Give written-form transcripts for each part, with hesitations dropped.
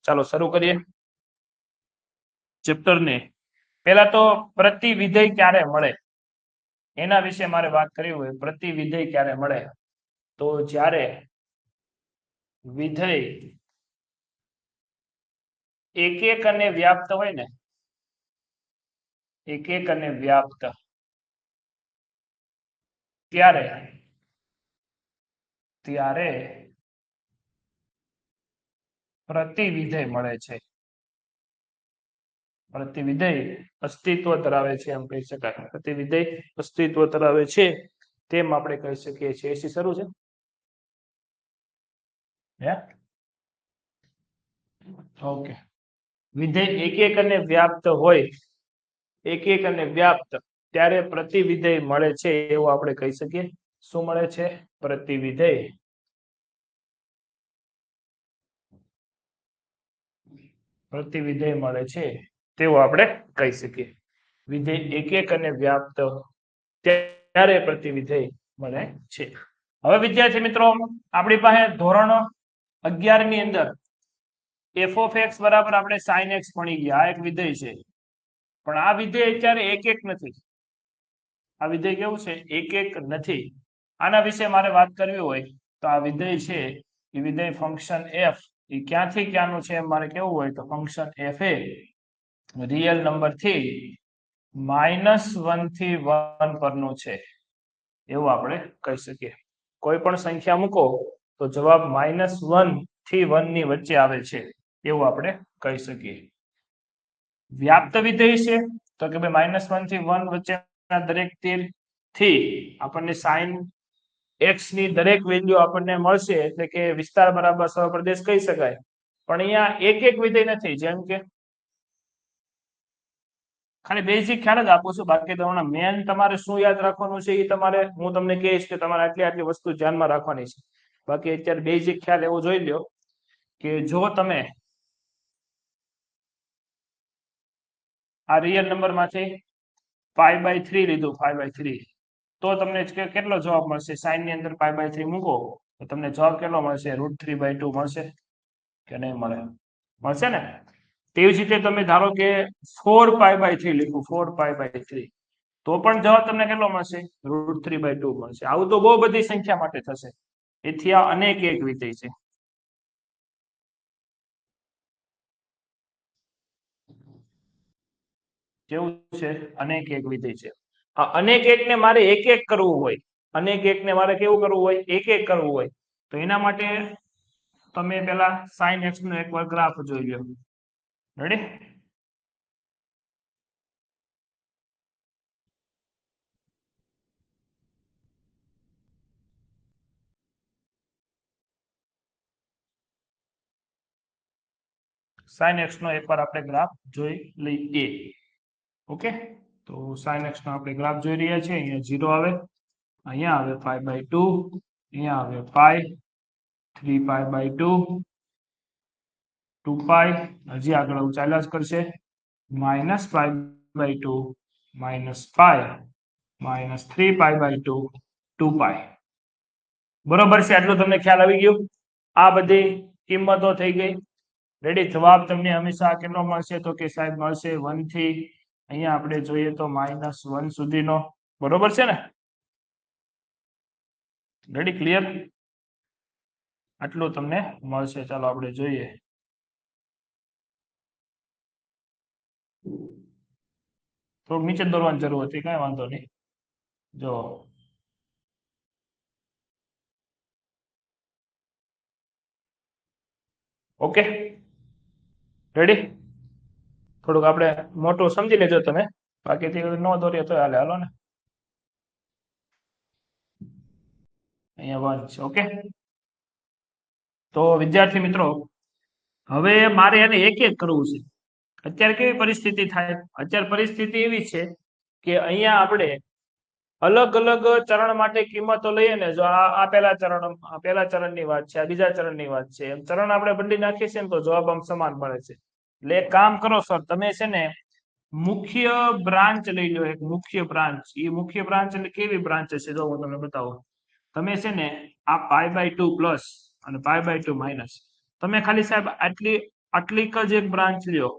ચાલો શરૂ કરીએ ચેપ્ટર ને। પેલા તો પ્રતિવિધેય ક્યારે મળે એના વિશે મારે વાત કરવી હોય। પ્રતિવિધેય ક્યારે મળે તો જ્યારે વિધેય એક એક અને વ્યાપ્ત હોય ને, એક એક અને વ્યાપ્ત, ત્યારે ત્યારે પ્રતિવિધેય મળે છે। પ્રતિવિધેય અસ્તિત્વ ધરાવે છે એમ કહી શકાય। પ્રતિવિધેય અસ્તિત્વ ધરાવે છે તેમ આપણે કહી શકીએ છીએ। એસી શરૂ છે હે ઓકે। વિધેય એક એક અને વ્યાપ્ત હોય, એક એક અને વ્યાપ્ત, ત્યારે પ્રતિવિધેય મળે છે એવું આપણે કહી શકીએ। શું મળે છે? પ્રતિવિધેય। પ્રતિવિધેય મળે છે તેવું આપણે કહી શકીએ। વિધેય એક એક અને વ્યાપ્ત ત્યારે પ્રતિવિધેય મળે છે। હવે વિદ્યાર્થી મિત્રો આપણી પાસે ધોરણ 11 ની અંદર f of x બરાબર આપણે sin x ભણી ગયા। આ એક વિધેય છે, પણ આ વિધેય અત્યારે એક એક નથી। આ વિધેય કેવું છે? એક એક નથી। આના વિશે મારે વાત કરવી હોય તો આ વિધેય છે એ વિધેય ફંક્શન f એ ક્યાંથી ક્યાંનું છે મારે કેવું હોય તો ફંક્શન f એ રિયલ નંબર થી -1 થી 1 પરનું છે એવું આપણે કહી શકીએ। કોઈ પણ સંખ્યા મૂકો તો જવાબ -1 થી 1 ની વચ્ચે આવે છે એવું આપણે કહી શકીએ। વ્યાપ્ત વિધેય છે તો કે ભાઈ -1 થી 1 વચ્ચેના દરેક તીર થી આપણને sin x ની દરેક વેલ્યુ આપણને મળશે, એટલે કે વિસ્તાર બરાબર સહપ્રદેશ કહી શકાય। પણ અહીંયા એક એક વિધેય નથી। જેમ કે ખાલી બેઝિક ખ્યાલ જ આપું છું, બાકી તમને મેન તમારે શું યાદ રાખવાનું છે એ તમારે હું તમને કહીશ કે તમારે આટલી આટલી વસ્તુ ધ્યાનમાં રાખવાની છે। બાકી અત્યારે બેઝિક ખ્યાલ એવો જોઈ લ્યો કે જો તમે આ રિયલ નંબર માંથી π/3 લીધું, π/3, તો તમને કેટલો જવાબ મળશે? સાઈન ની અંદર π/3 મૂકો તો તમને જવાબ કેટલો મળશે? √3/2 મળશે કે નહીં મળે? મળશે ને? તેવી જ રીતે તમે ધારો કે 4π/3 લીધું, 4π/3, તો પણ જવાબ તમને કેટલો મળશે? √3/2 મળશે। આવું તો બહુ બધી સંખ્યા માટે થશે। એથી આ અનેક એક વિધેય છે। કેવું છે? અનેક એક વિધેય છે। આ અનેક એક ને મારે એક એક કરવું હોય, અનેક એક ને મારે કેવું કરવું હોય? એક એક કરવું હોય તો એના માટે તમે પેલા sin x નો એકવાર ગ્રાફ જોઈ લો। રેડી? sin x નો એકવાર આપણે ગ્રાફ જોઈ લઈએ। ઓકે, તો sin x નો આપણે ગ્રાફ જોઈ રહ્યા છીએ। અહીંયા 0 આવે, અહીંયા આવે π/2, અહીંયા આવે π, 3π/2, 2π, હજી આગળ ચાલ્યા જ કરશે, -π/2, -π, -3π/2, 2π। બરોબર છે? આટલું તમને ખ્યાલ આવી ગયો? આ બધી કિંમતો થઈ ગઈ। રેડી? જવાબ તમને હંમેશા કેટલો મળશે તો કે સાહેબ મળશે 1 થી અહીંયા આપણે જોઈએ તો -1 સુધીનો। બરોબર છે ને? રેડી? ક્લિયર? આટલું તમને મળશે। ચાલો આપણે જોઈએ। થોડું નીચે દોરવાની જરૂર હતી, કઈ વાંધો નહીં। જો ઓકે, રેડી? થોડુંક આપણે મોટું સમજી લેજો તમે, બાકીથી ન દોરીએ તો હાલે। હાલો ને, અહીંયા 1 છે। ઓકે, તો વિદ્યાર્થી મિત્રો હવે મારે એને એક એક કરવું છે। અત્યારે કેવી પરિસ્થિતિ થાય? અત્યારે પરિસ્થિતિ એવી છે કે અહીંયા આપણે અલગ અલગ ચરણ માટે કિંમતો લઈએ ને, જો આ પહેલા ચરણની વાત છે, આ બીજા ચરણની વાત છે, એમ ચરણ આપણે બદલી નાખીએ છીએ ને તો જવાબ આમ સમાન મળે છે। એટલે એક કામ કરો સર, તમે છે ને મુખ્ય બ્રાન્ચ લઈ લો, એક મુખ્ય બ્રાન્ચ। એ મુખ્ય બ્રાન્ચ એટલે કેવી બ્રાન્ચ છે જો હું તમને બતાવું। તમે છે ને આ π/2 પ્લસ અને π/2 માઇનસ, તમે ખાલી સાહેબ આટલી આટલી જ એક બ્રાન્ચ લ્યો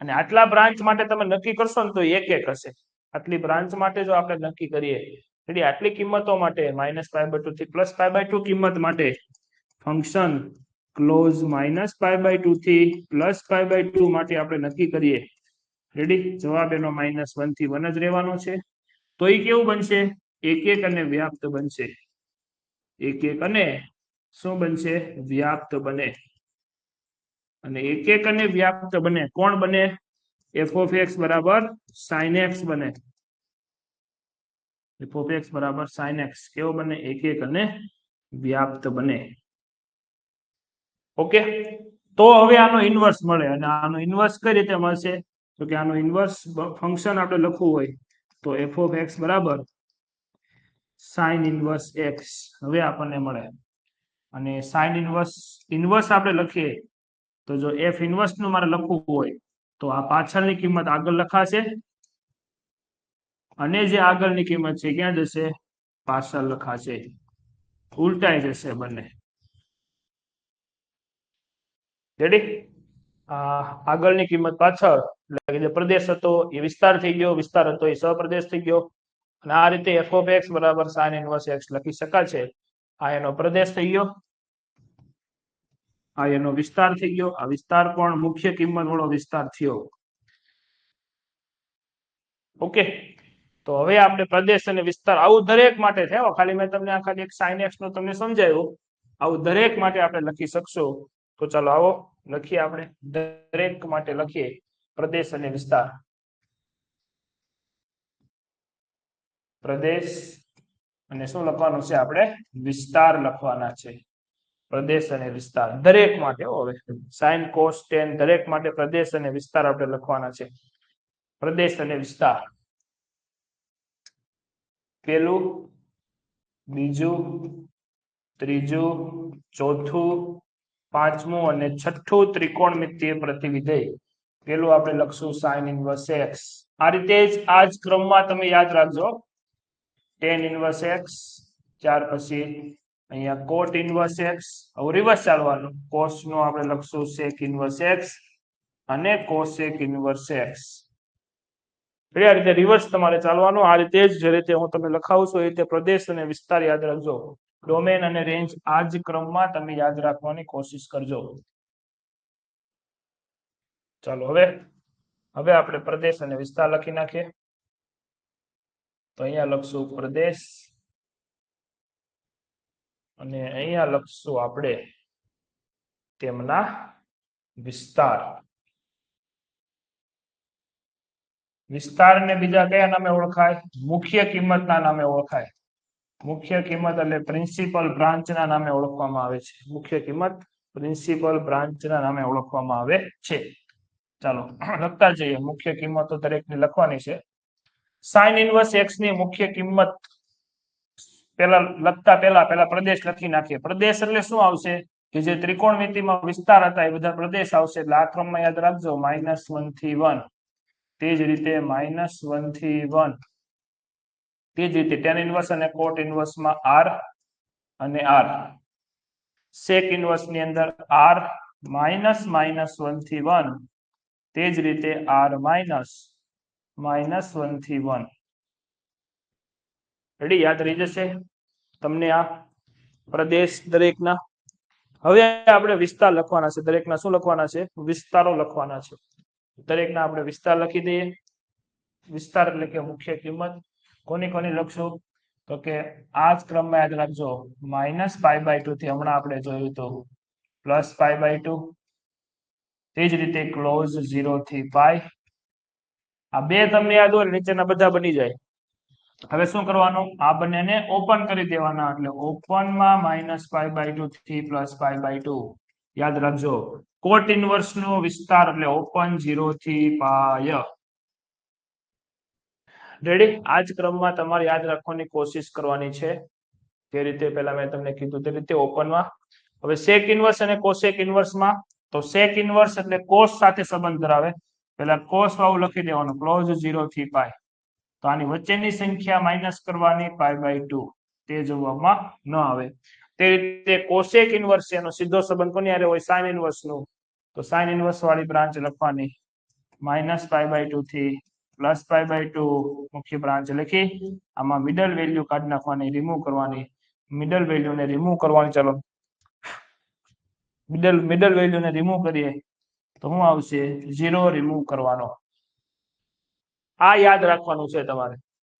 અને આટલા બ્રાન્ચ માટે તમે નક્કી કરશો ને તો એક એક હશે. આટલી બ્રાન્ચ માટે જો આપણે નક્કી કરીએ એટલે આટલી કિંમતો માટે -π/2 થી +π/2 કિંમત માટે ફંક્શન ક્લોઝ -π/2 થી +π/2 માટે આપણે નક્કી કરીએ. રેડી? જવાબ એનો -1 થી 1 જ રહેવાનો છે. તો એ કેવું બનશે? એક એક અને વ્યાપ્ત બનશે. એક એક અને શું બનશે? વ્યાપ્ત બને. અને એક એક અને વ્યાપ્ત બને. કોણ બને? f of x બરાબર sin x બને. f of x બરાબર sin x કેવો બને? એક એક અને વ્યાપ્ત બને. ઓકે, તો હવે આનો ઇન્વર્સ મળે. અને આનો ઇન્વર્સ કઈ રીતે મળશે? તો કે આનો ઇન્વર્સ ફંક્શન આપણે લખવું હોય તો f of x બરાબર sin ઇન્વર્સ x હવે આપણને મળે. અને sin ઇન્વર્સ આપણે લખીએ તો જો f ઇન્વર્સ નું મારે લખવું હોય તો આ પાછળની કિંમત આગળ લખાશે અને જે આગળની કિંમત છે ક્યાં જશે? પાછળ લખાશે. ઉલટાઈ જશે બંને. રેડી? આગળની કિંમત પાછળ એટલે કે જે પ્રદેશ હતો એ વિસ્તાર થઈ ગયો, વિસ્તાર હતો એ સહપ્રદેશ થઈ ગયો. અને આ રીતે f of x બરાબર sin ઇન્વર્સ x લખી શકાય છે. આ એનો પ્રદેશ થઈ ગયો, આ એનો વિસ્તાર થઈ ગયો. આ વિસ્તાર પણ મુખ્ય કિંમત વાળો વિસ્તાર થયો. ઓકે, તો હવે આપણે પ્રદેશ અને વિસ્તાર આવું દરેક માટે થયો. ખાલી મેં તમને આ ખાલી એક sin x નો તમને સમજાવ્યું. આવું દરેક માટે આપણે લખી શકશો. તો ચાલો આવો લખીએ. આપણે દરેક માટે લખીએ પ્રદેશ અને વિસ્તાર. પ્રદેશ અને શું લખવાનું છે? આપણે વિસ્તાર લખવાના છે. પ્રદેશ અને વિસ્તાર દરેક માટે. હવે sin cos tan દરેક માટે પ્રદેશ અને વિસ્તાર આપણે લખવાના છે. પ્રદેશ અને વિસ્તાર પેલું, બીજું, ત્રીજું, ચોથું, પાંચમું અને છઠ્ઠું ત્રિકોણમિતિય પ્રતિવિધેય. પેલું આપણે લખશું sin ઇન્વર્સ x. આ રીતે જ આ જ ક્રમમાં તમે યાદ રાખજો. tan ઇન્વર્સ x, ત્યાર પછી અહીંયા cot ઇન્વર્સ x. હવે રિવર્સ ચાલવાનું. cos નો આપણે લખશું sec ઇન્વર્સ x અને cosec ઇન્વર્સ x. આ રીતે રિવર્સ તમારે ચાલવાનું. આ રીતે જ જે રીતે હું તમને લખાવું છું એ રીતે પ્રદેશ અને વિસ્તાર યાદ રાખજો. ડોમેન અને રેન્જ આ જ ક્રમમાં તમે યાદ રાખવાની કોશિશ કરજો. ચાલો હવે આપણે પ્રદેશ અને વિસ્તાર લખી નાખીએ. તો અહીંયા લખશું પ્રદેશ અને અહીંયા લખશું આપણે તેમના વિસ્તાર. વિસ્તારને બીજા કયા નામે ઓળખાય? મુખ્ય કિંમતના નામે ઓળખાય. મુખ્ય કિંમત એટલે પ્રિન્સિપલ બ્રાન્ચના નામે ઓળખવામાં આવે છે. મુખ્ય કિંમત પ્રિન્સિપલ બ્રાન્ચના નામે ઓળખવામાં આવે છે. ચાલો લખતા જઈએ. મુખ્ય કિંમતો દરેકની લખવાની છે. sin ઇન્વર્સ x ની મુખ્ય કિંમત પહેલા પ્રદેશ લખી નાખીએ. પ્રદેશ એટલે શું આવશે? કે જે ત્રિકોણમિતિમાં વિસ્તાર હતા એ બધા પ્રદેશ આવશે. એટલે આ ક્રમમાં યાદ રાખજો -1 થી 1. તે જ રીતે -1 થી 1. તે જ રીતે tan ઇન્વર્સ અને cot ઇન્વર્સ માં r અને r. sec ઇન્વર્સ ની અંદર r -1 થી 1. તે જ રીતે r -1 થી 1. રેડી? યાદ રહી જશે તમને આ પ્રદેશ દરેકના. હવે આપણે વિસ્તાર લખવાના છે. દરેકના શું લખવાના છે? વિસ્તારો લખવાના છે. દરેકના આપણે વિસ્તાર લખી દઈએ. વિસ્તાર એટલે કે મુખ્ય કિંમત. કોની કોની લખશું? તો કે આ જ ક્રમમાં યાદ રાખજો -π/2 થી હમણાં આપણે જોયું તો +π/2. તે જ રીતે ક્લોઝ 0 થી π. આ બે તમને યાદ હોય નીચેના બધા બની જાય. હવે શું કરવાનું? આ બંનેને ઓપન કરી દેવાના. એટલે ઓપનમાં -π/2 થી +π/2. યાદ રાખજો cot ઇન્વર્સ નો વિસ્તાર એટલે ઓપન 0 થી π. રેડી? આ જ ક્રમમાં તમારે યાદ રાખવાની કોશિશ કરવાની છે. જે રીતે પહેલા મેં તમને કીધું તે રીતે ઓપનમાં. હવે sec ઇન્વર્સ અને cosec ઇન્વર્સમાં તો sec ઇન્વર્સ એટલે cos સાથે સંબંધ ધરાવે. પહેલા cos વાળું લખી દેવાનું ક્લોઝ 0 થી π. તો આની વચ્ચેની સંખ્યા માઇનસ કરવાની π/2. તે જવાબમાં ન આવે. તે રીતે કોસેક ઇન્વર્સ એનો સીધો સંબંધ કોની હારે હોય સાઇન ઇન્વર્સ નું તો સાઇન ઇન્વર્સ વાળી બ્રાન્ચ લખવાની -π/2 થી +π/2 મુખ્ય બ્રાન્ચ લખી આમાં મિડલ વેલ્યુ કાઢી નાખવાની રિમૂવ કરવાની મિડલ વેલ્યુ ને રિમૂવ કરવાની ચાલો મિડલ વેલ્યુ ને રિમૂવ કરીએ તો શું આવશે 0 રિમૂવ કરવાનો આ યાદ રાખવાનું છે તમારે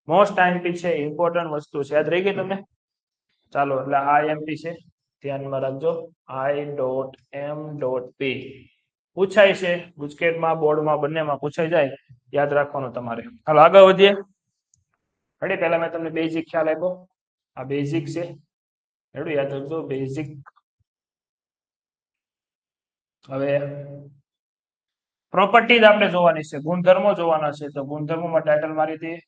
મોસ્ટ આઈએમપી છે ઇમ્પોર્ટન્ટ વસ્તુ છે યાદ રહી ગઈ તમને ચાલો એટલે આ આઈએમપી છે ધ્યાનમાં રાખજો I.M.P પૂછાય છે ગુજકેટમાં બોર્ડમાં બંનેમાં પૂછાઈ જાય યાદ રાખવાનું તમારે હાલો આગળ વધીએ રેડી પહેલા મેં તમને બેઝિક ખ્યાલ આપ્યો આ બેઝિક છે રેડી યાદ રાખજો બેઝિક હવે પ્રોપર્ટીઝ આપણે જોવાની છે ગુણધર્મો જોવાના છે તો ગુણધર્મોમાં ટાઇટલ મારી દઈએ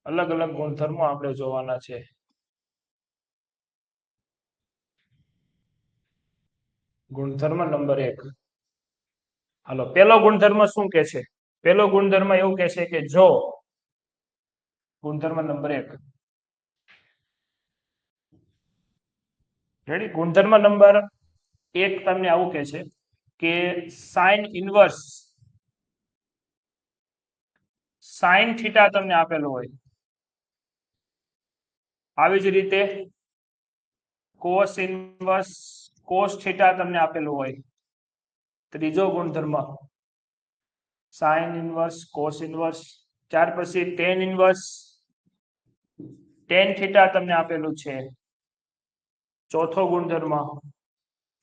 અલગ અલગ ગુણધર્મો આપણે જોવાના છે ગુણધર્મ નંબર 1 હાલો પહેલો ગુણધર્મ શું કે છે પહેલો ગુણધર્મ એવું કહે છે કે જો ગુણધર્મ નંબર 1 રેડી ગુણધર્મ નંબર 1 તમને આવું કહે છે કે સાઇન ઇન્વર્સ સાઇન થીટા તમને આપેલું હોય આવી જ રીતે કોસ ઇન્વર્સ કોસ થીટા તમને આપેલું હોય ત્રીજો ગુણધર્મ સાઇન ઇન્વર્સ કોસ ઇન્વર્સ ત્યાર પછી ટેન ઇન્વર્સ ટેન થીટા તમને આપેલું છે ચોથો ગુણધર્મ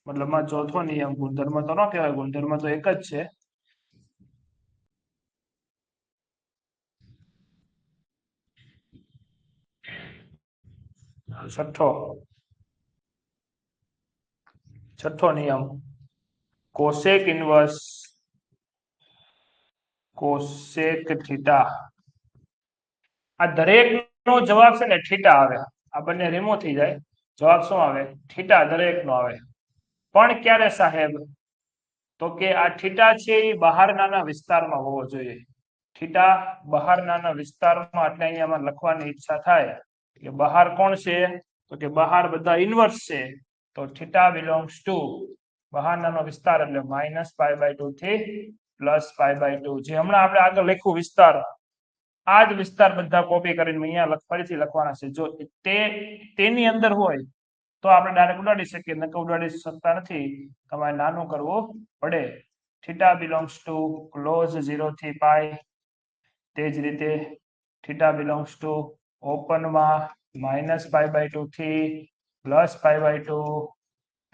મતલબમાં ચોથો નિયમ ગુણધર્મ તો ન કહેવાય ગુણધર્મ તો એક જ છે છઠ્ઠો નિયમ કોસેક ઇન્વર્સ કોસેક થીટા આ દરેક નો જવાબ છે ને થીટા આવે આ બંને રિમૂવ થઈ જાય જવાબ શું આવે થીટા દરેક નો આવે પણ ક્યારે સાહેબ તો કે આ થીટા છે એ બહારનાના વિસ્તારમાં હોવો જોઈએ થીટા બહારનાના વિસ્તારમાં એટલે અહીંયા લખવાની ઈચ્છા થાય કે બહાર કોણ છે તો કે બહાર બધા ઇન્વર્સ છે તો થીટા બિલોંગ્સ ટુ બહારનાનો વિસ્તાર એટલે -π/2 થી +π/2 જે હમણાં આપણે આગળ લખ્યું વિસ્તાર આ જ વિસ્તાર બધા કોપી કરીને અહીંયા ફરીથી લખવાના છે જો તેની અંદર હોય તો આપણે ડાયરેક્ટ ઉડાડી શકીએ નકર ઉડાડી શકતા નથી તમારે નાનું કરવું પડે થીટા બિલોંગ્સ ટુ ક્લોઝ 0 થી π તે જ રીતે થીટા બિલોંગ્સ ટુ ઓપનમાં -π/2 થી +π/2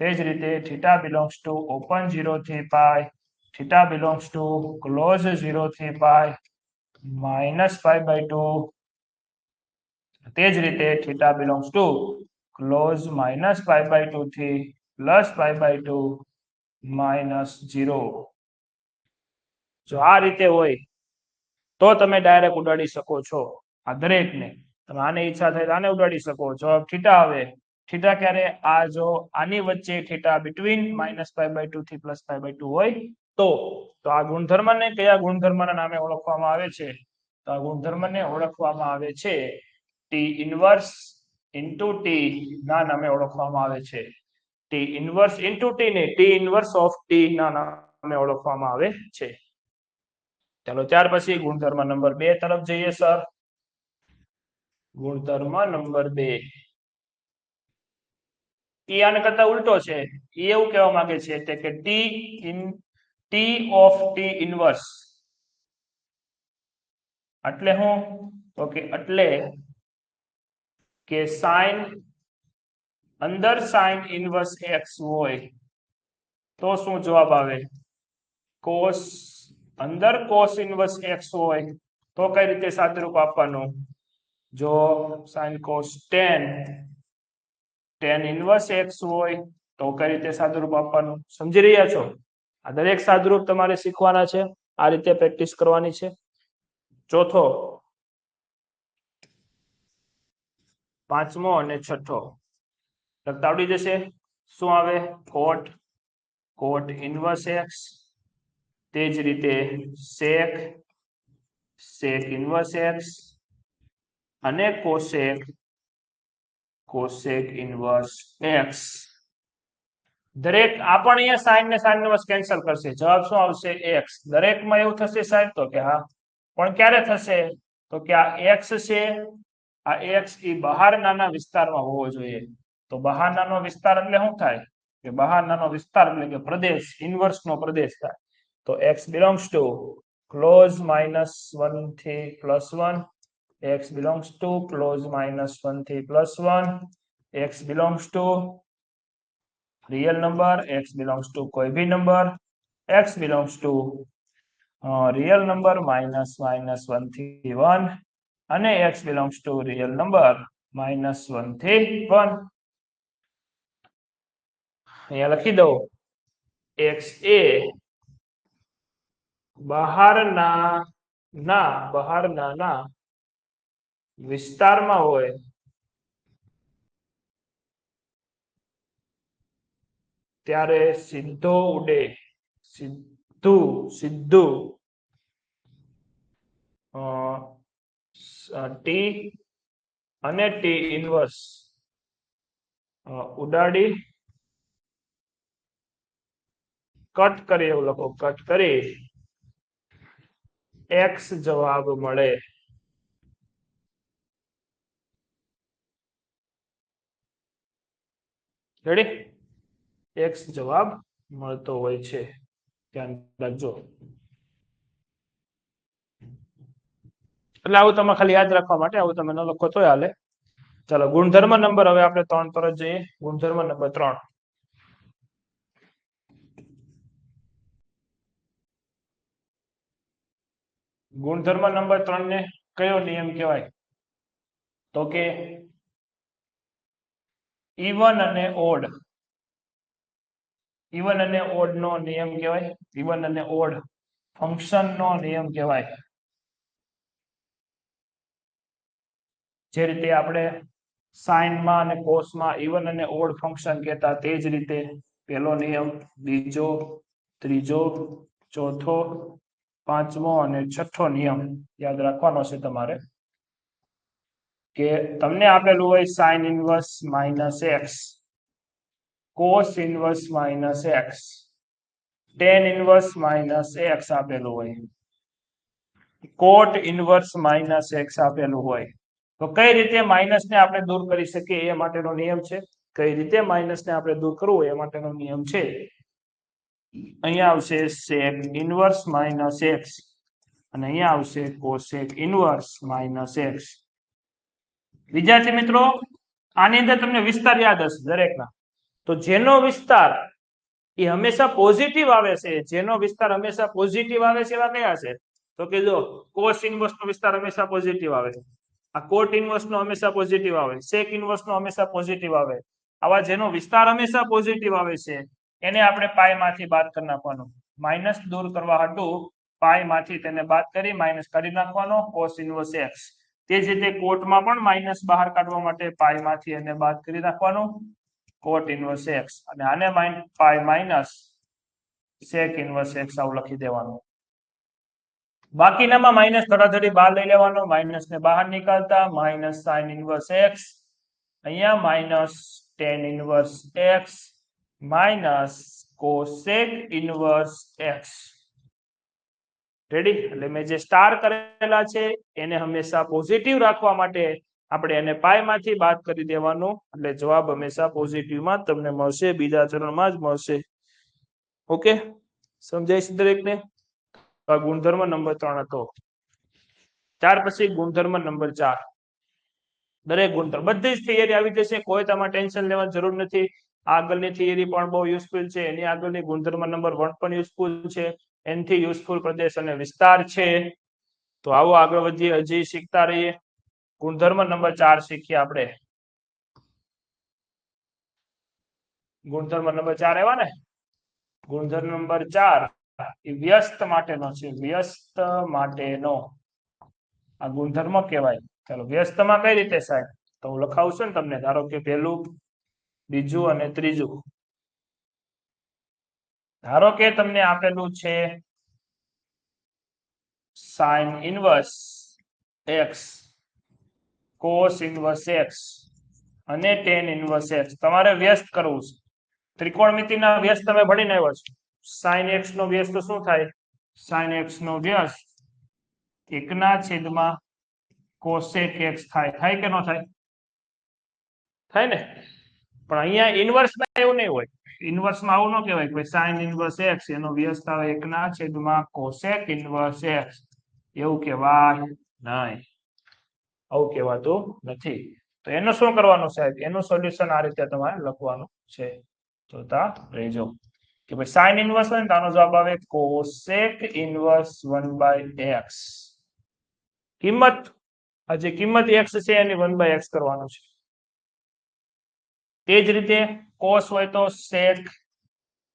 તે જ રીતે થીટા બિલોંગ્સ ટુ ઓપન 0 થી π થીટા બિલોંગ્સ ટુ ક્લોઝ 0 થી π -π/2 તે જ રીતે થીટા બિલોંગ્સ ટુ ક્લોઝ -π/2 થી +π/2 -0 જો આ રીતે હોય તો તમે ડાયરેક્ટ ઉડાડી શકો છો આ દરેકને તમે આને ઈચ્છા થાય તો આને ઉડાડી શકો જવાબ થીટા આવે થીટા ક્યારે આ જો આની વચ્ચે થીટા બિટવીન -π/2 થી +π/2 હોય તો આ ગુણધર્મને કયા ગુણધર્મના નામે ઓળખવામાં આવે છે તો આ ગુણધર્મને ઓળખવામાં આવે છે ટી ઇન્વર્સ ઇન્ટુ ટી ના નામે ઓળખવામાં આવે છે ટી ઇન્વર્સ ઇન્ટુ ટી ને ટી ઇન્વર્સ ઓફ ટી ના નામે ઓળખવામાં આવે છે ચાલો ત્યાર પછી ગુણધર્મ નંબર 2 તરફ જઈએ સર ગુણધર્મ નંબર 2 એ આને કરતા ઉલટો છે એ એવું કહેવા માંગે છે કે ટી ઓફ ટી ઇન્વર્સ એટલે હું તો કે એટલે કે સાઇન અંદર સાઇન ઇન્વર્સ x હોય તો શું જવાબ આવે કોસ અંદર કોસ ઇન્વર્સ x હોય તો કઈ રીતે સાદુરૂપ આપવાનું જો sin cos tan inverse x હોય તો કઈ રીતે સાદુરૂપ આપવાનું સમજી રહ્યા છો આ દરેક સાદુરૂપ તમારે શીખવાના છે આ રીતે પ્રેક્ટિસ કરવાની છે ચોથો પાંચમો અને છઠ્ઠો લખતા આવડી જશે શું આવે કોટ ઇન્વર્સ x તે જ રીતે sec sec ઇન્વર્સ x અને cosec ઇન્વર્સ x. દરેક આ પણ અહીંયા sin ને sin ઇન્વર્સ કેન્સલ કરશે, જવાબ શું આવશે? x. દરેકમાં એવું થશે સાહેબ? તો કે હા, પણ ક્યારે થશે? તો કે આ x છે, આ x એ બહાર નાના વિસ્તારમાં હોવો જોઈએ. તો બહાર નાનો વિસ્તાર એટલે શું થાય? કે બહાર નાનો વિસ્તાર એટલે કે પ્રદેશ, ઇન્વર્સ નો પ્રદેશ થાય. તો x belongs to close -1 થી +1, x belongs to close -1 થી +1, x belongs to real number, x belongs to कोई भी number, x belongs to real number -1 થી 1 અને x belongs to real number -1 થી 1. અહીંયા લખી દો x એ બહારના વિસ્તારમાં હોય ત્યારે સીધો ઉડે, સીધું ટી અને ટી ઇન્વર્સ ઉડાડી કટ કરી, એવું લખો, કટ કરી x જવાબ મળે. રેડી? x જવાબ મળતો હોય છે, ધ્યાન રાખજો. એટલે આવું તમે ખાલી યાદ રાખવા માટે, આવું તમે ન લખો તોય હાલે. ચાલો, ગુણધર્મ નંબર હવે આપણે 3 પર જ જઈએ. ગુણધર્મ નંબર 3. ગુણધર્મ નંબર 3 ને કયો નિયમ કહેવાય? તો કે ઇવન અને ઓડ. ઇવન અને ઓડ નો નિયમ કહેવાય, ઇવન અને ઓડ ફંક્શન નો નિયમ કહેવાય. જે રીતે આપણે સાઇન માં અને કોસ માં ઇવન અને ઓડ ફંક્શન કહેતા, તે જ રીતે પહેલો નિયમ, બીજો, ત્રીજો, ચોથો, પાંચમો અને છઠ્ઠો નિયમ યાદ રાખવાનો છે તમારે. કે તમને આપેલું હોય sine inverse -x, cos inverse -x, tan inverse -x આપેલું હોય, કોટ ઇન્વર્સ -x આપેલું હોય, તો કઈ રીતે માઇનસ ને આપણે દૂર કરી શકીએ એ માટેનો નિયમ છે. કઈ રીતે માઇનસ ને આપણે દૂર કરવું એ માટેનો નિયમ છે. અહીંયા આવશે sec ઇન્વર્સ -x અને અહીંયા આવશે cosec ઇન્વર્સ -x. વિદ્યાર્થી મિત્રો, આની અંદર તમને વિસ્તાર યાદ હશે દરેકના. તો જેનો વિસ્તાર એ હંમેશા પોઝિટિવ આવે છે, જેનો વિસ્તાર હંમેશા પોઝિટિવ આવે છે, એવા કયા છે? તો કે જો cos ઇન્વર્સ નો વિસ્તાર હંમેશા પોઝિટિવ આવે, આ કોટ ઇન્વર્સ નો હંમેશા પોઝિટિવ આવે, sec ઇન્વર્સ નો હંમેશા પોઝિટિવ આવે. આવા જેનો વિસ્તાર હંમેશા પોઝિટિવ આવે છે એને આપણે પાઈ માંથી બાદ કરી નાખવાનો. માઇનસ દૂર કરવા હાટુ પાઈ માંથી તેને બાદ કરી માઇનસ કરી નાખવાનો, cos ઇન્વર્સ x. તે જ રીતે કોટમાં પણ માઇનસ બહાર કાઢવા માટે પાઈ માંથી એને બાદ કરી નાખવાનું, કોટ ઇન્વર્સ x. અને આને pi minus sec inverse x આવું લખી દેવાનું. બાકીનામાં માઇનસ ધડાધડી બહાર લઈ લેવાનો, માઇનસ ને બહાર નીકળતા માઇનસ sin ઇન્વર્સ x, અહીંયા minus tan inverse x minus cosec inverse x. Ready? એટલે મેં જે સ્ટાર કરેલા છે એને હંમેશા પોઝિટિવ રાખવા માટે આપણે એને પાઈ માંથી બાદ કરી દેવાનું, એટલે જવાબ હંમેશા પોઝિટિવ માં તમને મળશે, બીજા ચરણમાં જ મળશે. ઓકે, સમજાય છે દરેકને? ગુણધર્મ નંબર 3 હતો. ત્યાર પછી ગુણધર્મ નંબર 4. દરેક ગુણધર્મ બધી જ થિયરી આવી જશે, કોઈ તમારે ટેન્શન લેવાની જરૂર નથી. આગળની થિયરી પણ બહુ યુઝફુલ છે, એની આગળની ગુણધર્મ નંબર 1 પણ યુઝફુલ છે, એનથી યુઝફુલ પ્રદેશ અને વિસ્તાર છે. તો આવો આગળ વધીએ, હજી શીખતા રહીએ. ગુણધર્મ નંબર 4 શીખીએ આપણે. ગુણધર્મ નંબર 4 આવ્યા ને? ગુણધર્મ નંબર 4 એ વ્યસ્ત માટેનો છે, વ્યસ્ત માટેનો આ ગુણધર્મ કહેવાય. ચાલો, વ્યસ્તમાં કઈ રીતે સાહેબ? તો હું લખાવું છું ને તમને. ધારો કે પહેલું, બીજું અને ત્રીજું. ધારો કે તમને આપેલું છે sine inverse x cos inverse x અને ટેન ઇનવર્સ એક્સ તમારે વ્યસ્ત કરવું છે. ત્રિકોણમિતિના વ્યસ્ત તમે ભણીને આવ્યા છો. સાઇન એક્સ નો વ્યસ્ત શું થાય? સાઇન એક્સ નો વ્યસ્ત 1/, કોસેક એક્સ થાય કે ન થાય? થાય ને. પણ અહીંયા ઇનવર્સમાં એવું નહીં હોય. ઇનવર્સમાં આવું ન કહેવાય કે સાઇન ઇનવર્સ એક્સ એનો વ્યસ્ત આવે 1/, કોસેક ઇનવર્સ એક્સ. એવું કહેવાય નહીં. આવું કહેવાતું નથી. તો એનું શું કરવાનું સાહેબ? એનું સોલ્યુશન આ રીતે તમારે લખવાનું છે. જોતા રહેજો કે ભાઈ સાઇન ઇનવર્સ હોય ને તો આનો જવાબ આવે કોસેક ઇનવર્સ 1/x. કિંમત આ જે કિંમત x છે એની 1/x કરવાનું છે. તે જ રીતે કોસ હોય તો સેક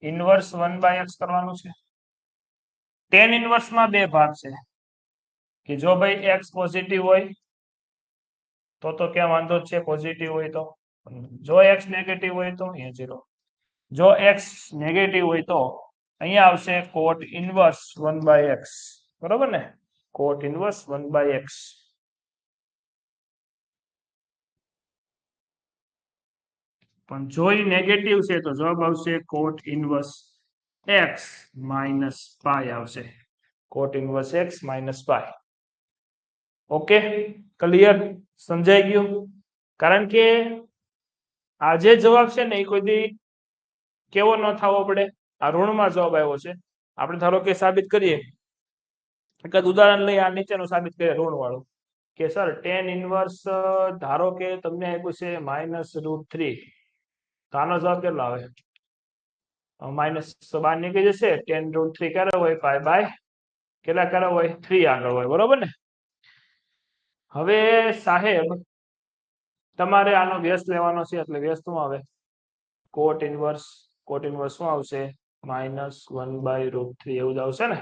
ઇનવર્સ 1/x કરવાનું છે. ટેન ઇનવર્સમાં બે ભાગ છે કે જો ભાઈ x પોઝિટિવ હોય તો ક્યાં વાંધો છે? પોઝિટિવ હોય તો. જો x નેગેટિવ હોય તો અહીંયા 0. જો x નેગેટિવ હોય તો અહીંયા આવશે કોટ ઇનવર્સ 1/x. બરોબર ને? Cot inverse 1/x. પણ જો એ નેગેટિવ છે તો જવાબ આવશે cot inverse x minus pi આવશે. Cot inverse x minus pi. Okay, clear? સમજાઈ ગયું? કારણ કે આ જે જવાબ છે ને એ કોઈ દી કેવો ન થવો પડે. આ ઋણમાં જવાબ આવ્યો છે. આપણે ધારો કે સાબિત કરીએ, એકાદ ઉદાહરણ લઈ આ નીચેનું સાબિત કરીએ ઋણ વાળું કે સર ટેન ઇનવર્સ ધારો કે તમને આપ્યું છે -√3. તો આનો જવાબ કેટલો આવે? માઇનસ બહાર નીકળી જશે. ટેન√3 ક્યારે હોય? π/, કેટલા ક્યારે હોય? 3 આગળ હોય. બરોબર ને? હવે સાહેબ તમારે આનો વ્યસ્ત લેવાનો છે એટલે વ્યસ્ત શું આવે? કોટ ઇનવર્સ. કોટ ઇનવર્સ શું આવશે? -1/√3 એવું જ આવશે ને?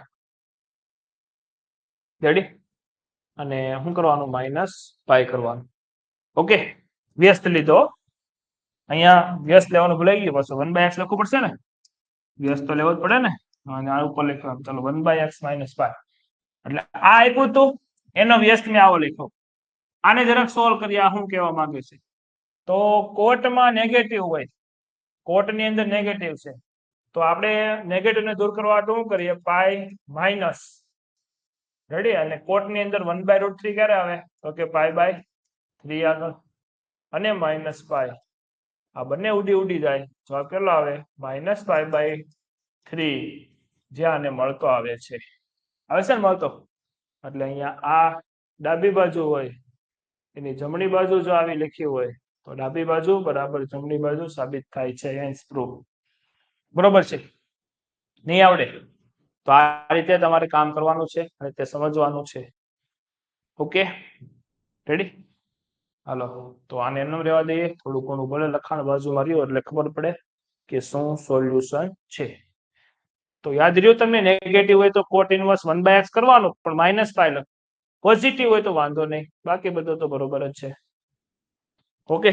રેડી? અને શું કરવાનું? -π કરવાનું. ઓકે, વ્યસ્ત લીધો. અહીંયા વ્યસ્ત લેવાનું ભૂલાઈ ગયું. પાછું 1/x લખવું પડશે ને? વ્યસ્ત તો લેવો જ પડે ને. અને આ ઉપર લખવાનું. ચાલો 1/x - π. એટલે આ આપ્યું હતું એનો વ્યસ્ત મેં આવો લખ્યો. આને જરાક સોલ્વ કરીએ. આ શું કહેવા માંગે છે? તો કોટમાં નેગેટિવ હોય, કોટની અંદર નેગેટિવ છે, તો આપણે નેગેટિવ ને દૂર કરવા શું કરીએ? Pi minus. રેડી? અને કોટની અંદર 1/√3 ક્યારે આવે? તો કે π/3 આગળ અને -π. આ બંને ઉડી જાય. જવાબ કેટલો આવે? -π/3. જે આને મળતો આવે છે. આવે છે ને મળતો? એટલે અહીંયા આ ડાબી બાજુ હોય એની જમણી બાજુ જો આવી લખી હોય તો ડાબી બાજુ બરાબર જમણી બાજુ સાબિત થાય છે. Hence proof. બરોબર છે? નહીં આવડે તો આ રીતે તમારે કામ કરવાનું છે અને તે સમજવાનું છે. Okay, ready? હાલો, તો આને એમ રહેવા દઈએ. થોડું ઘણું ભલે લખાણ બાજુમાં રહ્યું એટલે ખબર પડે કે શું સોલ્યુશન છે. તો યાદ રહ્યું તમને? નેગેટિવ હોય તો કોટ ઇનવર્સ 1/x કરવાનું, પણ -π લખ. પોઝિટિવ હોય તો વાંધો નહીં. બાકી બધું તો બરોબર જ છે. ઓકે.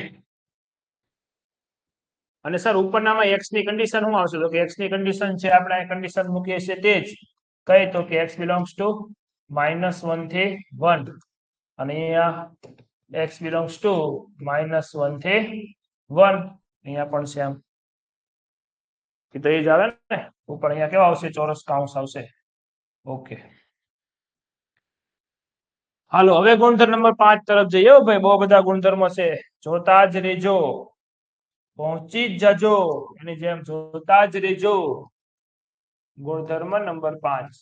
અને સર ઉપરનામાં x ની કન્ડિશન શું આવશે? તો કે x ની કન્ડિશન છે આપણે કન્ડિશન મૂકીએ છીએ તે જ કઈ તો કે x બિલોંગ્સ ટુ -1 થી 1 અને અહીંયા x બિલોંગ્સ ટુ -1 થી 1 અહીંયા પણ સેમ. તો એ જ આવે ને ઉપર. અહીંયા કેવા આવશે? ચોરસ કૌંસ આવશે. ઓકે, હાલો હવે ગુણધર્મ નંબર 5 તરફ જઈએ. ભાઈ બહુ બધા ગુણધર્મો છે. જોતા જ રહેજો, પહોંચી જ જજો. એની જેમ જોતા જ રહેજો. ગુણધર્મ નંબર 5.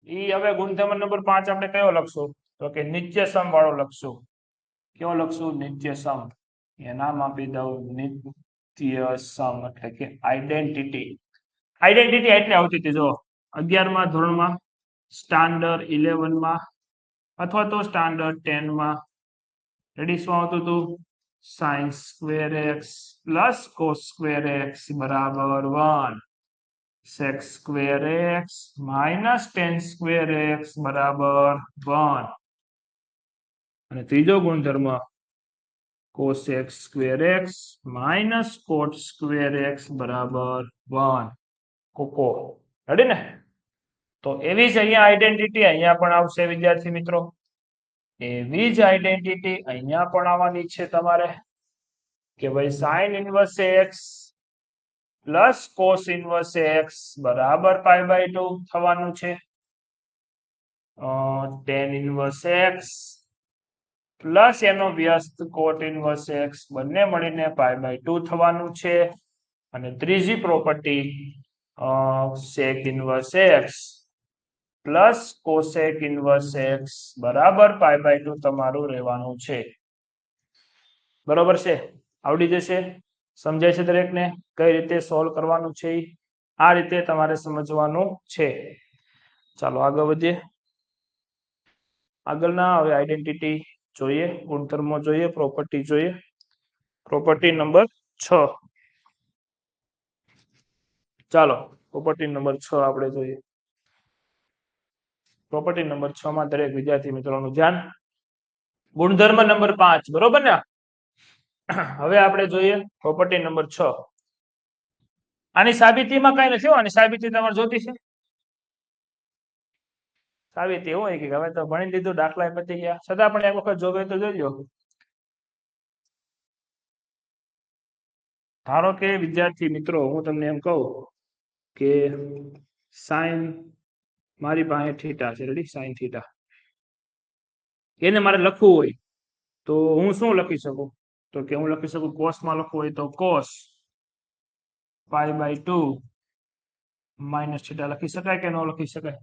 ઈ હવે ગુણધર્મ નંબર 5 આપણે કયો લખશું? તો કે નિત્યસમ વાળો લખશું. કેવો લખશું? નિત્યસમ. એ નામ આપી દઉં નિત્યસમ, એટલે કે આઈડેન્ટિટી. આઈડેન્ટિટી એટલે આવતી હતી જો 11મા ધોરણમાં, સ્ટાન્ડર્ડ 11માં અથવા તો સ્ટાન્ડર્ડ 10માં. રેડી? શું આવતું હતું? sin square x plus cos square x બરાબર 1, sec square x minus tan square x બરાબર 1. અને ત્રીજો ગુણધર્મ cos x square x minus cot square x બરાબર 1. કોકો. રેડી ને? તો એવી જ અહીંયા આઈડેન્ટિટી અહીંયા પણ આવશે વિદ્યાર્થી મિત્રો, એવી જ આઈડેન્ટિટી અહીંયા પણ આવવાની છે તમારે કે ભાઈ sine inverse x plus cos inverse x બરાબર π/2 થવાનું છે. tan ઇનવર્સ એક્સ પ્લસ એનો વ્યસ્ત કોટ ઇનવર્સ એક્સ બંને મળીને π/2 થવાનું છે. અને ત્રીજી property sec inverse x plus cosec inverse x બરાબર π/2 તમારું રહેવાનું છે. બરોબર છે, આવડી જશે, સમજાય છે દરેકને કઈ રીતે સોલ્વ કરવાનું છે? આ રીતે તમારે સમજવાનું છે. ચાલો આગળ વધીએ. આગળના હવે આઈડેન્ટિટી જોઈએ, ગુણધર્મો જોઈએ, પ્રોપર્ટી જોઈએ. Property number 6. ચાલો પ્રોપર્ટી નંબર 6 આપણે જોઈએ. પ્રોપર્ટી નંબર 6 માં દરેક વિદ્યાર્થી મિત્રોનું ધ્યાન. ગુણધર્મ નંબર 5, બરોબર ને? હવે આપણે જોઈએ પ્રોપર્ટી નંબર 6. આની સાબિતીમાં કઈ નથી, આની સાબિતી તમારે જોતી છે? સાબિતી એવું હોય કે હવે તો ભણી લીધું, દાખલા પતી ગયા, છતાં પણ એક વખત જોવે તો જોજો. ધારો કે વિદ્યાર્થી મિત્રો હું તમને એમ કહું કે સાઇન મારી પાસે થીટા છે, રેડી, સાઇન થીટા, એને મારે લખવું હોય તો હું શું લખી શકું? તો કે હું લખી શકું, કોસમાં લખવું હોય તો કોસ π/2 માઇનસ થીટા લખી શકાય કે ન લખી શકાય?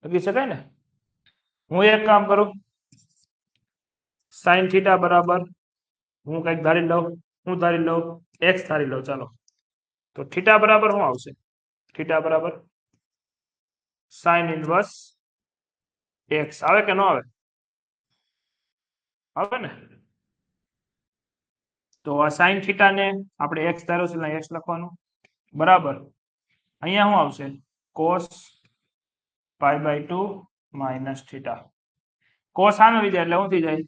લખી શકાય ને. હું એક કામ કરું, સાઇન થીટા બરાબર હું કઈક ધારી લઉં, હું ધારી લઉં x ધારી લઉં. ચાલો તો થીટા બરાબર શું આવશે? થીટા બરાબર સાઇન ઇનવર્સ x આવે કે ન આવે? આવે ને. તો આ સાઇન થીટા ને આપણે x ધાર્યો છે એટલે x લખવાનું બરાબર. અહીંયા શું આવશે? Cos π/2 minus theta. કોસ સામે લઈ જાય એટલે શું થઈ જાય?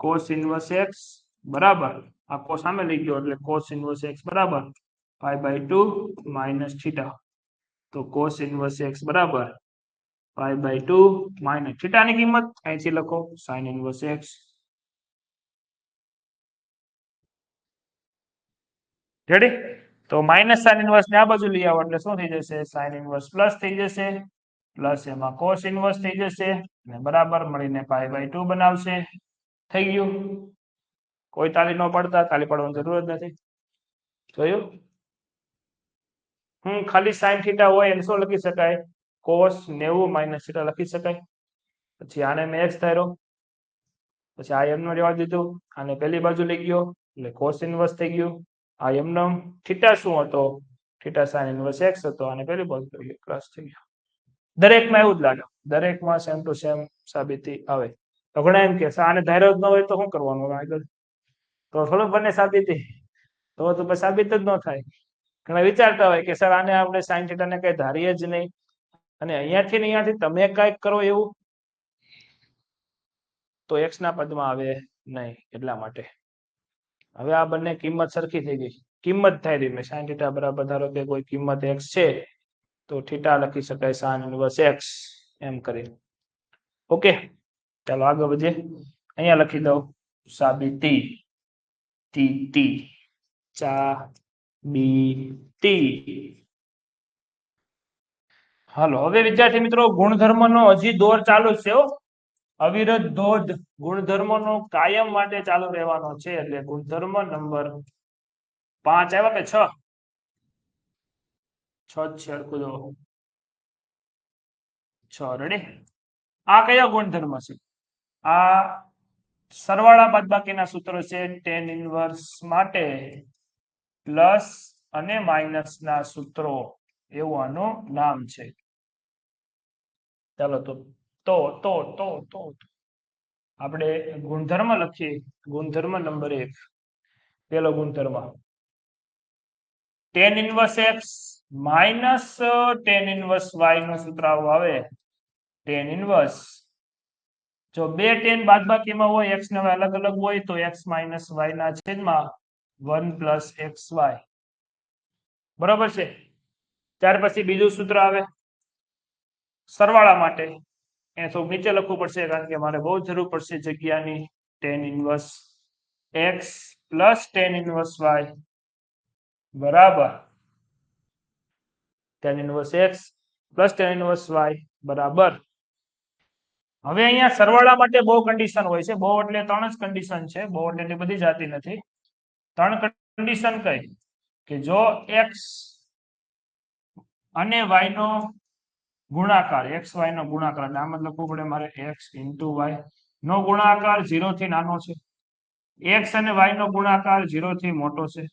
કોસ ઇનવર્સ x બરાબર, આ કોસ સામે લઈ ગયો એટલે કોસ ઇનવર્સ x બરાબર π/2 માઇનસ થીટા. તો કોસ ઇનવર્સ x બરાબર π/2 માઇનસ થીટાની કિંમત અહીંથી લખો, સાઇન ઇનવર્સ x. રેડી? તો માઇનસ સાઇન ઇનવર્સ ને આ બાજુ લઈ આવો એટલે શું થઈ જશે? સાઇન ઇનવર્સ પ્લસ થઈ જશે, પ્લસ એમાં કોસ ઇનવર્સ થઈ જશે અને બરાબર મળીને π/2 બનાવશે. થઈ ગયું? કોઈ તાલી ન પડતા, તાલી પાડવાની જરૂર જ નથી. જોયું? ખાલી સાઇન થીટા હોય એને શું લખી શકાય? કોસ 90 માઇનસ થીટા લખી શકાય. પછી આને મેં x ધાર્યો, પછી આ એમનો રહેવા દીધું, આને પેલી બાજુ લઈ ગયો એટલે કોસ ઇનવર્સ થઈ ગયું. આ એમનો થીટા શું હતો? થીટા સાઇન ઇનવર્સ x હતો, આને પેલી બાજુ લઈ ગયો, પ્લસ થઈ ગયો. દરેકમાં એવું જ લાગે, દરેકમાં સેમ ટુ સેમ સાબિતી આવે. તો ઘણા એમ કે આને ધાર્યો જ ન હોય તો શું કરવાનું આગળ? તો થોડું બને સાબિતી, તો પછી સાબિત જ ન થાય. ઘણા વિચારતા હોય કે સર આને આપણે સાઇન થીટાને કઈ ધારીએ જ નહીં, અને અહીંયાથી તમે કઈક કરો એવું, તો x ના પદમાં આવે નહીં, એટલા માટે. હવે આ બંને કિંમત સરખી થઈ ગઈ, કિંમત થાય રહી. મેં સાઇન થીટા બરાબર ધારો કે કોઈ કિંમત x છે તો થીટા લખી શકાય સાઇન ઇનવર્સ x એમ કરી. ઓકે, ચાલો આગળ વધીએ. અહીંયા લખી દઉં સાબિતી ટી ચા બી ટી. હાલો હવે વિદ્યાર્થી મિત્રો ગુણધર્મનો હજી દોર ચાલુ છે હો, અવિરત ધોધ ગુણધર્મનો કાયમ માટે ચાલુ રહેવાનો છે. એટલે ગુણધર્મ નંબર 5 આવ્યા કે 6? 6 છે, હરખું જો 6. રેડી? આ કયો ગુણધર્મ છે? આ સરવાળા બાદબાકીના સૂત્રો છે. tan ઇનવર્સ માટે પ્લસ અને માઇનસ ના સૂત્રો એવું આનું નામ છે. ચાલો તો આપણે ગુણધર્મ લખીએ. ગુણધર્મ નંબર 1, પેલો ગુણધર્મ tan inverse x minus tan inverse y નું સૂત્ર આવું આવે. tan ઇનવર્સ, જો બે tan બાદબાકીમાં હોય, x ને અલગ અલગ હોય તો x માઇનસ y ના છેદમાં 1 પ્લસ xy. બરોબર છે? ત્યાર પછી બીજું સૂત્ર આવે સરવાળા માટે એને થોડુંક નીચે લખવું પડશે કારણ કે મારે બહુ જરૂર પડશે જગ્યાની. tan inverse x plus tan inverse y બરાબર tan inverse x plus tan inverse y બરાબર. હવે અહીંયા સરવાળા માટે બહુ કન્ડિશન હોય છે. બહુ એટલે 3 જ કન્ડિશન છે. બહુ એટલે એટલી બધી જાતી નથી. 3 કન્ડિશન કઈ કે જો x અને y નો ગુણાકાર x y નો ગુણાકાર આ મતલબ લખવું પડે મારે x into y નો ગુણાકાર 0 થી નાનો છે. x અને y નો ગુણાકાર 0 થી મોટો છે.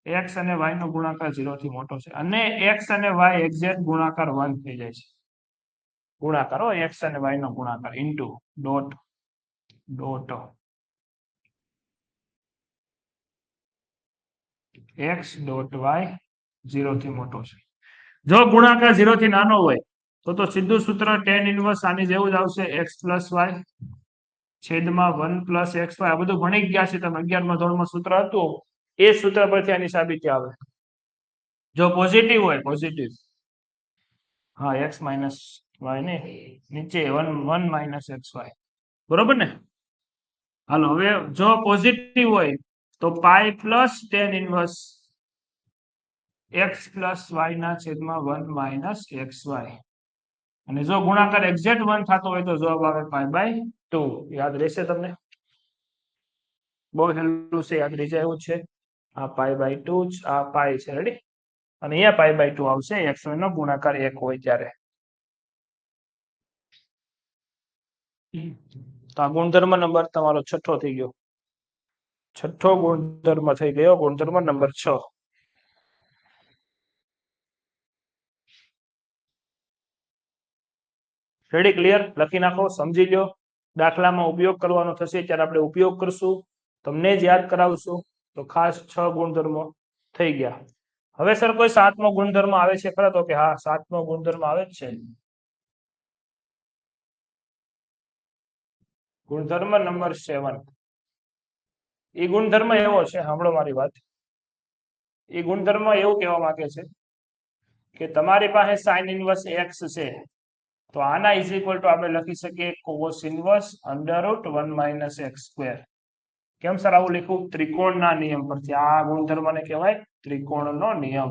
x અને y નો ગુણાકાર 0 થી મોટો છે અને x અને y એક્ઝેક્ટ ગુણાકાર 1 થઈ જાય છે. ગુણાકાર હો x અને y નો ગુણાકાર into dot dot x dot y 0 થી મોટો છે. જો ગુણાકાર 0 થી નાનો હોય તો સીધું સૂત્ર tan ઇન્વર્સ આની જેવું જ આવશે x પ્લસ y છેદમાં 1 પ્લસ xy. આ બધું ભણી ગયા છે તમે 11મા ધોરણમાં સૂત્ર હતું એ સૂત્ર પરથી આની સાબિતી આવે. જો પોઝિટિવ હોય પોઝિટિવ હા x માઇનસ y ને નીચે 1 માઇનસ xy બરોબર ને. હાલો હવે જો પોઝિટિવ હોય તો pi plus tan inverse x plus y ના છેદમાં 1 માઇનસ xy અને જો ગુણાકાર એક્ઝેક્ટ 1 થતો હોય તો જવાબ આવે પાઈ બાય 2. યાદ રહેશે તમને? બહુ હેલું છે, યાદ રહી જાય એવું છે. આ પાઈ બાય 2 જ આ પાઈ છે. રેડી? અને અહીંયા પાઈ બાય 2 આવશે x નો ગુણાકાર 1 હોય ત્યારે. તો આ ગુણધર્મ નંબર તમારો 6થો થઈ ગયો. 6થો ગુણધર્મ થઈ ગયો, ગુણધર્મ નંબર 6. રેડી? ક્લિયર? લખી નાખો, સમજી લો. દાખલામાં ઉપયોગ કરવાનો થશે ત્યારે આપણે ઉપયોગ કરશું, તમને જ યાદ કરાવશું. તો ખાસ 6 ગુણધર્મો થઈ ગયા. હવે સર કોઈ 7મો ગુણધર્મ આવે છે ખરા? તો કે હા 7મો ગુણધર્મ આવે જ છે. ગુણધર્મ નંબર 7. એ ગુણધર્મ એવો છે, સાંભળો મારી વાત. એ ગુણધર્મ એવું કહેવા માંગે છે કે તમારી પાસે sin ઇન્વર્સ x છે તો આના ઇઝ ઇક્વલ ટુ આપણે લખી શકીએ cos inverse under route 1 minus x square. કેમ સર આવું લખ્યું? ત્રિકોણના નિયમ પરથી. આ ગુણધર્મને કહેવાય ત્રિકોણનો નિયમ.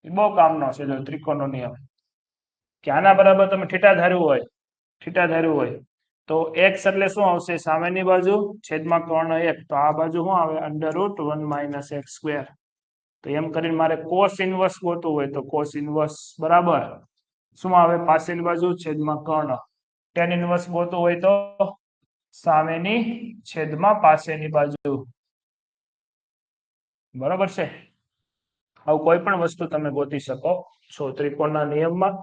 બહુ કામનો છે જો ત્રિકોણનો નિયમ કે આના બરાબર તમે થીટા ધાર્યું હોય તો x એટલે શું આવશે? સામેની બાજુ છેદમાં કર્ણ 1. તો આ બાજુ શું આવે? Under route 1 minus x square. તો એમ કરીને મારે cos ઇન્વર્સ ગોતવું હોય તો cos ઇન્વર્સ બરાબર શું આવે? પાછળની બાજુ છેદમાં કર્ણ. tan ઇન્વર્સ ગોતવું હોય તો સામેની છેદમાં પાછળની બાજુ. બરાબર છે? આવું કોઈ પણ વસ્તુ તમે ગોતી શકો છો ત્રિકોણના નિયમમાં.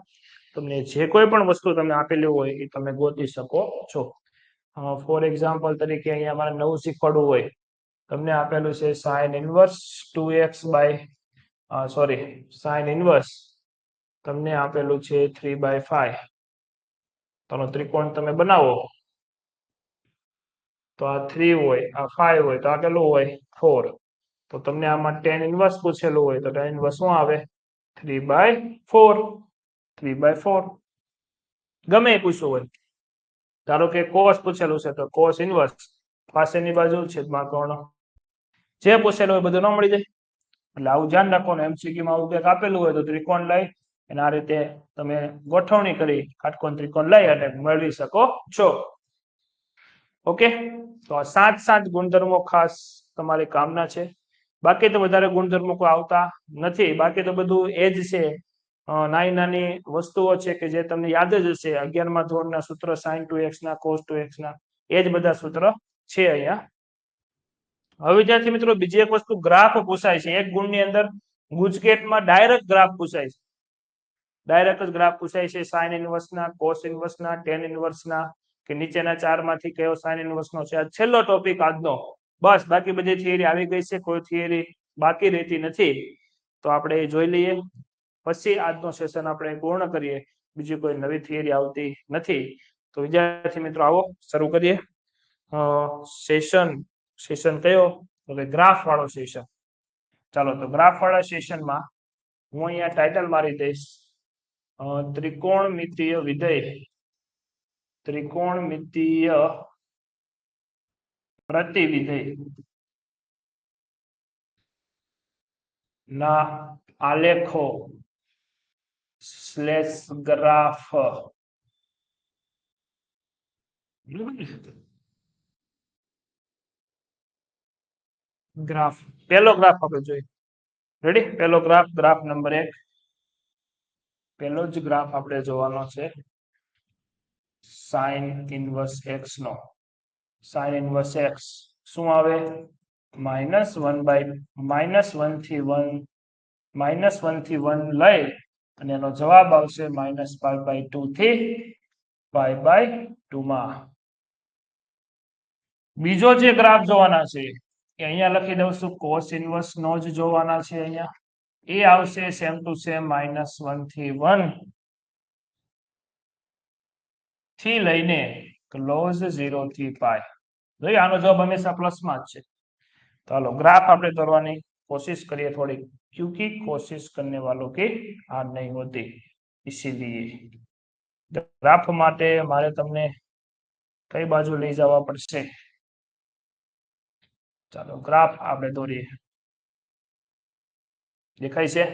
તમને જે કોઈ પણ વસ્તુ તમને આપેલી હોય એ તમે ગોતી શકો છો. ફોર એક્ઝામ્પલ તરીકે અહીંયા મારે નવું શીખવાડવું હોય, તમને આપેલું છે sin inverse 2x by sin inverse તમને આપેલું છે 3/5. તો ત્રિકોણ તમે બનાવો તો આ 3 હોય, આ 5 હોય, તો આ કેટલું હોય? 4. તો તમને આમાં tan ઇન્વર્સ પૂછેલું હોય તો tan ઇન્વર્સ શું આવે? 3/4. 3/4 ગમે એ પૂછવું હોય. ધારો કે cos પૂછેલું છે તો cos ઇન્વર્સ પાછળની બાજુ છેદમાં કર્ણ. જે પૂછેલું હોય બધું ન મળી જાય. એટલે આવું ધ્યાન રાખવાનું. MCQ માં આવું કંઈક આપેલું હોય તો ત્રિકોણ લઈ અને આ રીતે તમે ગોઠવણી કરી કાટકોણ ત્રિકોણ લઈ અને મેળવી શકો છો. ઓકે, તો આ 7 ગુણધર્મો ખાસ તમારી કામના છે. બાકી તો વધારે ગુણધર્મો કોઈ આવતા નથી. બાકી તો બધું એ જ છે. નાની વસ્તુઓ છે કે જે તમને યાદ જ હશે. 11મા ધોરણના સૂત્ર sin 2x ના cos 2x ના એ જ બધા સૂત્ર છે અહીંયા. હવે વિદ્યાર્થી મિત્રો બીજી એક વસ્તુ ગ્રાફ પૂછાય છે. એક ગુણની અંદર ગુજકેટમાં ડાયરેક્ટ ગ્રાફ પૂછાય છે. ડાયરેક્ટ જ ગ્રાફ પૂછાય છે sin ઇન્વર્સ ના, cos ઇન્વર્સ ના, tan ઇન્વર્સ ના કે નીચેના 4 માંથી કયો sin ઇન્વર્સ નો છે. આ છેલ્લો ટોપિક આજનો. બસ બાકી બધી થિયરી આવી ગઈ છે, કોઈ થિયરી બાકી રહેતી નથી. તો આપણે એ જોઈ લઈએ પછી આજનો સેશન આપણે પૂર્ણ કરીએ. બીજી કોઈ નવી થિયરી આવતી નથી. તો વિદ્યાર્થી મિત્રો આવો શરૂ કરીએ. સેશન કયો? તો કે ગ્રાફ વાળો સેશન. ચાલો તો ગ્રાફ વાળા સેશનમાં હું અહીંયા ટાઇટલ મારી દઈશ ત્રિકોણમિતીય વિધેય ત્રિકોણમિતીય પ્રતિવિધેય ના આલેખો સ્લેશ ગ્રાફ ગ્રાફ પહેલો ગ્રાફ આપણે જોઈએ રેડી પહેલો ગ્રાફ નંબર 1 પહેલો જ ગ્રાફ આપણે જોવાનો છે sin ઇન્વર્સ x નો sin ઇન્વર્સ x શું આવે -1 થી 1 લઈ અને એનો જવાબ આવશે -π/2 થી π/2 માં બીજો જે ગ્રાફ જોવાના છે કે અહીંયા લખી દઉં છું cos ઇન્વર્સ નો જ જોવાના છે અહીંયા એ આવશે સેમ ટુ સેમ -1 થી 1 થી લઈને ક્લોઝ 0 થી π જોઈએ આનો જવાબ હંમેશા પ્લસ માં જ છે तो चलो ग्राफ આપણે દોરવાની કોશિશ કરીએ થોડી क्योंकि कोशिश करने वालों की हार नहीं होती इसीलिए ग्राफ માટે મારે તમને કઈ બાજુ લઈ જવા પડશે ચાલો ગ્રાફ આપણે દોરીએ દેખાય છે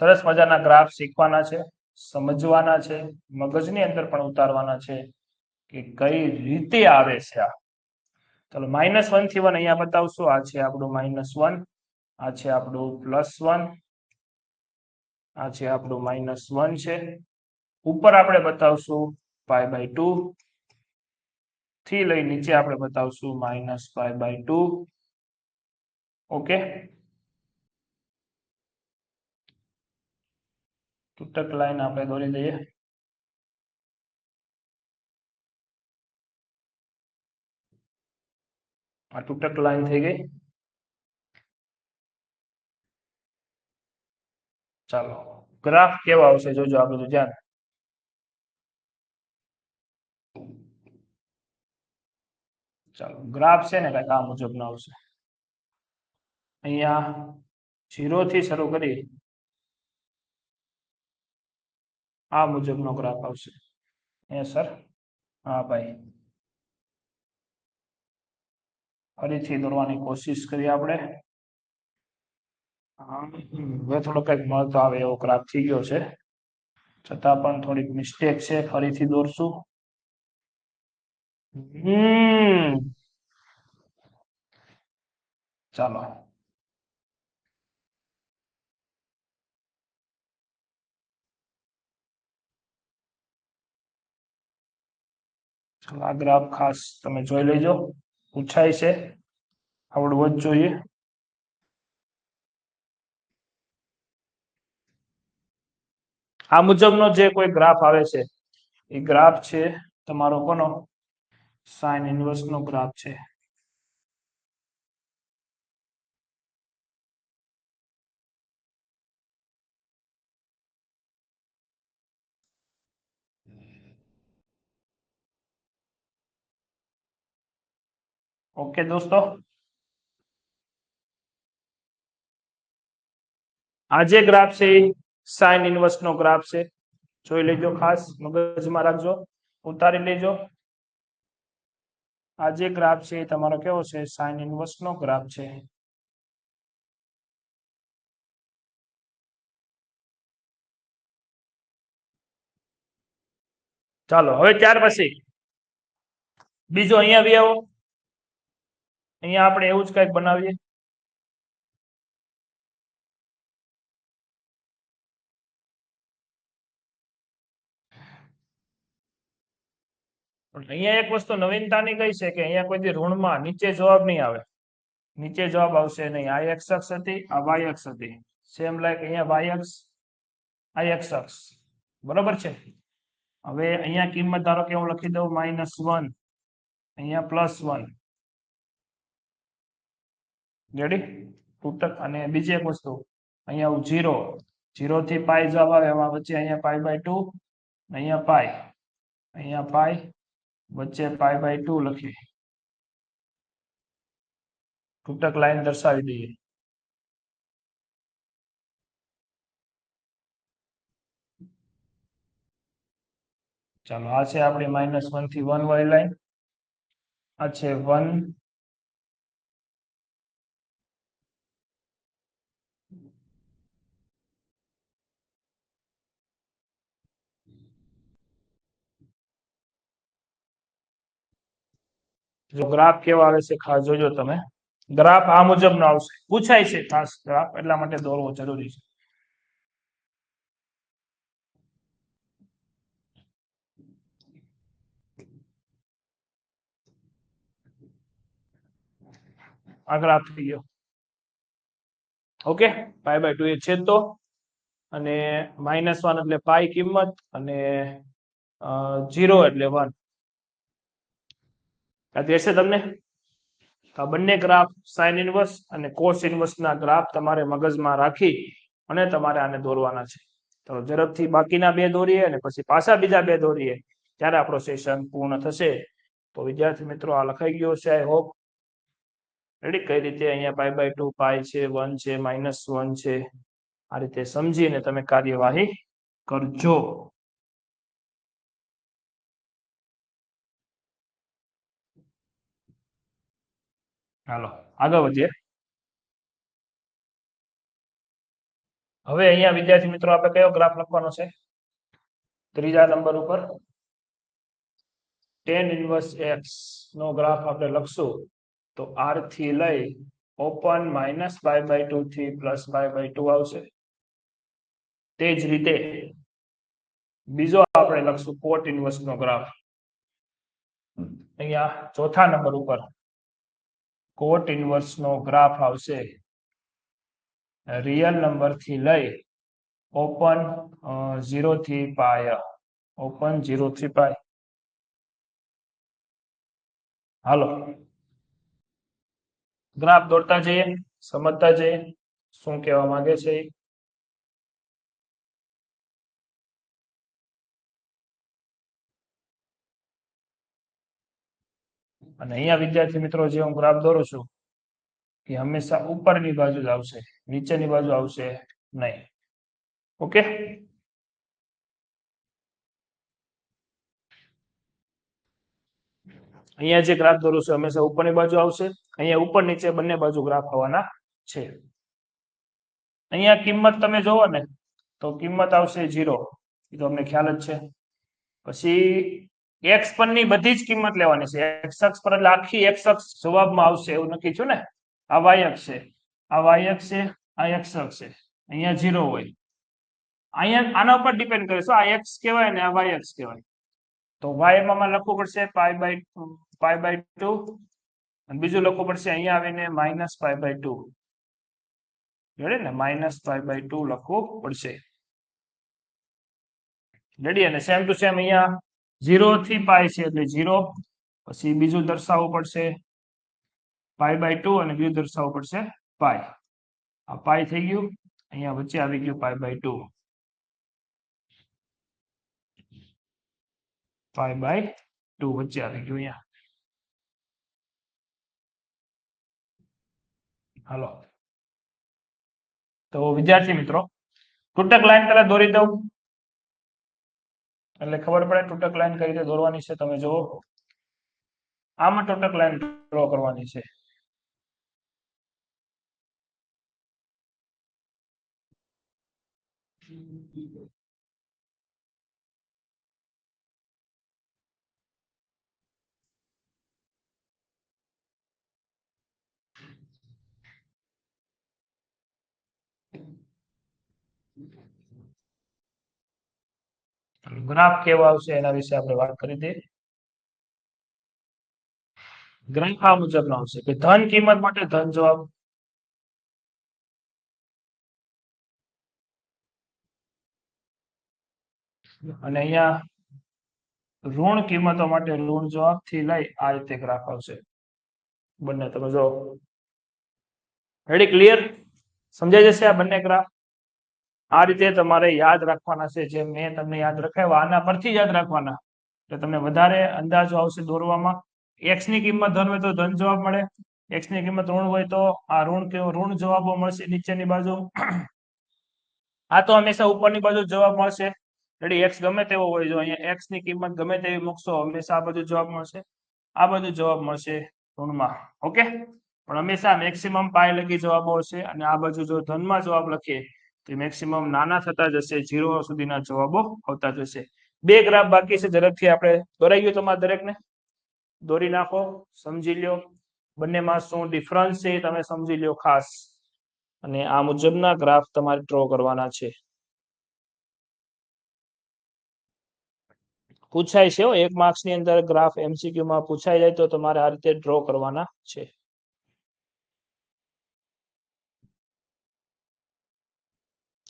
સરસ મજાના ગ્રાફ શીખવાના છે સમજવાના છે મગજની અંદર પણ ઉતારવાના છે કે કઈ રીતે આવે છે આ ચલો -1 થી 1 અહીંયા બતાવશું આ છે આપણું -1 આ છે આપણું +1 આ છે આપણું -1 છે ઉપર આપણે બતાવશું π/2 થી લઈ નીચે આપણે બતાવશું -π/2 ઓકે તૂટક લાઈન આપણે દોરી દઈએ આ તૂટક લાઈન થઈ ગઈ ચાલો ગ્રાફ કેવા આવશે જોજો આ બધું ધ્યાન ચાલો ગ્રાફ છે ને કઈક આ મુજબનો આવશે અહીંયા 0 થી શરૂ કરી આ મુજબનો ગ્રાફ આવશે અહીંયા સર હા ભાઈ ફરીથી દોરવાની કોશિશ કરીએ આપણે હવે થોડો કંઈક મળતો આવે એવો ગ્રાફ થઈ ગયો છે છતાં પણ થોડીક મિસ્ટેક છે ફરીથી દોરશું ચાલો આ ગ્રાફ ખાસ તમે જોઈ લેજો પૂછાય છે આવડવું જ જોઈએ આ મુજબનો જે કોઈ ગ્રાફ આવે છે એ ગ્રાફ છે તમારો કોનો sin ઇન્વર્સ નો ગ્રાફ છે ઓકે દોસ્તો આ જે ગ્રાફ છે એ sin ઇન્વર્સ નો ગ્રાફ છે જોઈ લેજો ખાસ મગજમાં રાખજો ઉતારી લેજો આ જે ગ્રાફ છે એ તમારો કેવો છે sin ઇન્વર્સ નો ગ્રાફ છે ચાલો હવે ત્યાર પછી બીજો અહીંયા બી આવો અહીંયા આપણે એવું જ કંઈક બનાવીએ અહીંયા એક વસ્તુ નવીનતાની કઈ છે કે અહીંયા કોઈ ઋણમાં નીચે જવાબ નહીં આવે નીચે જવાબ આવશે નહીં આ x અક્ષ હતી આ y અક્ષ હતી સેમ લાઈક અહીંયા y અક્ષ આ x અક્ષ બરોબર છે હવે અહીંયા કિંમત ધારો કે હું લખી દઉં -1 અહીંયા +1 રેડી તૂટક અને બીજી એક વસ્તુ અહીંયા 0 થી π જવાબ આવે એમાં વચ્ચે અહીંયા π/2 અહીંયા π અહીંયા π વચ્ચે π/2 લખી તૂટક લાઈન દર્શાવી દઈએ. ચાલો આ છે આપણી -1 થી 1 વાળી લાઈન. આ છે 1 જો ગ્રાફ કેવો આવે છે ખાસ જોજો તમે. ગ્રાફ આ મુજબનો આવશે. પૂછાય છે ખાસ ગ્રાફ, એટલા માટે દોરવો જરૂરી છે. આ ગ્રાફ થઈ ગયો. ઓકે, π/2 એ છેદ તો, અને -1 એટલે પાઈ કિંમત, અને 0 એટલે 1. આ દેશે તમને આ બંને ગ્રાફ સાઇન ઇનવર્સ અને કોસ ઇનવર્સ ના ગ્રાફ તમારે મગજમાં રાખી અને તમારે આને દોરવાના છે. તો ઝડપથી બાકીના બે દોરીએ અને પછી પાછા બીજા બે દોરીએ, ત્યારે આપણો સેશન પૂર્ણ થશે. તો વિદ્યાર્થી મિત્રો આ લખાઈ ગયો છે. I hope ready. કઈ રીતે અહીંયા π/2 પાઈ છે, 1 છે, -1 છે, આ રીતે સમજીને તમે કાર્યવાહી કરજો. હાલો આગળ વધીએ. હવે અહીંયા વિદ્યાર્થી મિત્રો આપણે કયો ગ્રાફ લખવાનો છે? ત્રીજા નંબર ઉપર tan ઇનવર્સ x નો ગ્રાફ આપણે લખશું. તો r થી લઈ ઓપન -π/2 થી +π/2 આવશે. તે જ રીતે બીજો આપણે લખશું કોટ ઇનવર્સ નો ગ્રાફ. અહીંયા ચોથા નંબર ઉપર કોટ ઇનવર્સ નો ગ્રાફ આવશે રિયલ નંબર થી લઈ ઓપન 0 થી પાય. ઓપન 0 થી પાય. હાલો ગ્રાફ દોરતા જઈએ, સમજતા જઈએ શું કહેવા માંગે છે. અને અહીંયા વિદ્યાર્થી મિત્રો જે હું ગ્રાફ દોરું છું એ હંમેશા ઉપરની બાજુ જ આવશે, નીચેની બાજુ આવશે નહીં. ઓકે, અહીંયા જે ગ્રાફ દોરું છું હંમેશા ઉપરની બાજુ આવશે. અહીંયા ઉપર નીચે બંને બાજુ ગ્રાફ આવવાના છે. અહીંયા કિંમત તમે જોવો ને તો કિંમત આવશે 0, એ તો અમને ખ્યાલ જ છે. પછી x પરની બધી જ કિંમત લેવાની છે. x અક્ષ પર એટલે આખી x અક્ષ જવાબમાં આવશે એવું નક્કી છે ને. આ y અક્ષ છે, આ y અક્ષ છે, આ x અક્ષ છે. અહીંયા 0 હોય. અહીંયા આના ઉપર ડિપેન્ડ કરે છે. આ x કહેવાય ને આ y અક્ષ કહેવાય. તો y માં લખવું પડશે π/2, અને બીજું લખવું પડશે અહીંયા આવીને -π/2. રેડી ને, -π/2 લખવું પડશે. રેડી. અને સેમ ટુ સેમ અહીંયા 0 થી પાઈ છે એટલે 0, પછી બીજું દર્શાવવું પડશે π/2 અને બીજું દર્શાવવું પડશે પાઈ. આ પાઈ થઈ ગયું. અહીંયા વચ્ચે આવી ગયું π/2. π/2 વચ્ચે આવી ગયું અહીંયા. હાલો તો વિદ્યાર્થી મિત્રો તૂટક લાઈન પેલા દોરી દઉં એટલે ખબર પડે તૂટક લાઈન કઈ રીતે દોરવાની છે. તમે જુઓ, આમાં તૂટક લાઈન ડ્રો કરવાની છે. ગ્રાફ કેવો આવશે એના વિશે આપણે વાત કરી દઈએ. ગ્રાફ આ મુજબનો આવશે કે ધન કિંમત માટે ધન જવાબ, અને અહીંયા ઋણ કિંમતો માટે ઋણ જવાબ થી લઈ આ રીતે ગ્રાફ આવશે. બંને તમે જો રેડી, ક્લિયર, સમજાઈ જશે આ બંને ગ્રાફ. આ રીતે તમારે યાદ રાખવાના છે. જે મેં તમને યાદ રખાવ્યા આના પરથી યાદ રાખવાના, એટલે તમને વધારે અંદાજો આવશે દોરવામાં. x ની કિંમત ધન હોય તો ધન જવાબ મળે, x ની કિંમત ઋણ હોય તો આ ઋણ જવાબો મળશે નીચેની બાજુ. આ તો હંમેશા ઉપરની બાજુ જવાબ મળશે. રેડી, x ગમે તેવો હોય, જો અહીંયા x ની કિંમત ગમે તેવી મૂકશો હંમેશા આ બાજુ જવાબ મળશે, આ બાજુ જવાબ મળશે ઋણમાં. ઓકે, પણ હંમેશા મેક્સિમમ પાઈ લગી જવાબો હશે, અને આ બાજુ જો ધનમાં જવાબ લખીએ તો મેક્સિમમ નાના થતા જશે, 0 સુધીના જવાબો આવતા જશે. બે ગ્રાફ બાકી છે, ઝડપથી આપણે દોરાઈ ગયું તમારે દરેકને? દોરી નાખો, સમજી લ્યો બંનેમાં શું ડિફરન્સ છે તમે સમજી લ્યો ખાસ, અને આ મુજબના ગ્રાફ તમારે ડ્રો કરવાના છે. પૂછાય છે એક માર્ક્સ ની અંદર ગ્રાફ એમસીક્યુ માં પૂછાઈ જાય તો તમારે આ રીતે ડ્રો કરવાના છે.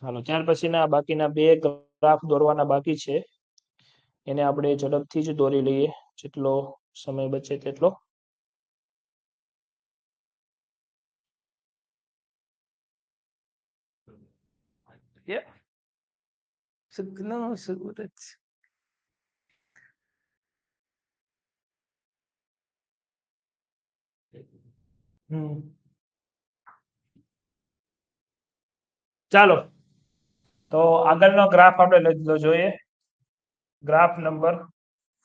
હાલો, ત્યાર પછીના બાકીના બે ગ્રાફ દોરવાના બાકી છે, એને આપણે ઝડપથી જ દોરી લઈએ જેટલો સમય બચે તેટલો. ચાલો, તો આગળનો ગ્રાફ આપણે જોઈએ, ગ્રાફ નંબર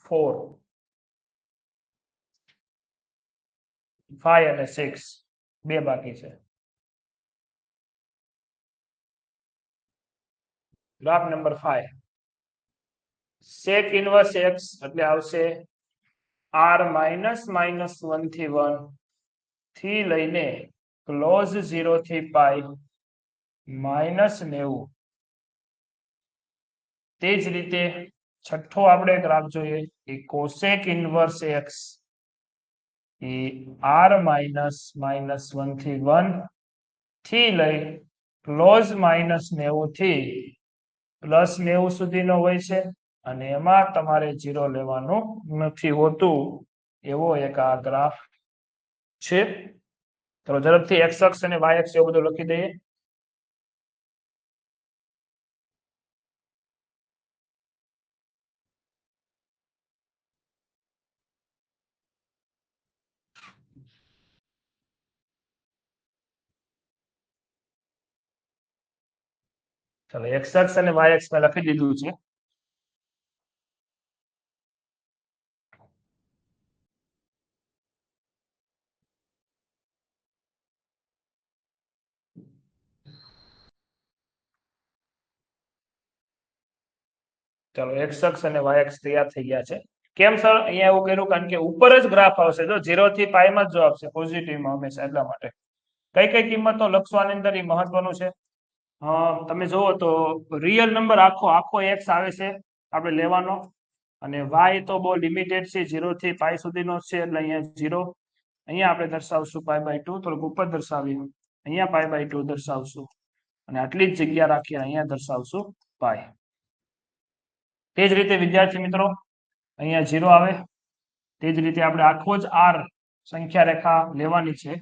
4, 5 અને 6 બે બાકી છે. Graph number 5, sec inverse x એટલે આવશે r -1 થી 1 થી લઈને ક્લોઝ 0 થી પાઈ -90. તે જ રીતે છઠ્ઠો આપણે ગ્રાફ જોઈએ કે કોસેક ઇન્વર્સ x એ r -1 થી 1 થી લઈ ક્લોઝ -90 થી +90 સુધીનો હોય છે, અને એમાં તમારે 0 લેવાનું નથી હોતું, એવો એક આ ગ્રાફ છે. તો ઝડપથી x અક્ષ અને y અક્ષ એવું બધું લખી દઈએ. ચાલો, x અક્ષ અને y અક્ષ મેં લખી દીધું છે. ચાલો, x અક્ષ અને y અક્ષ તૈયાર થઈ ગયા છે. કેમ સર અહીંયા એવું કર્યું? કારણ કે ઉપર જ ગ્રાફ આવશે, જો 0 થી પાઈ માં જ જો આવશે પોઝિટિવમાં હંમેશા, એટલા માટે કઈ કઈ કિંમતો લખશો આની અંદર એ મહત્વનું છે. તમે જુઓ તો રિયલ નંબર આખો આખો x આવે છે આપણે લેવાનો, અને y તો બહુ લિમિટેડ છે, 0 થી પાઈ સુધીનો છે, એટલે અહીંયા 0. અહીંયા આપણે દર્શાવશું π/2, થોડુંક ઉપર દર્શાવ્યું, અહીંયા π/2 દર્શાવશું, અને આટલી જ જગ્યા રાખીએ અહીંયા દર્શાવશું પાઈ. તે જ રીતે વિદ્યાર્થી મિત્રો અહીંયા 0 આવે, તે જ રીતે આપણે આખો જ r સંખ્યા રેખા લેવાની છે,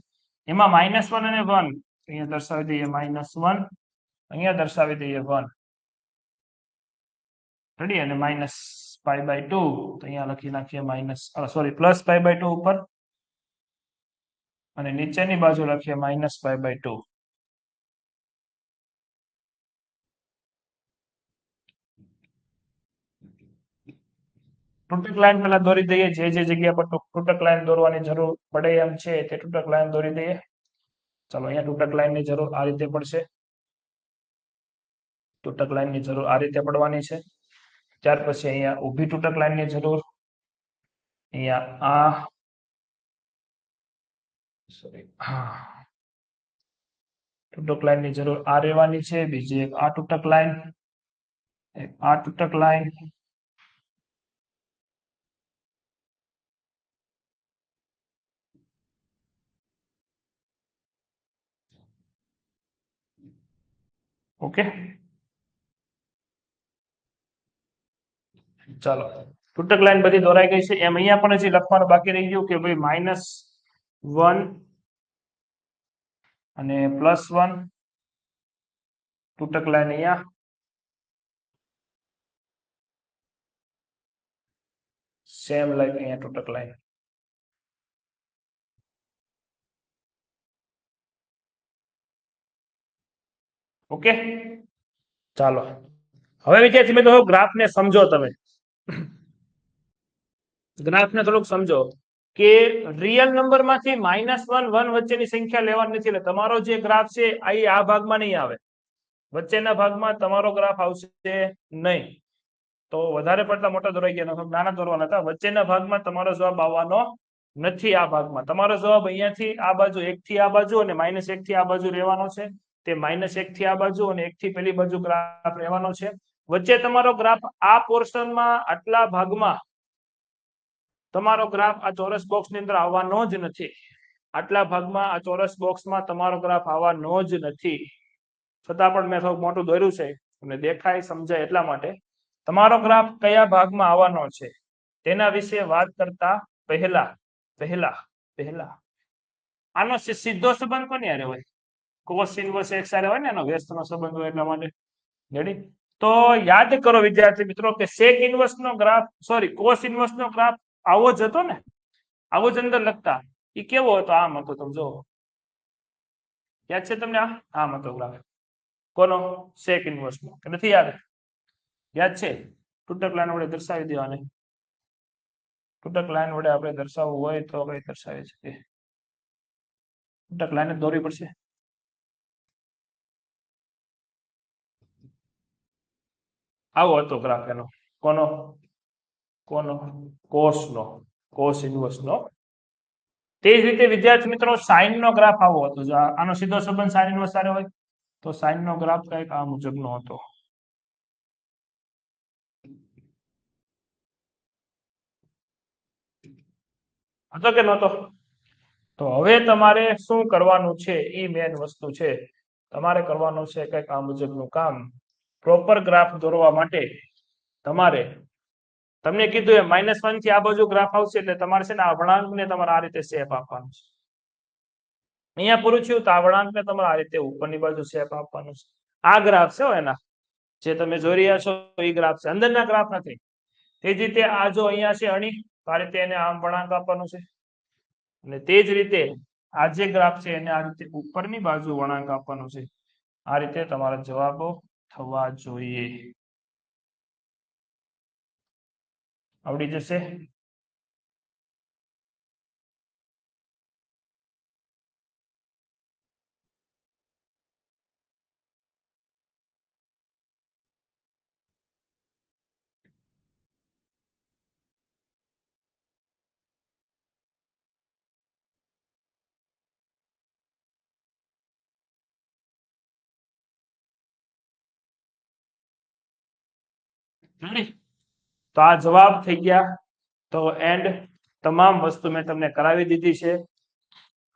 એમાં -1 અને 1 અહીંયા દર્શાવી દઈએ, -1 અહીંયા દર્શાવી દઈએ 1, રેડી, અને -π/2 તો અહીંયા લખી નાખીએ +π/2 ઉપર, અને નીચેની બાજુ લખીએ -π/2. તૂટક લાઈન પેલા દોરી દઈએ, જે જે જગ્યા પર તૂટક લાઈન દોરવાની જરૂર પડે એમ છે તે તૂટક લાઈન દોરી દઈએ. ચાલો, અહીંયા તૂટક લાઈનની જરૂર આ રીતે પડશે, તૂટક લાઈનની જરૂર આ રીતે પડવાની છે. ત્યાર પછી અહીંયા ઊભી તૂટક લાઈનની જરૂર, અહીંયા આ તૂટક લાઈનની જરૂર આ રહેવાની છે, બીજી એક આ તૂટક લાઈન, એક આ તૂટક લાઈન, ઓકે. ચાલો, તૂટક લાઈન બધી દોરાઈ ગઈ છે. એમ અહીંયા પણ હજી લખવાનું બાકી રહી ગયું કે ભાઈ -1 અને +1 તૂટક લાઈન અહીંયા, સેમ લાઈન અહીંયા તૂટક લાઈન. ઓકે, ચાલો હવે વિદ્યાર્થી મિત્રો ગ્રાફ ને સમજો. તમે ગ્રાફ ને થોડુંક સમજો કે રિયલ નંબર માંથી -1 1 વચ્ચેની સંખ્યા લેવાની નથી. એટલે તમારો જે ગ્રાફ છે આ ભાગમાં નહીં આવે, વચ્ચેના ભાગમાં તમારો ગ્રાફ આવશે નહીં. તો વધારે પડતા મોટા દોરાઈ ગયા, નાના દોરવાના હતા. વચ્ચેના ભાગમાં તમારો જવાબ આવવાનો નથી. આ ભાગમાં તમારો જવાબ અહીંયાથી આ બાજુ 1 થી આ બાજુ અને -1 થી આ બાજુ રહેવાનો છે. તે -1 થી આ બાજુ અને 1 થી પેલી બાજુ ગ્રાફ રહેવાનો છે. વચ્ચે તમારો ગ્રાફ આ પોર્શનમાં આટલા ભાગમાં તમારો ગ્રાફ આ ચોરસ બોક્સ ની અંદર આવવાનો જ નથી. આટલા ભાગમાં આ ચોરસ બોક્સમાં તમારો ગ્રાફ આવવાનો જ નથી. છતાં પણ મેં થોડું મોટું દોર્યું છે અને દેખાય સમજાય એટલા માટે. તમારો ગ્રાફ કયા ભાગમાં આવવાનો છે તેના વિશે વાત કરતા પહેલા પહેલા પહેલા આનો સીધો સંબંધ કોની હારે હોય? કોસ ઇન્વર્સ x હારે હોય ને, એનો વ્યસ્તનો સંબંધ હોય એટલા માટે. રેડી? તો યાદ કરો વિદ્યાર્થી મિત્રો કે સેક ઇન્વર્સ નો ગ્રાફ, સોરી કોસ ઇન્વર્સ નો ગ્રાફ આવો જ હતો ને, આવો જ અંદર લખતા. એ કેવો હતો? આમ હતો. તમે જો યાદ છે તમને? આમ હતો ગ્રાફ. કોનો? સેક ઇન્વર્સ નો. નથી યાદ? યાદ છે? તૂટક લાઈન વડે દર્શાવી દેવાને. તૂટક લાઈન વડે આપણે દર્શાવવું હોય તો કઈ દર્શાવી શકીએ? તૂટક લાઈન દોરવી પડશે. આવો હતો ગ્રાફ એનો. કોનો? કોનો? કોસ નો, કોસ ઇન્વર્સ નો. તે જ રીતે વિદ્યાર્થી મિત્રો સાઇન નો ગ્રાફ આવો હતો. જો આનો સીધો સંબંધ સાઇન ઇન્વર્સ સાથે હોય તો સાઇન નો ગ્રાફ કઈક આ મુજબનો હતો. હતો કે નહોતો? તો હવે તમારે શું કરવાનું છે એ મેન વસ્તુ છે. તમારે કરવાનું છે કઈક આ મુજબનું કામ. પ્રોપર ગ્રાફ દોરવા માટે તમારે, તમને કીધું એ -1 થી આ બાજુ ગ્રાફ આવશે એટલે તમારે છે ને આ વળાંકને તમારે આ રીતે શેપ આપવાનું છે. અહીંયા પૂરું થયું તો આ વળાંકને તમારે આ રીતે ઉપરની બાજુ શેપ આપવાનું છે. આ ગ્રાફ છે એના જે તમે જોઈ રહ્યા છો એ ગ્રાફ છે, અંદરના ગ્રાફ નથી. તે જ રીતે આ જો અહીંયા છે અણી, આ રીતે એને આમ વળાંક આપવાનું છે. અને તે જ રીતે આ જે ગ્રાફ છે એને આ રીતે ઉપરની બાજુ વળાંક આપવાનું છે. આ રીતે તમારા જવાબો થવા જોઈએ. આવડી જશે? તો આ જવાબ થઈ ગયા. તો એન્ડ તમામ વસ્તુ મેં તમને કરાવી દીધી છે.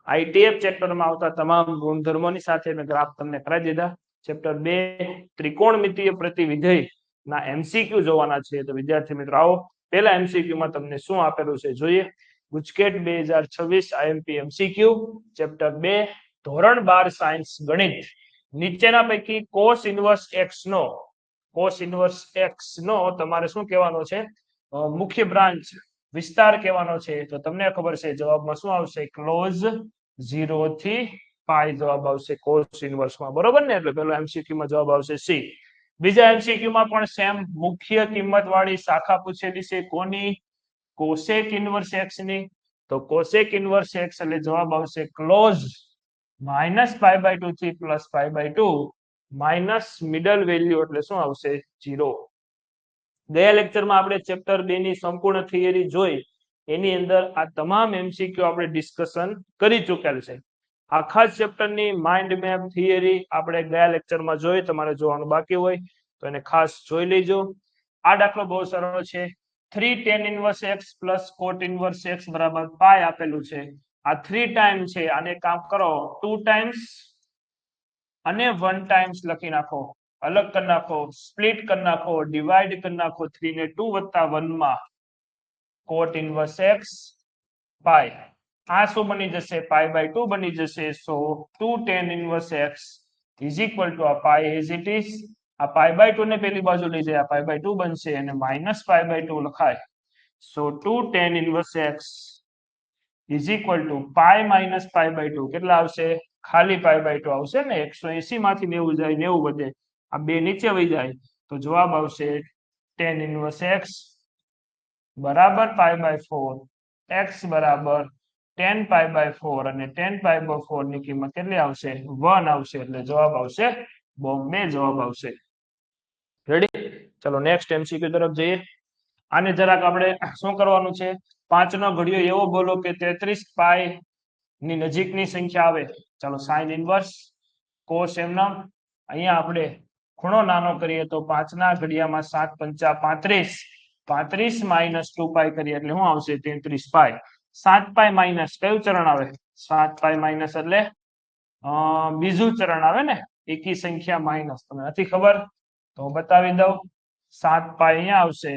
આઈટીએફ ચેપ્ટરમાં આવતા તમામ ગુણધર્મોની સાથે મેં ગ્રાફ તમને કરાવી દીધા. ચેપ્ટર 2 ત્રિકોણમિતીય પ્રતિવિધેય ના એમસીક્યુ જોવાના છે. તો વિદ્યાર્થી મિત્રો આવો પહેલા એમસીક્યુ માં તમને શું આપેલું છે જોઈએ. ગુજકેટ 2026 આઈએમપી એમસીક્યુ ચેપ્ટર 2 ધોરણ 12 સાયન્સ ગણિત. નીચેના પૈકી કોસ ઇન્વર્સ x નો, કોસ ઇન્વર્સ x નો તમારે શું કહેવાનો છે? મુખ્ય બ્રાન્ચ વિસ્તાર કહેવાનો છે. તો તમને ખબર છે જવાબમાં શું આવશે? ક્લોઝ 0 થી પાઈ જવાબ આવશે કોસ ઇન્વર્સ માં. બરોબર ને? એટલે પેલો એમસીક્યુ માં જવાબ આવશે સી. બીજા એમસીક્યુ માં પણ સેમ મુખ્ય કિંમત વાળી શાખા પૂછેલી છે. કોની? કોસેક ઇન્વર્સ x ની. તો કોસેક ઇન્વર્સ x એટલે જવાબ આવશે ક્લોઝ -π/2 થી +π/2 માઇનસ મિડલ વેલ્યુ એટલે શું આવશે? 0. ગયા લેક્ચરમાં આપણે ચેપ્ટર 2 ની સંપૂર્ણ થિયરી જોઈ. એની અંદર આ તમામ એમસીક્યુ આપણે ડિસ્કશન કરી ચૂકેલ છે. આખા ચેપ્ટરની માઇન્ડ મેપ થિયરી આપણે ગયા લેક્ચરમાં જોઈ. તમારે જોવાનું બાકી હોય તો એને ખાસ જોઈ લેજો. આ દાખલો બહુ સરળ છે. 3 tan inverse x plus cot inverse x બરાબર પાઈ આપેલું છે. આ 3 ટાઈમ છે. આને કામ કરો 2 ટાઈમ્સ અને 1 ટાઈમ્સ લખી નાખો. અલગ કરી નાખો, સ્પ્લિટ કરી નાખો, ડિવાઈડ કરી નાખો. 3 ને 2 વત્તા 1 માં cot inverse x પાઈ. આ શું બની જશે? π/2 બની જશે. સો 2 tan inverse x is equal to આ પાઈ as it is. આ π/2 ને પેલી બાજુ લઈ જાય, આ π/2 બનશે અને -π/2 લખાય. સો 2 tan inverse x is equal to પાઈ - π/2 કેટલા આવશે? ખાલી π/2 આવશે ને 180 માંથી 90 જાય 90 વધે આ બે નીચે વહી જાય તો જવાબ આવશે tan ઇન્વર્સ x બરાબર π/4 x બરાબર tan π/4 અને tan π/4 ની કિંમત કેટલી આવશે 1 આવશે એટલે જવાબ આવશે બોમ્બે જવાબ આવશે રેડી ચલો નેક્સ્ટ MCQ તરફ જઈએ આને જરાક આપણે શું કરવાનું છે 5 નો ઘડિયો એવો બોલો કે 33 પાઈ ની નજીકની સંખ્યા આવે ચાલો sin ઇન્વર્સ cos એમના અહીંયા આપણે ખૂણો નાનો કરીએ તો 5 ના ઘડિયામાં 7 પંચા 35 35 માઈનસ 2 પાઈ કરીએ એટલે શું આવશે 33 પાઈ 7 પાઈ માઈનસ કયું ચરણ આવે 7 પાઈ માઈનસ એટલે બીજું ચરણ આવે ને એકી સંખ્યા માઈનસ તમને નથી ખબર તો હું બતાવી દઉં 7 પાઈ અહીંયા આવશે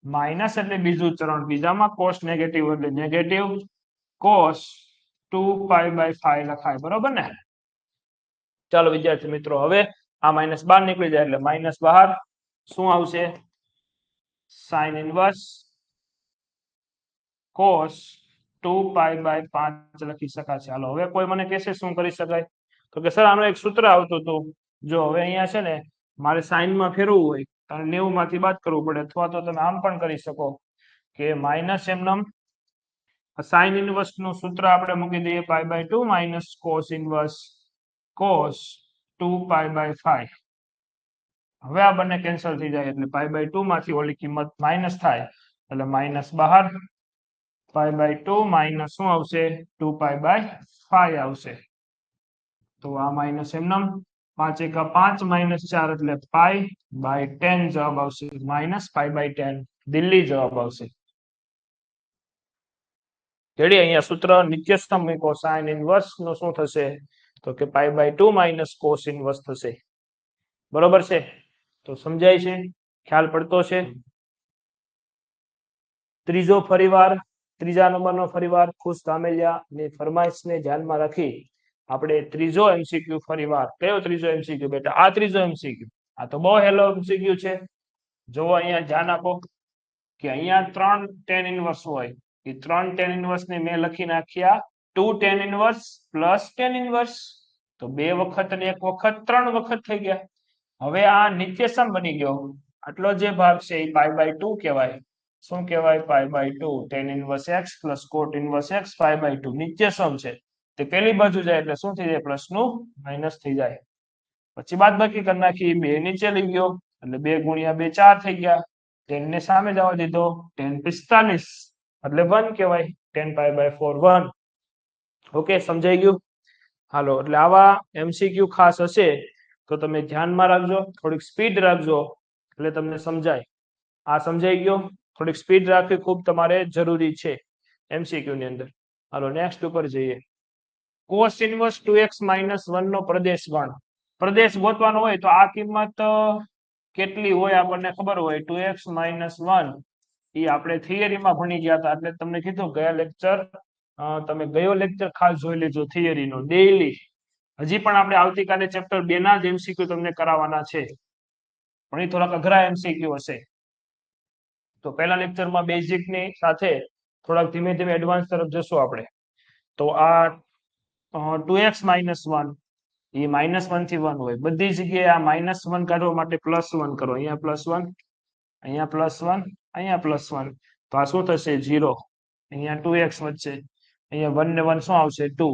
માઈનસ એટલે બીજું ચરણ બીજામાં cos નેગેટિવ એટલે નેગેટિવ cos 2π/5 લખાય બરોબર ને ચાલો વિદ્યાર્થી મિત્રો હવે આ માઈનસ બહાર નીકળી જાય એટલે માઈનસ બહાર શું આવશે sin ઇન્વર્સ cos 2π/5 લખી શકાશે હાલો હવે કોઈ મને કહેશે શું કરી શકાય તો કે સર આનું એક સૂત્ર આવતું હતું જો હવે અહીંયા છે ને મારે સાઈન માં ફેરવવું હોય તો 90 માંથી બાદ કરવું પડે અથવા તો તમે આમ પણ કરી શકો કે માઈનસ એમનમ sin ઇન્વર્સ નું સૂત્ર આપણે મૂકી દઈએ π/2 માઈનસ cos ઇન્વર્સ cos 2π/5 હવે આ બંને કેન્સલ થઈ જાય એટલે π/2 માંથી ઓલી કિંમત માઈનસ થાય એટલે માઈનસ બહાર π/2 માઈનસ શું આવશે 2π/5 આવશે તો આ માઈનસ એમનમ 5 એકા 5 માઈનસ 4 એટલે π/10 જવાબ આવશે માઈનસ π/10 દિલ્હી જવાબ આવશે રેડી અહીંયા સૂત્ર નિત્યસ્તંભ મૂકો sin ઇન્વર્સ નો શું થશે તો કે π/2 માઈનસ cos ઇન્વર્સ થશે બરોબર છે તો સમજાય છે ખ્યાલ પડતો છે ત્રીજો ફરીવાર ત્રીજા નંબરનો ફરીવાર ખુશ ધામેલિયા ની ફરમાઈશને ધ્યાનમાં રાખી આપણે ત્રીજો MCQ ફરીવાર કયો ત્રીજો MCQ બેટા આ ત્રીજો MCQ આ તો બહુ હેલો MCQ છે જો અહીંયા ધ્યાન આપો કે અહીંયા 3 tan ઇન્વર્સ હોય એ 3 tan ઇન્વર્સ ને મેં લખી નાખ્યા 2 tan inverse plus tan inverse તો બે વખત અને એક વખત 3 વખત થઈ ગયા હવે આ નિત્યસમ બની ગયો આટલો જે ભાગ છે એ π/2 કહેવાય શું કહેવાય π/2 tan inverse x plus cot inverse x π/2 નિત્યસમ છે તે પેલી બાજુ જાય એટલે શું થઈ જાય પ્લસ નું માઈનસ થઈ જાય પછી બાદબાકી કરી નાખી બે નીચે લઈ ગયો એટલે 2 ગુણ્યા 2 4 થઈ ગયા 10 ને સામે જવા દીધો 10 45 એટલે 1 કહેવાય 10 π/4 1 ઓકે સમજાઈ ગયું હાલો એટલે આવા MCQ ખાસ હશે તો તમે ધ્યાનમાં રાખજો થોડીક સ્પીડ રાખજો એટલે તમને સમજાય આ સમજાઈ ગયો થોડીક સ્પીડ રાખવી ખૂબ તમારે જરૂરી છે MCQ ની અંદર હાલો નેક્સ્ટ ઉપર જઈએ cos ઇન્વર્સ 2x - 1 નો પ્રદેશ ગણ પ્રદેશ ગોતવાનો હોય તો આ કિંમત કેટલી હોય આપણને ખબર હોય 2x - 1 એ આપણે થિયરીમાં ભણી ગયા હતા એટલે તમને કીધું ગયા લેક્ચર તમે ગયો લેક્ચર ખાસ જોઈ લેજો થિયરીનો ડેઈલી હજી પણ આપણે આવતીકાલે ચેપ્ટર 2 ના જ MCQ તમને કરાવવાના છે પણ એ થોડાક અઘરા MCQ હશે તો પહેલા લેક્ચરમાં બેઝિક ની સાથે થોડાક ધીમે ધીમે એડવાન્સ તરફ જશું આપણે તો આ 2x - 1 એ -1 થી 1 હોય બધી જગ્યાએ આ -1 કાઢવા માટે +1 કરો અહીંયા +1 અહીંયા +1 અહીંયા +1 તો આ શું થશે 0 અહીંયા 2x વધશે અહીંયા 1 ને 1 શું આવશે 2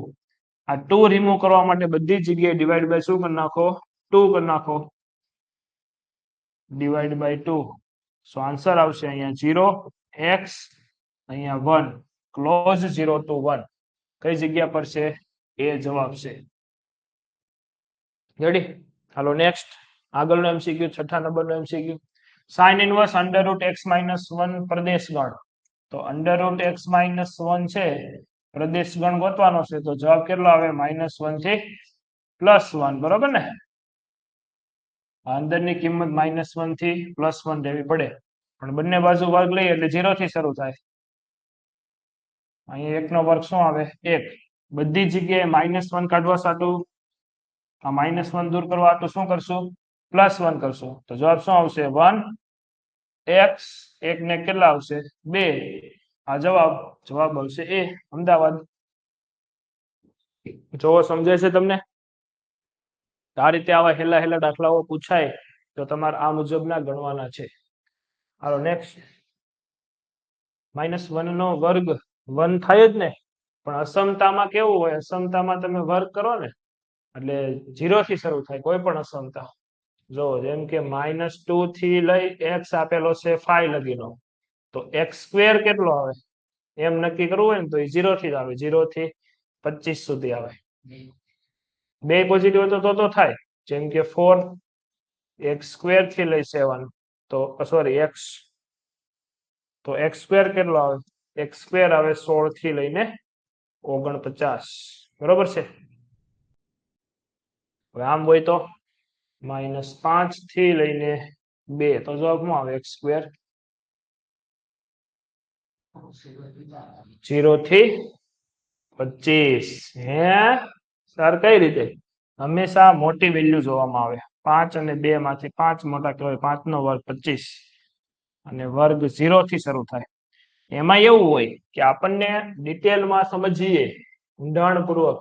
આ 2 રિમૂવ કરવા માટે બધી જગ્યાએ ડિવાઈડ બાય શું કરી નાખો 2 કરી નાખો ડિવાઈડ બાય 2 સો આન્સર આવશે અહીંયા 0 x અહીંયા 1 ક્લોઝ 0 to 1 કઈ જગ્યા પર છે એ જવાબ છે રેડી હાલો નેક્સ્ટ આગળનો MCQ છઠ્ઠા નંબરનો MCQ sin ઇન્વર્સ √x - 1 પ્રદેશ ગણ તો √x - 1 છે પ્રદેશ ગણ ગોતવાનો છે તો જવાબ કેટલો આવે -1 થી +1 બરોબર ને અંદરની કિંમત -1 થી +1 લેવી પડે પણ બંને બાજુ વર્ગ લઈએ એટલે 0 થી શરૂ થાય અહીંયા 1 નો વર્ગ શું આવે 1 બધી જગ્યાએ -1 કાઢવા સાટું આ -1 દૂર કરવા તો શું કરશું +1 કરશું તો જવાબ શું આવશે 1 x 1 ને કેટલા આવશે 2 આ જવાબ આવશે એ અમદાવાદ જો સમજાય છે તમને? આ રીતે આવા હેલા હેલા દાખલાઓ પૂછાય તો તમારે આ મુજબના ગણવાના છે. હાલો નેક્સ્ટ. -1 નો વર્ગ 1 થાય જ ને, પણ અસમતામાં કેવું હોય, અસમતામાં તમે વર્ગ કરો ને એટલે 0 થી શરૂ થાય કોઈ પણ અસમતા. જો જેમ કે -2 થી લઈ x આપેલો છે 5 લગીનો, તો x² કેટલો આવે એમ નક્કી કરવું હોય ને તો એ 0 થી જ આવે, 0 થી 25 સુધી આવે. બે પોઝિટિવ તો થાય, જેમ કે 4x² થી લઈ 7, તો સોરી x, તો x² કેટલો આવે, x² આવે 16 થી લઈને 49, બરોબર છે. હવે આમ હોય તો -5 થી લઈને 2, તો જવાબ શું આવે, x². 0 થી 25. હે સર કઈ રીતે? હંમેશા મોટી વેલ્યુ જોવામાં આવે. 5 અને 2 માંથી 5 મોટા કહેવાય, 5 નો વર્ગ 25 અને વર્ગ 0 થી શરૂ થાય. એમાં એવું હોય કે આપણને ડિટેલમાં સમજીએ ઊંડાણપૂર્વક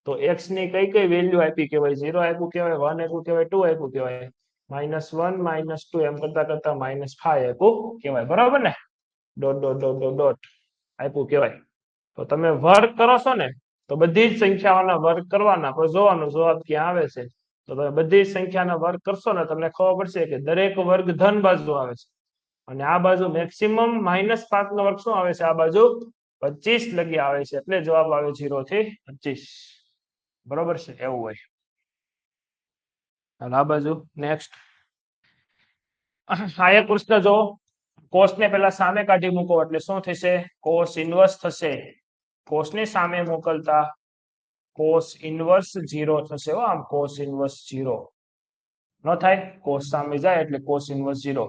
તો x ની કઈ કઈ વેલ્યુ આપી કહેવાય, 0 આપ્યું કહેવાય, 1 આપ્યું કહેવાય, 2 આપ્યું કહેવાય, -1 -2 એમ કરતા કરતા -5 આપ્યું કહેવાય, બરાબર ને? Dot dot dot dot dot આપ્યું કહેવાય. તો તમે વર્ગ કરો છો ને તો બધી જ સંખ્યાઓના વર્ગ કરવાના, પણ જોવાનું જવાબ ક્યાં આવે છે. તો તમે બધી સંખ્યાના વર્ગ કરશો ને તમને ખબર પડશે કે દરેક વર્ગ ધન બાજુ આવે છે, અને આ બાજુ મેક્સિમમ -5 નો વર્ગ શું આવે છે, આ બાજુ 25 લગી આવે છે, એટલે જવાબ આવે 0 થી 25, બરોબર છે. એવું હોય. આ બાજુ નેક્સ્ટ. આ એક પ્રશ્ન જો, કોસ ને પેલા સામે કાઢી મૂકો એટલે શું થશે, કોસ ઇન્વર્સ થશે. કોસ ને સામે મોકલતા કોસ ઇન્વર્સ 0 થશે. આમ કોસ ઇન્વર્સ 0 ન થાય, કોસ સામે જાય એટલે કોસ ઇન્વર્સ 0.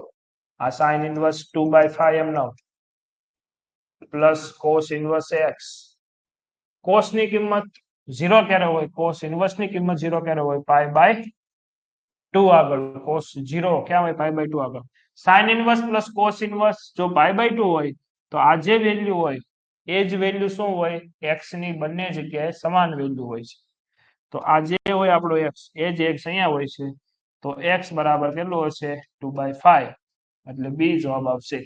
આ સાઇન ઇન્વર્સ 2/5 એમ ન plus cos inverse x. Cos ની કિંમત 0 ક્યારે હોય, કોસ ઇન્વર્સ ની કિંમત 0 ક્યારે હોય, π/2 આગળ. કોસ 0 ક્યાં હોય, π/2 આગળ. Sine inverse plus cos inverse જો π/2 હોય તો આ જે વેલ્યુ હોય એ જ વેલ્યુ શું હોય, x ની બંને જગ્યાએ સમાન વેલ્યુ હોય છે. તો આ જે હોય આપણો x, એ જ x અહીંયા હોય છે, તો x બરાબર કેટલું હશે, 2/5, એટલે b જવાબ આવશે.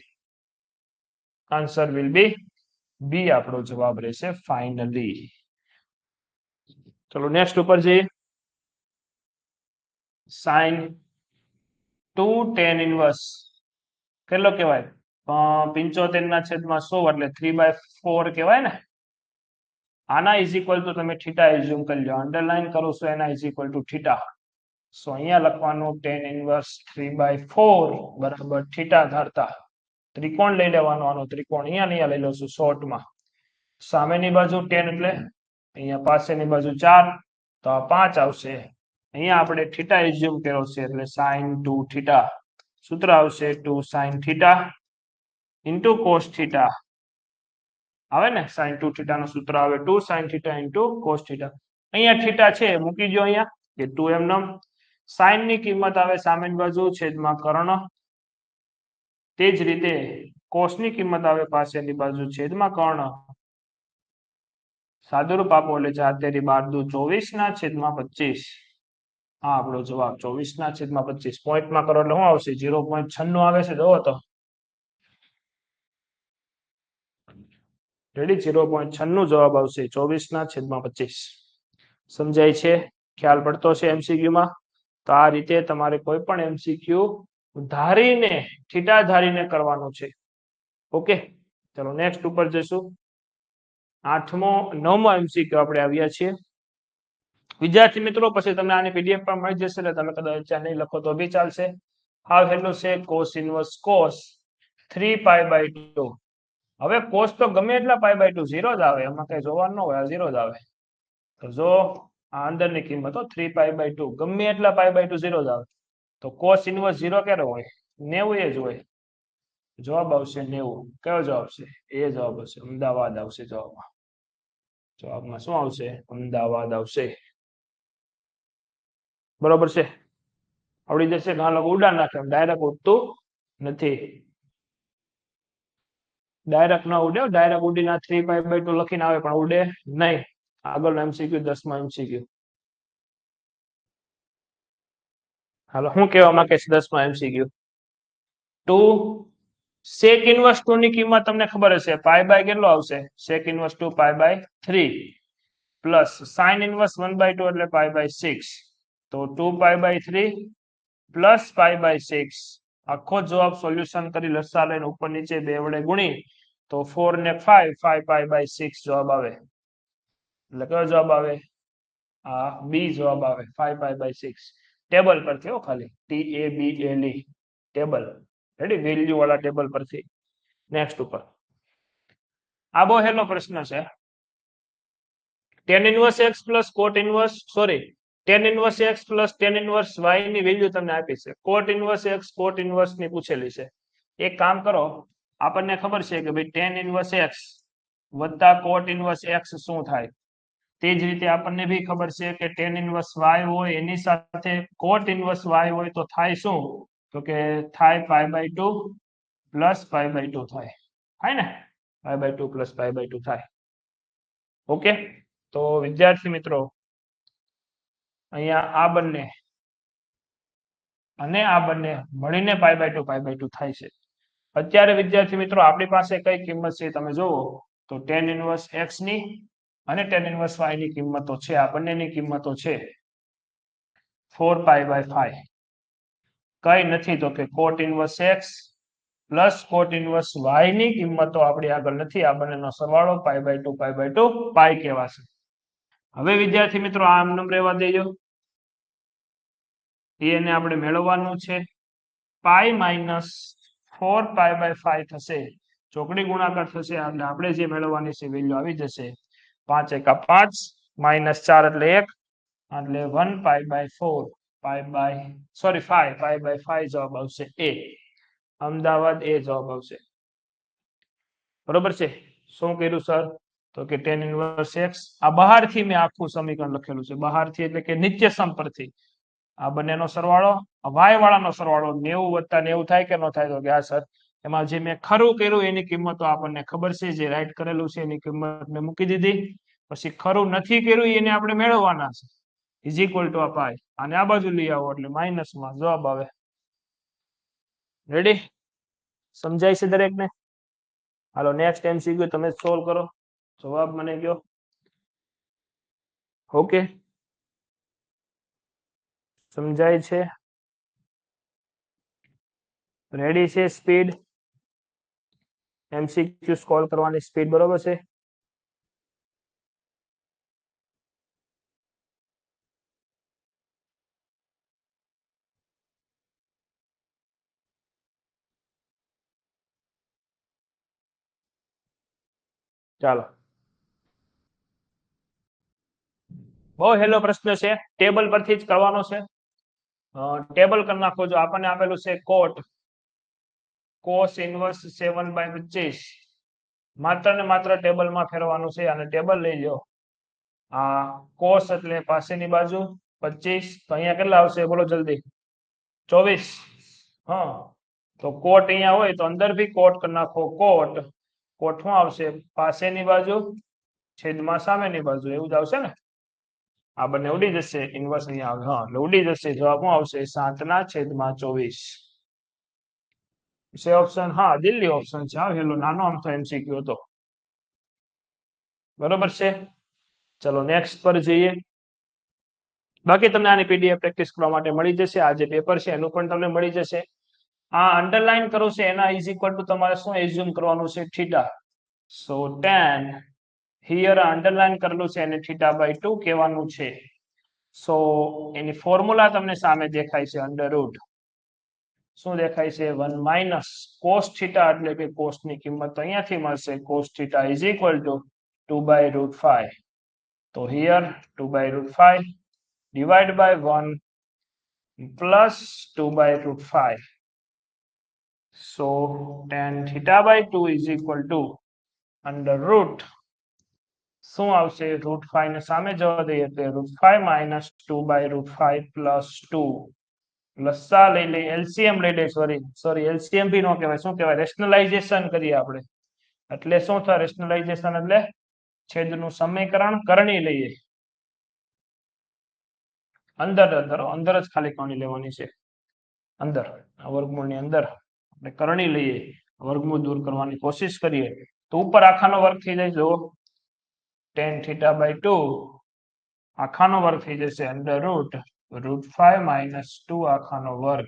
આન્સર વિલ બી બી આપણો જવાબ રહેશે ફાઇનલી. ચલો નેક્સ્ટ ઉપર જઈએ. સાઇન 2 tan ઇન્વર્સ કેટલો કહેવાય, 75/100 એટલે 3/4 કહેવાય ને. આના ઇઝ ઇક્વલ ટુ તમે થીટા એઝ્યુમ કરી લો, અંડરલાઈન કરું છું એના ઇઝ ઇક્વલ ટુ થીટા. સો અહીંયા લખવાનું tan ઇન્વર્સ 3/4 બરાબર થીટા ધારતા ત્રિકોણ લઈ લેવાનો, આનો ત્રિકોણ અહીંયા લઈ લઉં છું શોર્ટમાં. સામેની બાજુ tan એટલે અહીંયા પાસેની બાજુ 4, તો આ 5 આવશે. અહીંયા આપણે થીટા એઝ્યુમ કર્યો છે એટલે sin 2 થીટા. સૂત્ર આવશે 2 sin theta into cos theta. આવે ને, sin 2 થીટા નું સૂત્ર આવે 2 sin theta into cos theta. અહીંયા થીટા છે મૂકી દો અહીંયા કે 2 એમ નમ. sin ની કિંમત આવે સામેની બાજુ છેદમાં કર્ણ. તે જ રીતે cos ની કિંમત આવે પાસેની બાજુ છેદમાં કર્ણ. સાદુરૂપ આપો એટલે 4 તેરી 12 દુ 24/25. હા આપણો જવાબ 24/25. પોઈન્ટમાં કરો એટલે શું આવશે, 0.96 આવે છે. જોવો તો રેડી, 0.96 જવાબ આવશે 24/25. સમજાય છે, ખ્યાલ પડતો છે MCQ માં. તો આ રીતે તમારે કોઈ પણ MCQ ધારીને, થીટા ધારીને કરવાનું છે. ઓકે, ચલો નેક્સ્ટ ઉપર જઈશું. 8મો 9મો MCQ આપણે આવ્યા છીએ. વિદ્યાર્થી મિત્રો, પછી તમને આની PDF પણ મળી જશે એટલે તમે કદાચ નહીં લખો તો બી ચાલશે. હાવ હેલું છે cos ઇન્વર્સ cos 3π/2. હવે cos તો ગમે એટલા π/2 0 જ આવે, એમાં કઈ જોવાનું ન હોય, આ 0 જ આવે. તો જો આ અંદરની કિંમત 3π/2 ગમે એટલા π/2 0 જ આવે, તો cos ઇન્વર્સ 0 ક્યારે હોય, 90 જ હોય. જવાબ આવશે 90. કયો જવાબ છે, એ જવાબ આવશે, અમદાવાદ આવશે જવાબમાં. જવાબમાં શું આવશે, અમદાવાદ આવશે. બરોબર છે, આવડી જશે. ઘણા લોકો ઉડાન નાખે, ડાયરેક્ટ ઉડતું નથી. ડાયરેક્ટ ના ઉડે, ડાયરેક્ટ ઉડીને 3π/2 લખીને આવે પણ ઉડે નહીં. આગળનો MCQ 10માં MCQ હાલો હું કહેવા માંગે છે 10માં MCQ 2 sec inverse 2 ની કિંમત તમને ખબર હશે પાઈ બાય કેટલો આવશે sec inverse 2 pi by 3 plus sin inverse 1/2 એટલે પાઈ બાય 6 તો 2 pi by 3 plus pi by 6 આખો જવાબ સોલ્યુશન કરી લસા લઈને ઉપર નીચે બે વડે ગુણી તો 4 ને 5 પાઈ બાય 6 જવાબ આવે એટલે કયો જવાબ આવે આ બી જવાબ આવે 5 પાઈ બાય 6 ટેબલ પરથી હો ખાલી TABLE ટેબલ રેડી વેલ્યુ વાળા ટેબલ પરથી નેક્સ્ટ ઉપર આ બહુ હેલો પ્રશ્ન છે tan inverse x plus cot inverse sorry tan inverse x plus tan inverse y ની વેલ્યુ તમને આપી છે cot inverse x cot inverse ની પૂછેલી છે એક કામ કરો આપણને ખબર છે કે ભાઈ tan inverse x વત્તા cot inverse x શું થાય તે જ રીતે આપણને બી ખબર છે કે tan inverse y હોય એની સાથે cot inverse y હોય તો થાય શું તો કે થાય pi by 2 plus pi by 2 થાય ને pi by 2 plus pi by 2 થાય ઓકે તો વિદ્યાર્થી મિત્રો અહીંયા આ બંને અને આ બંને મળીને પાઈ બાય 2 થાય છે અત્યારે વિદ્યાર્થી મિત્રો આપણી પાસે કઈ કિંમત છે તમે જોવો તો tan inverse x ની અને tan inverse y ની કિંમતો છે આ બંનેની કિંમતો છે 4 પાઈ બાય 5 કઈ નથી તો કે cot inverse x plus cot inverse y ની કિંમતો આપણી આગળ નથી આ બંનેનો સરવાળો પાઈ બાય 2 પાઈ કહેવાશે હવે વિદ્યાર્થી મિત્રો આ આમ નામ રહેવા દેજો એને આપણે મેળવવાનું છે પાઈ માઇનસ 4 પાઈ બાય 5 થશે ચોકડી ગુણાકાર થશે એટલે આપણે જે મેળવવાની છે વેલ્યુ આવી જશે 5 એકા 5 માઇનસ 4 એટલે 1 એટલે 1 pi by 4 pi by sorry 5 pi by 5 જવાબ આવશે એ અમદાવાદ એ જવાબ આવશે બરોબર છે શું કર્યું સર તો કે tan inverse x આ બહારથી મેં આખું સમીકરણ લખેલું છે બહારથી એટલે કે નિત્ય સમ પરથી આ બંનેનો સરવાળો y વાળાનો સરવાળો 90 + 90 થાય કે ન થાય તો કે આ સર એમાં જે મેં ખરું કર્યું એની કિંમતો આપણને ખબર છે જે રાઈટ કરેલું છે એની કિંમત મેં મૂકી દીધી પછી ખરું નથી કર્યું એને આપણે મેળવવાના છે ઇઝ ઇક્વલ ટુ આ પાઈ અને આ બાજુ લઈ આવો એટલે માઇનસમાં જવાબ આવે રેડી સમજાય છે દરેકને હાલો નેક્સ્ટ MCQ તમે સોલ્વ કરો જવાબ મને કયો ઓકે સમજાય છે રેડી છે સ્પીડ MCQ સોલ્વ કરવાની સ્પીડ બરોબર છે ચાલો બહુ હેલો પ્રશ્ન છે ટેબલ પરથી જ કરવાનો છે ટેબલ કરી નાખો જો આપણને આપેલું છે કોટ cos ઇનવર્સ 7/25 માત્ર ને માત્ર ટેબલમાં ફેરવાનું છે અને ટેબલ લઈ લો આ cos એટલે પાસેની બાજુ 25 તો અહીંયા કેટલા આવશે બોલો જલ્દી 24 હા તો કોટ અહીંયા હોય તો અંદર ભી કોટ કરી નાખો કોટ શું આવશે પાસેની બાજુ છેદમાં સામેની બાજુ એવું જ આવશે ને આ બંને ઉડી જશે ઇનવર્સ અહીંયા આવે હા એટલે ઉડી જશે જવાબ શું આવશે 7/24 છે ઓપ્શન હા દિલ્હી ઓપ્શન છે આ હેલો નાનો આમ તો MCQ હતો બરોબર છે ચલો નેક્સ્ટ પર જઈએ બાકી તમને આની PDF પ્રેક્ટિસ કરવા માટે મળી જશે આ જે પેપર છે એનું પણ તમને મળી જશે આ અંડરલાઈન કરું છે એના ઇઝ ઇક્વલ ટુ તમારે શું એઝ્યુમ કરવાનું છે theta so tan here underline કરેલું છે એને θ/2 કહેવાનું છે સો એની ફોર્મ્યુલા તમને સામે દેખાય છે અંડર રૂટ શું દેખાય છે 1 માઇનસ cos θ એટલે કે cos ની કિંમત અહીંયાથી મળશે cos θ ઇઝ ઇક્વલ ટુ 2/√5 તો here 2/√5 divided by 1 plus 2/√5 so tan θ/2 is equal to under root શું આવશે √5 ને સામે જવા દઈએ તો √5 minus 2/√5 plus 2 લસા લઈ લે LCM લઈ લે સોરી LCM ભી નો કહેવાય શું કહેવાય રેશનલાઇઝેશન કરીએ આપણે એટલે શું થાય રેશનલાઇઝેશન એટલે છેદનું સમીકરણ કરણી લઈએ અંદર અંદર જ ખાલી કરણી લેવાની છે અંદર આ વર્ગમૂળની અંદર આપણે કરણી લઈએ વર્ગમૂળ દૂર કરવાની કોશિશ કરીએ તો ઉપર આખાનો વર્ગ થઈ જાય જો tan theta by 2 આખાનો વર્ગ થઈ જશે અંડર રૂટ √5 - 2 આખાનો વર્ગ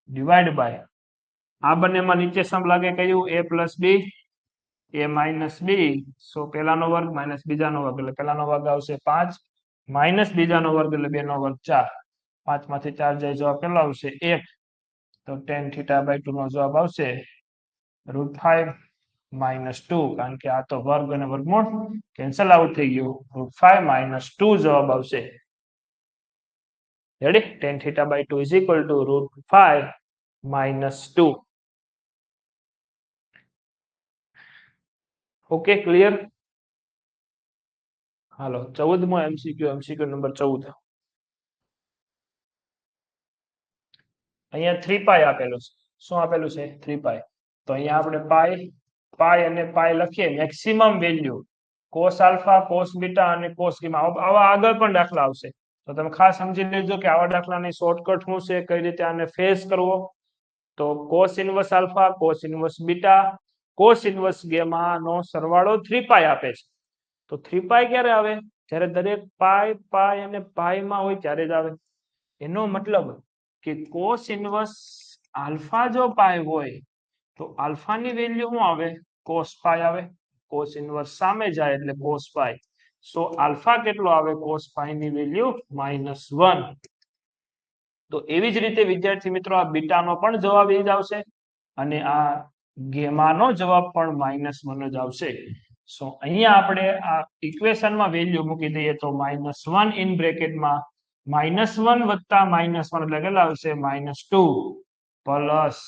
ડિવાઈડ બાય આ બંનેમાં નીચે સમ લાગે કયું a + b a - b સો પહેલાનો વર્ગ માઇનસ બીજાનો વર્ગ એટલે પહેલાનો વર્ગ આવશે 5 માઇનસ બીજાનો વર્ગ એટલે 2 નો વર્ગ 4 5 માંથી 4 જાય જવાબ કેટલો આવશે 1 તો tan theta by 2 નો જવાબ આવશે √5 - 2 કારણ કે આ તો વર્ગ અને વર્ગમૂળ કેન્સલ આઉટ થઈ ગયું √5 - 2 જવાબ આવશે ready tan theta by 2 √5 - 2 okay clear હાલો 14મો એમસીક્યુ નંબર 14 અહીંયા 3 પાઈ આપેલું છે શું આપેલું છે 3 પાઈ તો અહીંયા આપણે પાઈ અને પાઈ લખીએ maximum value cos alpha cos beta અને cos ગેમા આવા આગળ પણ દાખલા આવશે તો તમે ખાસ સમજી લેજો કે આવા દાખલાની શોર્ટકટ શું છે કઈ રીતે આને ફેસ કરવો તો cos inverse alpha cos inverse beta cos inverse gamma નો સરવાળો 3 પાઈ આપે છે તો 3 પાઈ ક્યારે આવે જ્યારે દરેક પાઈ અને પાઈ માં હોય ત્યારે જ આવે એનો મતલબ કે cos ઇન્વર્સ આલ્ફા જો પાઈ હોય તો આલ્ફા ની વેલ્યુ શું આવે cos પાઈ આવે cos ઇન્વર્સ સામે જાય એટલે cos પાઈ સો આલ્ફા કેટલો આવે cos પાઈ ની વેલ્યુ -1 તો એવી જ રીતે વિદ્યાર્થી મિત્રો આ બીટા નો પણ જવાબ એ જ આવશે અને આ ગેમા નો જવાબ પણ -1 જ આવશે સો અહીંયા આપણે આ ઇક્વેશનમાં વેલ્યુ મૂકી દઈએ તો -1 ઇન બ્રેકેટમાં -1 વત્તા -1 એટલે કેટલા આવશે -2 પ્લસ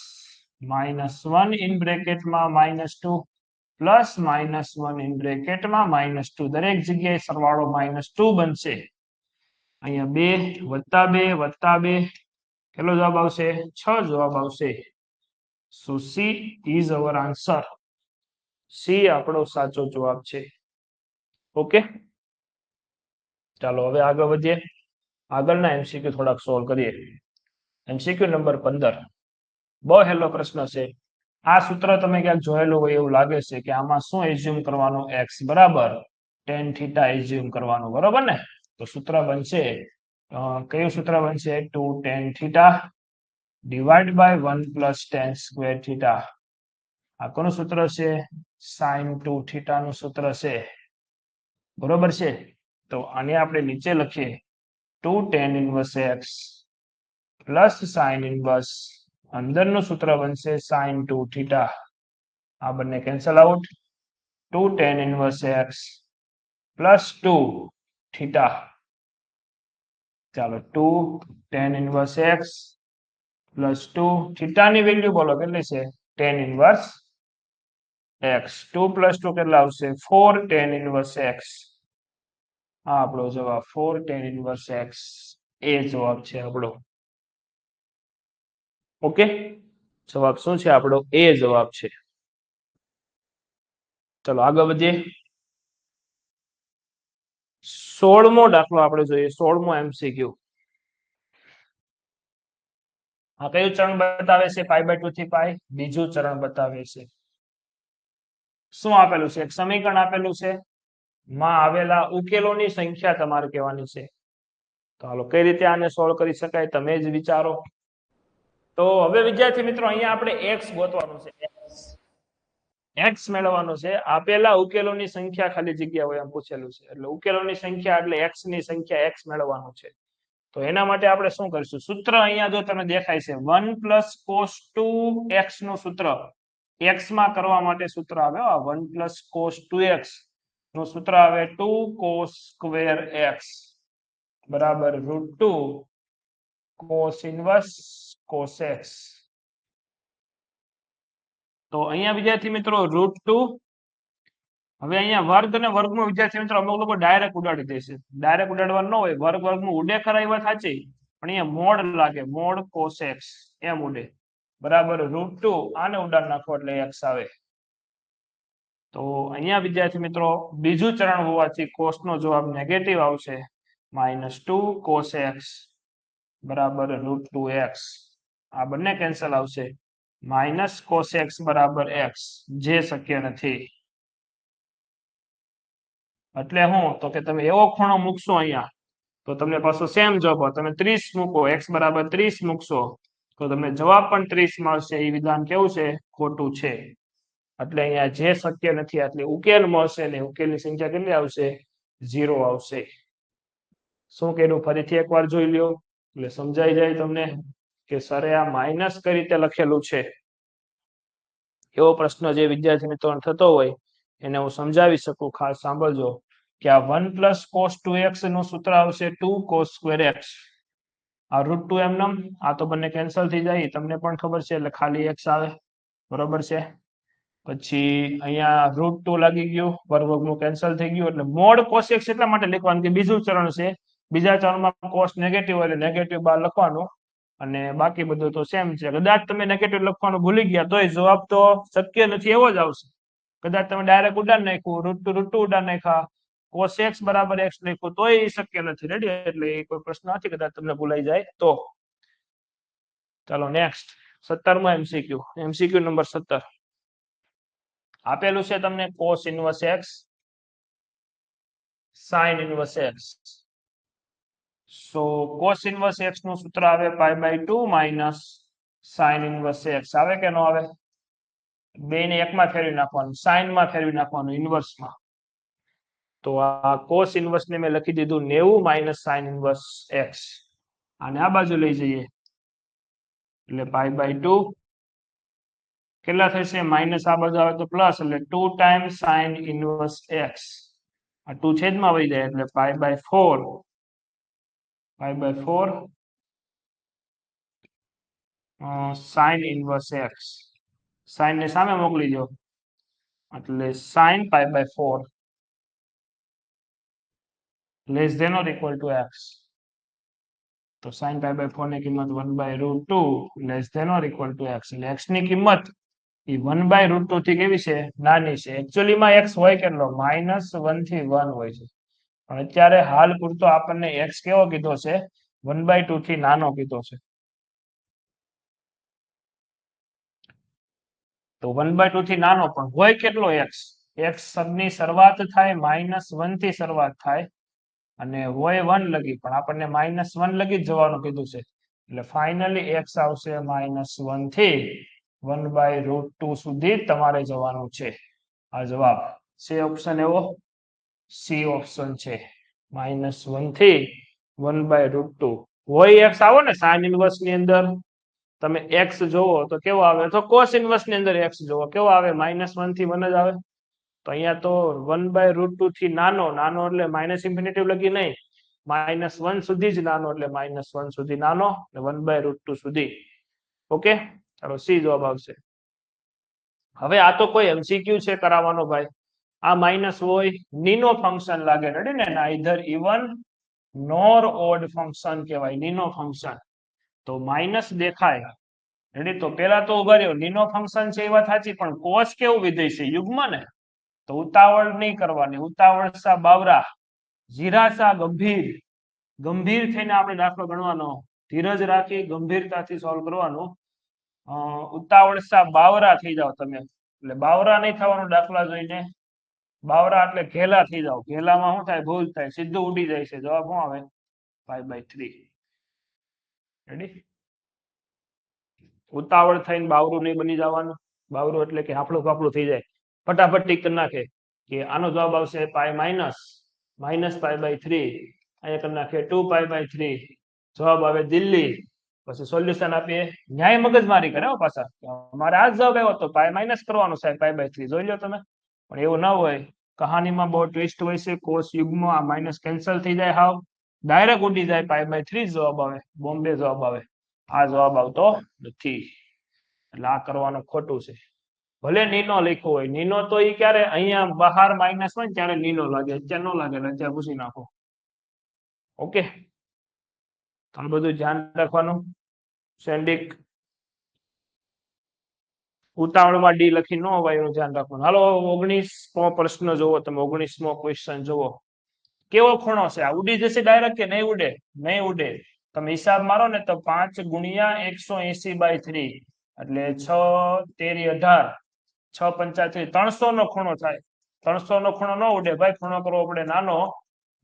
-1 ઇન બ્રેકેટમાં -2 પ્લસ -1 ઇન બ્રેકેટમાં -2 દરેક જગ્યાએ સરવાળો -2 બનશે અહીંયા 2 વત્તા 2 વત્તા 2 કેટલો જવાબ આવશે 6 જવાબ આવશે so C is our answer C આપણો સાચો જવાબ છે ઓકે ચાલો હવે આગળ વધીએ આગળના એમસીક્યુ થોડાક સોલ્વ કરીએ એમસીક્યુ નંબર 15 બહુ હેલો પ્રશ્ન છે આ સૂત્ર તમે ક્યાંક જોયેલું હોય એવું લાગે છે કે આમાં શું એઝ્યુમ કરવાનું x બરાબર tan θ એઝ્યુમ કરવાનું બરોબર ને તો સૂત્ર બનશે કયું સૂત્ર બનશે 2 tan θ divide by 1 plus tan square θ આ કોનું સૂત્ર છે sin 2 θ નું સૂત્ર છે બરોબર છે તો આને આપણે નીચે લખીએ 2 tan inverse x plus sin inverse અંદરનું સૂત્ર બનશે sin 2 θ આ બંને cancel out 2 tan inverse x plus 2 θ ચાલો 2 tan ઇન્વર્સ x પ્લસ 2 θ ની વેલ્યુ બોલો કેટલી છે tan ઇન્વર્સ x 2 પ્લસ 2 કેટલા આવશે 4 tan ઇન્વર્સ x આ આપણો જવાબ 4 tan ઇન્વર્સ x એ જવાબ છે આપણો ઓકે જવાબ શું છે આપણો એ જવાબ છે ચલો આગળ વધીએ 16મો દાખલો આપણે જોઈએ 16મો એમસીક્યુ આ કયું ચરણ બતાવે છે π/2 થી π બીજું ચરણ બતાવે છે શું આપેલું છે એક સમીકરણ આપેલું છે માં આવેલા ઉકેલોની સંખ્યા તમારે કહેવાની છે તો હાલો કઈ રીતે આને સોલ્વ કરી શકાય તમે જ વિચારો તો હવે વિદ્યાર્થી મિત્રો અહીંયા આપણે x ગોતવાનું છે x મેળવવાનો છે આપેલા ઉકેલોની સંખ્યા ખાલી જગ્યા હોય એમ પૂછેલું છે એટલે ઉકેલોની સંખ્યા એટલે x ની સંખ્યા x મેળવવાનું છે તો એના માટે આપણે શું કરીશું સૂત્ર અહીંયા જો તમને દેખાય છે 1 + cos 2x નું સૂત્ર x માં કરવા માટે સૂત્ર આવે 1 + cos 2x નું સૂત્ર આવે 2 cos સ્ક્વેર x બરાબર √2 cos ઇન્વર્સ cos x તો અહીંયા વિદ્યાર્થી મિત્રો √2 હવે અહીંયા વર્ગ અને વર્ગમૂળ વિદ્યાર્થી મિત્રો અમુક લોકો ડાયરેક્ટ ઉડાડી દેશે ડાયરેક્ટ ઉડાડવાનું ન હોય વર્ગ વર્ગમૂળ ઉડે ખરા એ વાત સાચી પણ અહીંયા મોડ લાગે મોડ cos x એમ ઉડે બરાબર √2 આને ઉડાડ નાખો એટલે x આવે તો અહીંયા વિદ્યાર્થી મિત્રો બીજું ચરણ હોવાથી cos નો જવાબ નેગેટિવ આવશે -2 cos x બરાબર √2x આ બંને કેન્સલ આવશે -cos x બરાબર x જે શક્ય નથી એટલે હું તો કે તમે એવો ખૂણો મૂકશો અહીંયા તો તમને પાછો સેમ જવાબ તમે 30 મૂકો x બરાબર 30 મૂકશો તો તમને જવાબ પણ 30 મળશે એ વિધાન કેવું છે ખોટું છે એટલે અહીંયા જે શક્ય નથી એટલે ઉકેલ મળશે ને ઉકેલની સંખ્યા કેટલી આવશે 0 આવશે શું કર્યું ફરીથી એકવાર જોઈ લ્યો એટલે સમજાઈ જાય તમને કે સરે આ માઇનસ કઈ રીતે લખેલું છે એવો પ્રશ્ન જે વિદ્યાર્થી મિત્રોને થતો હોય એને હું સમજાવી શકું ખાસ સાંભળજો કે આ 1 + cos 2x નું સૂત્ર આવશે 2 cos square x આ √2 એમનેમ આ તો બંને કેન્સલ થઈ જાય તમને પણ ખબર છે એટલે ખાલી x આવે બરોબર છે પછી અહીંયા √2 લાગી ગયું વર્ગમૂળ કેન્સલ થઈ ગયું એટલે મોડ cos x એટલા માટે લખવાનું કે બીજું ચરણ છે બીજા ચરણમાં cos નેગેટિવ એટલે નેગેટિવ બહાર લખવાનું અને બાકી બધું તો સેમ છે કદાચ તમે નેગેટિવ લખવાનું ભૂલી ગયા તોય જવાબ તો શક્ય નથી એવો જ આવશે કદાચ તમે ડાયરેક્ટ ઉડાડ નાખ્યું √2 ઉડાડ નાખ્યા cos x બરાબર x લખ્યું તોય એ શક્ય નથી રેડી એટલે એ કોઈ પ્રશ્ન નથી કદાચ તમને ભૂલાઈ જાય તો ચાલો નેક્સ્ટ 17મો એમસીક્યુ નંબર 17 આપેલું છે તમને cos inverse x sin inverse x સો cos ઇન્વર્સ x નું સૂત્ર આવે π/2 sin ઇન્વર્સ x આવે કે ન આવે બે ને એકમાં ફેરવી નાખવાનું sin માં ફેરવી નાખવાનું ઇન્વર્સ માં તો આ cos ઇન્વર્સ ને મેં લખી દીધું 90 sin ઇન્વર્સ x અને આ બાજુ લઈ જઈએ એટલે π/2 કેટલા થશે માઇનસ આ બાજુ આવે તો પ્લસ એટલે 2 ટાઈમ્સ sin ઇન્વર્સ x આ 2 છેદમાં વહી જાય એટલે π/4 sin ઇન્વર્સ x sin ને સામે મોકલી દો એટલે sin π/4 less than or equal to x તો sin π/4 ની કિંમત 1/√2 less than or equal to x એટલે x ની કિંમત એ 1/√2 થી કેવી છે નાની છે એકચ્યુઅલી માં x હોય કેટલો -1 થી 1 હોય છે પણ અત્યારે હાલ પૂરતો આપણને x કેવો કીધો છે 1/2 થી નાનો કીધો છે તો 1/2 થી નાનો પણ હોય કેટલો x ની શરૂઆત થાય -1 થી શરૂઆત થાય અને હોય 1 લગી પણ આપણને -1 લગી જ જવાનું કીધું છે એટલે ફાઇનલી x આવશે -1 થી 1/√2 સુધી તમારે જવાનું છે આ જવાબ છે ઓપ્શન એવો સી ઓપ્શન છે -1 થી 1/√2 હોય x આવો ને sin ઇન્વર્સ ની અંદર તમે x જોવો તો કેવો આવે તો cos ઇન્વર્સ ની અંદર x જોવો કેવો આવે -1 થી 1 જ આવે તો અહીંયા તો 1/√2 થી નાનો એટલે ∞ લગી નહીં -1 સુધી જ નાનો એટલે -1 સુધી નાનો એટલે 1/√2 સુધી ઓકે ચાલો સી જવાબ આવશે હવે આ તો કોઈ એમસીક્યુ છે કરાવવાનો ભાઈ આ માઇનસ હોય નીનો ફંક્શન લાગે રેડી ને નાઈધર ઇવન નોર ઓડ ફંક્શન કહેવાય નીનો ફંક્શન તો માઇનસ દેખાય રેડી તો પેલા તો ઉભા રહ્યો નીનો ફંક્શન છે એ વાત સાચી પણ કોસ કેવું વિધેય છે યુગ્મ ને તો ઉતાવળ નહીં કરવાની ઉતાવળ સા બાવરા જીરાસા ગંભીર થઈને આપણે દાખલો ગણવાનો ધીરજ રાખી ગંભીરતાથી સોલ્વ કરવાનું ઉતાવળ સા બાવરા થઈ જાવ તમે એટલે બાવરા નહીં થવાનું દાખલા જોઈને બાવરા એટલે ઘેલા થઈ જાવ ઘેલામાં શું થાય ભૂલ થાય સીધું ઉડી જાય છે જવાબ શું આવે 5/3 રેડી ઉતાવળ થઈને બાવરું નહીં બની જવાનું બાવરું એટલે કે હાફળું ફાફળું થઈ જાય ફટાફટ ટીક કરી નાખે કે આનો જવાબ આવશે -π/3 અહીંયા કરી નાખે 2π/3 જવાબ આવે દિલ્હી પછી સોલ્યુશન આપીએ ન્યાય મગજમારી કરે પાછા મારે આ જવાબ આવ્યો તો માઇનસ કરવાનો સાહેબ π/3 જોઈ લો તમે પણ એવું ના હોય કહાનીમાં બહુ ટ્વિસ્ટ હોય છે કોસ યુગ્મ આ માઇનસ કેન્સલ થઈ જાય હાવ ડાયરેક્ટ ઉડી જાય π/3 જવાબ આવે બોમ્બે જવાબ આવે આ જવાબ આવતો નથી એટલે આ કરવાનું ખોટું છે ભલે નીનો લખ્યો હોય નીનો તો એ ક્યારે અહીંયા બહાર માઇનસ હોય ત્યારે નીનો લાગે અત્યારે ન લાગે અત્યારે પૂછી નાખો ઓકે આ બધું ધ્યાન રાખવાનું સેન્ડિક ઉતાવળમાં ડી લખી ન હોય એનું ધ્યાન રાખવાનું. હાલો 19મો પ્રશ્ન જોવો તમે. 19મો ક્વેશ્ચન જોવો. કેવો ખૂણો છે? આ ઉડી જશે ડાયરેક્ટ કે નહીં ઉડે? નહીં ઉડે. તમે હિસાબ મારો ને તો 5 ગુણ્યા 180/3 એટલે 6 તેરી 18 6 પંચા 300 નો ખૂણો થાય. 300 નો ખૂણો ન ઉડે ભાઈ. ખૂણો કરવો પડે નાનો.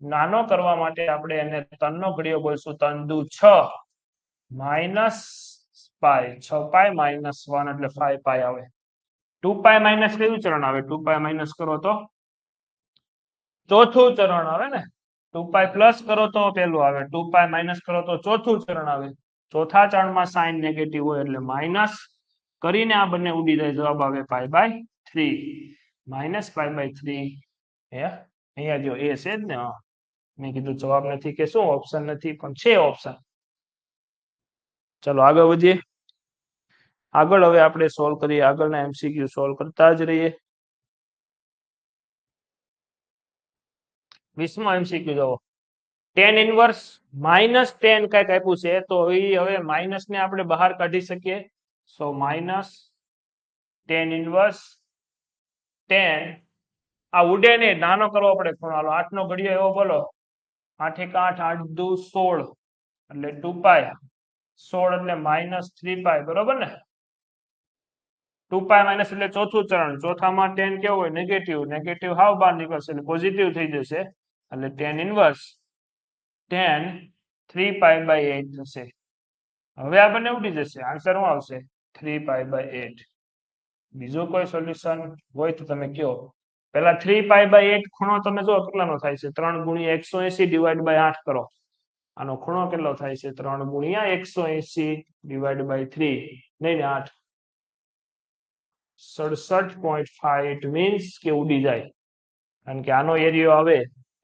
નાનો કરવા માટે આપણે એને 3 નો ઘડીયો બોલશું. 3 દુ 6 માઇનસ પાઈ 6 પાઈ માઇનસ 1 એટલે 5 પાઈ આવે. 2 પાઈ માઇનસ કયું ચરણ આવે? 2 પાઈ માઇનસ કરો તો ચોથું ચરણ આવે ને. 2 પાઈ પ્લસ કરો તો પેલું આવે. 2 પાઈ માઇનસ કરો તો ચોથું ચરણ આવે. ચોથા ચરણમાં સાઇન નેગેટિવ હોય એટલે માઇનસ કરીને આ બંને ઉડી જાય. જવાબ આવે π/3 માઇનસ π/3. હે અહીંયા જો એ છે જ ને. મેં કીધું જવાબ નથી કે શું ઓપ્શન નથી, પણ છે ઓપ્શન. ચલો આગળ વધીએ. આગળ હવે આપણે સોલ્વ કરીએ. આગળના એમસીક્યુ સોલ્વ કરતા જ રહીએ. 20મો એમસીક્યુ જોવો. tan ઇનવર્સ -10 કઈક આપ્યું છે, તો હવે માઇનસ ને આપણે બહાર કાઢી શકીએ. સો માઇનસ tan ઇનવર્સ 10. આ ઉડે ને નાનો કરવો પડે ખૂણો. હાલો 8 નો ઘડિયો એવો બોલો. 8 × 8 8 દુ 16 એટલે 2 પાઈ 16 એટલે -3 પાઈ. બરોબર ને? 2 પાઈ માઇનસ એટલે ચોથું ચરણ. ચોથામાં 10 કેવું હોય? નેગેટિવ. નેગેટિવ હાવ બહાર નીકળશે એટલે પોઝિટિવ થઈ જશે. એટલે tan ઇનવર્સ 10 3 પાઈ/8 થશે. હવે આ બંને ઉડી જશે. આન્સર શું આવશે? 3 પાઈ/8. બીજું કોઈ સોલ્યુશન હોય તો તમે કયો. પેલા 3 પાઈ/8 ખૂણો તમે જો કેટલાનો થાય છે? 3 ગુણ્યા 180 ડિવાઈડ બાય 8 કરો. આનો ખૂણો કેટલો થાય છે? 3 ગુણ્યા 180 ડિવાઈડ બાય 3 નહીં ને 8 67.5. ઇટ મીન્સ કે ઉડી જાય. કારણ કે આનો એરિયો આવે,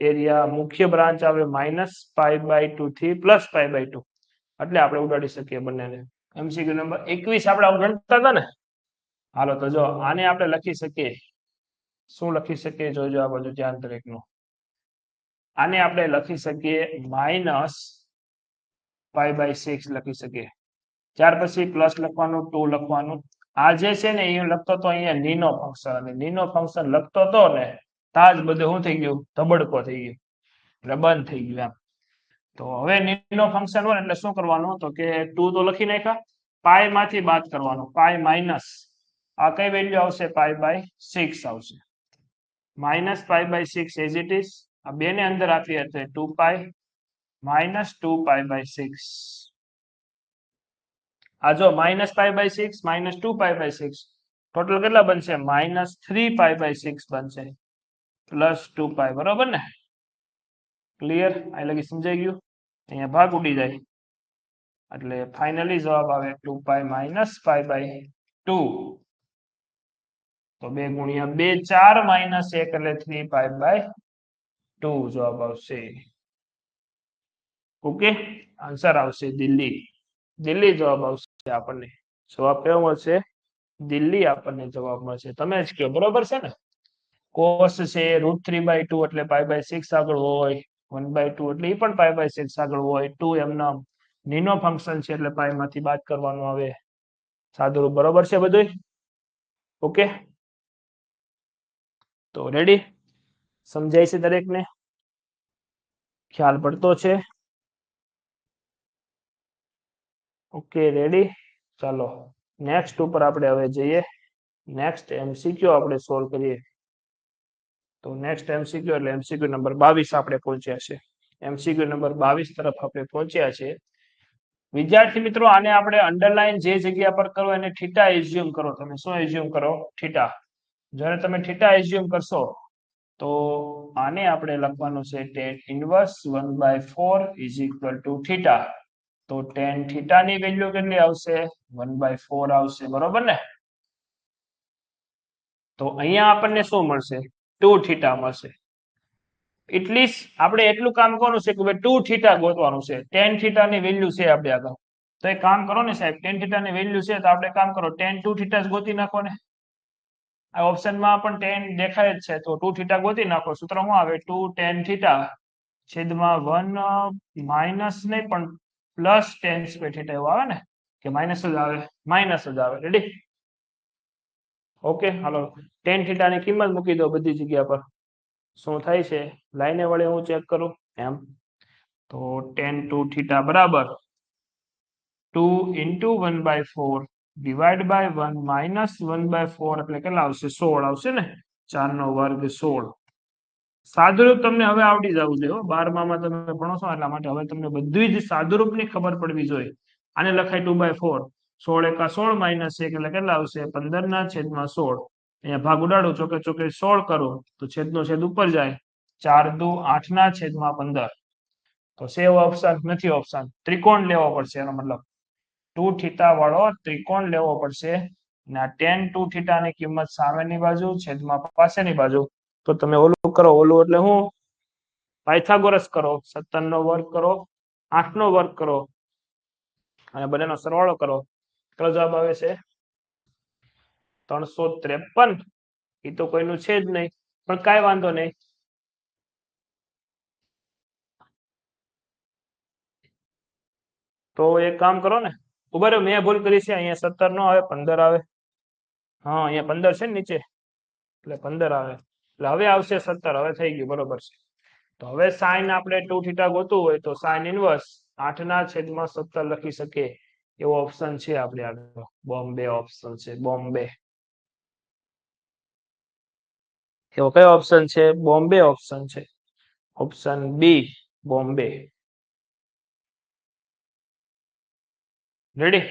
એરિયા મુખ્ય બ્રાન્ચ આવે -π/2 થી +π/2 એટલે આપણે ઉડાડી શકીએ બંનેને. એમસીક્યુ નંબર 21 આપણે ગણતા હતા ને. હાલો તો જો આને આપણે લખી શકીએ. શું લખી શકીએ? જોજો આ બધું ધ્યાન દરેકનું. આને આપણે લખી શકીએ -π/6 લખી શકીએ. ત્યાર પછી પ્લસ લખવાનું, 2 લખવાનું. આ જે છે ને એ લખતો તો અહીંયા નીનો ફંક્શન, અને નીનો ફંક્શન લખતો તો ને તાજ બધું શું થઈ ગયું? ધબડકો થઈ ગયો એટલે બંધ થઈ ગયું એમ. તો હવે નીનો ફંક્શન હોય એટલે શું કરવાનું? તો કે 2 તો લખી નાખ્યા. પાઈ માંથી બાદ કરવાનું. પાઈ માઇનસ આ કઈ વેલ્યુ આવશે? π/6 આવશે. -π/6 એઝ ઇટ ઇઝ. આ બે ને અંદર આપીએ તો 2 પાઈ -2π/6. આ જો -π/6 -2π/6 ટોટલ કેટલા બનશે? -3π/6 બનશે +2 પાઈ. બરોબર ને? ક્લિયર? આ લગી સમજાઈ ગયું? અહીંયા ભાગ ઉડી જાય એટલે ફાઇનલી જવાબ આવે 2 પાઈ -π/2. તો 2 ગુણ્યા 2 4 -1 એટલે 3 π/2 જવાબ આવશે. ઓકે, આન્સર આવશે દિલ્હી. દિલ્હી જવાબ આવશે આપણને. જવાબ કેવો મળશે? દિલ્હી આપણને જવાબ મળશે. તમે જ કહો. બરોબર છે ને? cos છે √3/2 એટલે π/6 આગળ હોય. 1/2 એટલે એ પણ π/6 આગળ હોય. 2 એમના નીનો ફંક્શન છે એટલે પાઈ માંથી બાદ કરવાનું આવે. સાદુરૂપ. બરોબર છે બધું? ઓકે, તો રેડી? સમજાય છે દરેકને? ખ્યાલ પડતો છે? Okay, ready? ચાલો નેક્સ્ટ ઉપર આપણે હવે જઈએ. નેક્સ્ટ એમસીક્યુ આપણે સોલ્વ કરીએ. તો નેક્સ્ટ એમસીક્યુ એટલે એમસીક્યુ નંબર 22 આપણે પહોંચ્યા છે. એમસીક્યુ નંબર 22 તરફ આપણે પહોંચ્યા છે. વિદ્યાર્થી મિત્રો, આને આપણે અંડરલાઈન જે જગ્યા પર કરો એને થીટા એઝ્યુમ કરો. તમે શું એઝ્યુમ કરો? થીટા. જ્યારે તમે થીટા એઝ્યુમ કરશો તો આને આપણે લખવાનું છે tan ઇનવર્સ 1/4 θ. તો tan થીટા ની વેલ્યુ કેટલી આવશે? 1/4 આવશે. બરોબર ને? તો અહીંયા આપણને શું મળશે? 2θ મળશે. એટલીસ્ટ આપણે એટલું કામ કરવાનું છે કે ભાઈ 2θ ગોતવાનું છે. tan થીટા ની વેલ્યુ છે આપણે આગળ. તો એક કામ કરો ને સાહેબ, tan થીટા ની વેલ્યુ છે તો આપણે કામ કરો, tan 2θ જ ગોતી નાખો ને. આ ઓપ્શનમાં પણ tan દેખાય જ છે તો 2θ ગોતી નાખો. સૂત્ર શું આવે? 2 tan θ છેદમાં 1 માઇનસ નહીં પણ પ્લસ tan² θ એવું આવે ને? કે માઇનસ જ આવે? માઇનસ જ આવે. રેડી? ઓકે હાલો ટેન થીટા ની કિંમત મૂકી દો બધી જગ્યા પર શું થાય છે લાઈને વડે હું ચેક કરું એમ તો ટેન ટુ થીટા બરાબર 2 into 1/4 ડિવાઈડ બાય 1 માઇનસ 1/4 એટલે કેટલા આવશે 16 આવશે ને 4 નો વર્ગ 16 સાદુરૂપ તમને હવે આવડી જવું જોઈએ 12માં તમે ભણો છો એટલા માટે હવે તમને બધી જ સાદુરૂપની ખબર પડવી જોઈએ આને લખાય 2/4 16 એકા 16 માઇનસ 1 એટલે કેટલા આવશે 15 ના છેદમાં 16 અહીંયા ભાગ ઉડાડો ચોકે ચોકે 16 કરો તો છેદનો છેદ ઉપર જાય 4 દુ 8 ના છેદમાં 15 તો સેવ ઓપ્શન નથી ઓપ્શન ત્રિકોણ લેવો પડશે એનો મતલબ 2 થીટા વાળો ત્રિકોણ લેવો પડશે અને આ tan 2 થીટા ની કિંમત સામેની બાજુ છેદમાં પાસેની બાજુ તો તમે ઓલું કરો ઓલું એટલે હું પાયથાગોરસ કરો 17 નો વર્ગ કરો 8 નો વર્ગ કરો અને બંનેનો સરવાળો કરો કેટલો જવાબ આવે છે 353 એ તો કોઈનું છે જ નહીં પણ કાંઈ વાંધો નહીં તો એક કામ કરો ને ઉભા રહ્યો મેં ભૂલ કરી છે અહીંયા 17 નો આવે 15 આવે હા અહીંયા 15 છે ને નીચે એટલે 15 આવે એટલે હવે આવશે 17 હવે થઈ ગયું બરોબર છે તો હવે સાઈન આપણે 2 થીટા ગોતવું હોય તો સાઈન ઇનવર્સ 8 ના છેદમાં 17 લખી શકીએ એવો ઓપ્શન છે આપણે આગળ બોમ્બે ઓપ્શન છે બોમ્બે એવો કયો ઓપ્શન છે બોમ્બે ઓપ્શન છે ઓપ્શન બી બોમ્બે રેડી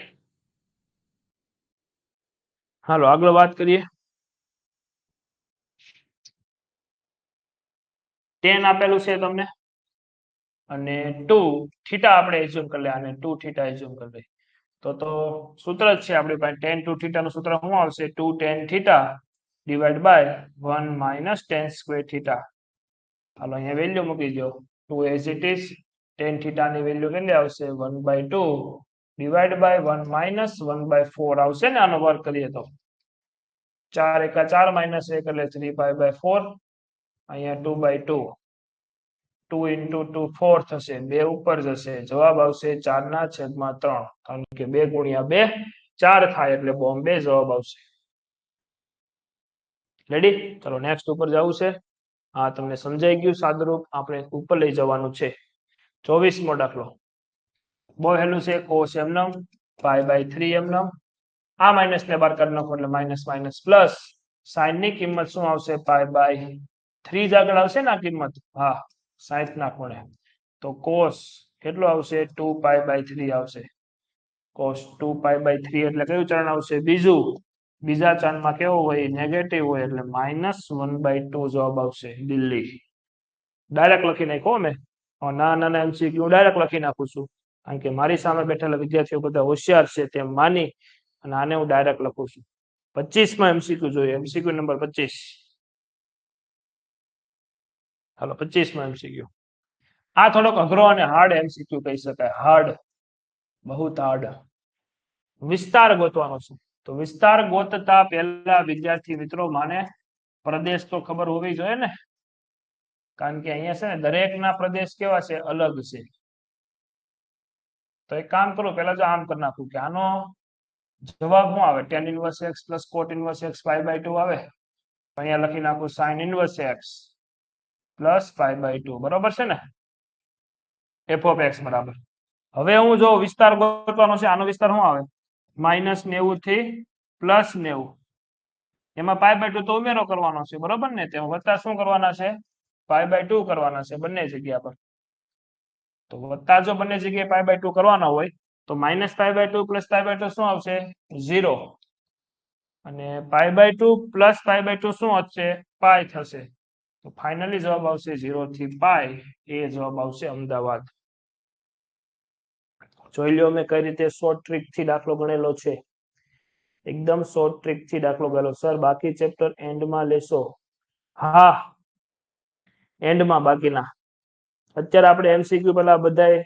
હાલો આગળ વાત કરીએ 10 આપેલું છે તમને અને 2 થીટા આપણે એઝ્યુમ કરી લે અને 2 થીટા એઝ્યુમ કરી લે તો સૂત્ર જ છે આપણી પાસે tan 2 થીટા નું સૂત્ર શું આવશે 2 tan theta divide by 1 minus tan square theta હાલો અહીંયા વેલ્યુ મૂકી દો 2 as it is tan theta ની વેલ્યુ કેટલી આવશે 1/2 ડિવાઈડ બાય 1 માઇનસ 1/4 આવશે ને આનો વર્ગ કરીએ તો 4 એકા 4 માઇનસ 1 એટલે 3π/4 અહીંયા 2/2 2 into 2 4 થશે 2 ઉપર જશે જવાબ આવશે 4 ના છેદમાં 3 કારણ કે 2 ગુણ્યા 2 4 થાય એટલે બોમ્બે જવાબ આવશે રેડી ચલો નેક્સ્ટ ઉપર જવું છે હા તમને સમજાઈ ગયું સાદુરૂપ આપણે ઉપર લઈ જવાનું છે 24મો દાખલો બહુ હેલું છે cos એમનમ π/3 એમનમ આ માઇનસ ને બાર કરી નાખો એટલે માઇનસ માઇનસ પ્લસ સાઈન ની કિંમત શું આવશે π/3 જ આગળ આવશે ને આ કિંમત હા 60 ના ખૂણે તો cos કેટલો આવશે 2π/3 આવશે cos 2π/3 એટલે કયું ચરણ આવશે બીજું બીજા ચરણમાં કેવો હોય નેગેટિવ હોય એટલે -1/2 જવાબ આવશે દિલ્હી ડાયરેક્ટ લખી નાખો મેં નાના MCQ ડાયરેક્ટ લખી નાખું છું કારણ કે મારી સામે બેઠેલા વિદ્યાર્થીઓ બધા હોશિયાર છે તેમ માની અને આને હું ડાયરેક્ટ લખું છું 25માં MCQ જોઈએ MCQ નંબર 25 હાલો 25માં MCQ આ થોડોક અઘરો અને હાર્ડ MCQ કહી શકાય હાર્ડ બહુ હાર્ડ વિસ્તાર ગોતવાનો છે તો વિસ્તાર ગોતતા પહેલા વિદ્યાર્થી મિત્રો માને પ્રદેશ તો ખબર હોવી જોઈએ ને કારણ કે અહીંયા છે ને દરેકના પ્રદેશ કેવા છે અલગ છે તો એક કામ કરો પહેલા જો આમ કરી નાખું કે આનો જવાબ શું આવે tan inverse x plus cot inverse x π/2 આવે અહીંયા લખી નાખું sin ઇનવર્સ x પ્લસ π/2 બરોબર છે ને f of x બરાબર હવે હું જો વિસ્તાર ગોતવાનો છે આનો વિસ્તાર શું આવે -90 થી +90 એમાં π/2 તો ઉમેરો કરવાનો છે બરોબર ને તેમાં વત્તા શું કરવાના છે π/2 કરવાના છે બંને જગ્યા પર તો વત્તા જો બંને જગ્યાએ π/2 કરવાના હોય તો -π/2 + π/2 શું આવશે 0 અને π/2 + π/2 શું હશે π થશે તો ફાઇનલી જવાબ આવશે 0 થી π એ જવાબ આવશે અમદાવાદ જોઈ લ્યો મેં કઈ રીતે શોર્ટ ટ્રીક થી દાખલો ગણેલો છે એકદમ શોર્ટ ટ્રીક થી દાખલો ગણેલો સર બાકી ચેપ્ટર એન્ડમાં લેશો હા એન્ડમાં બાકીના અત્યારે આપણે MCQ પેલા બધાય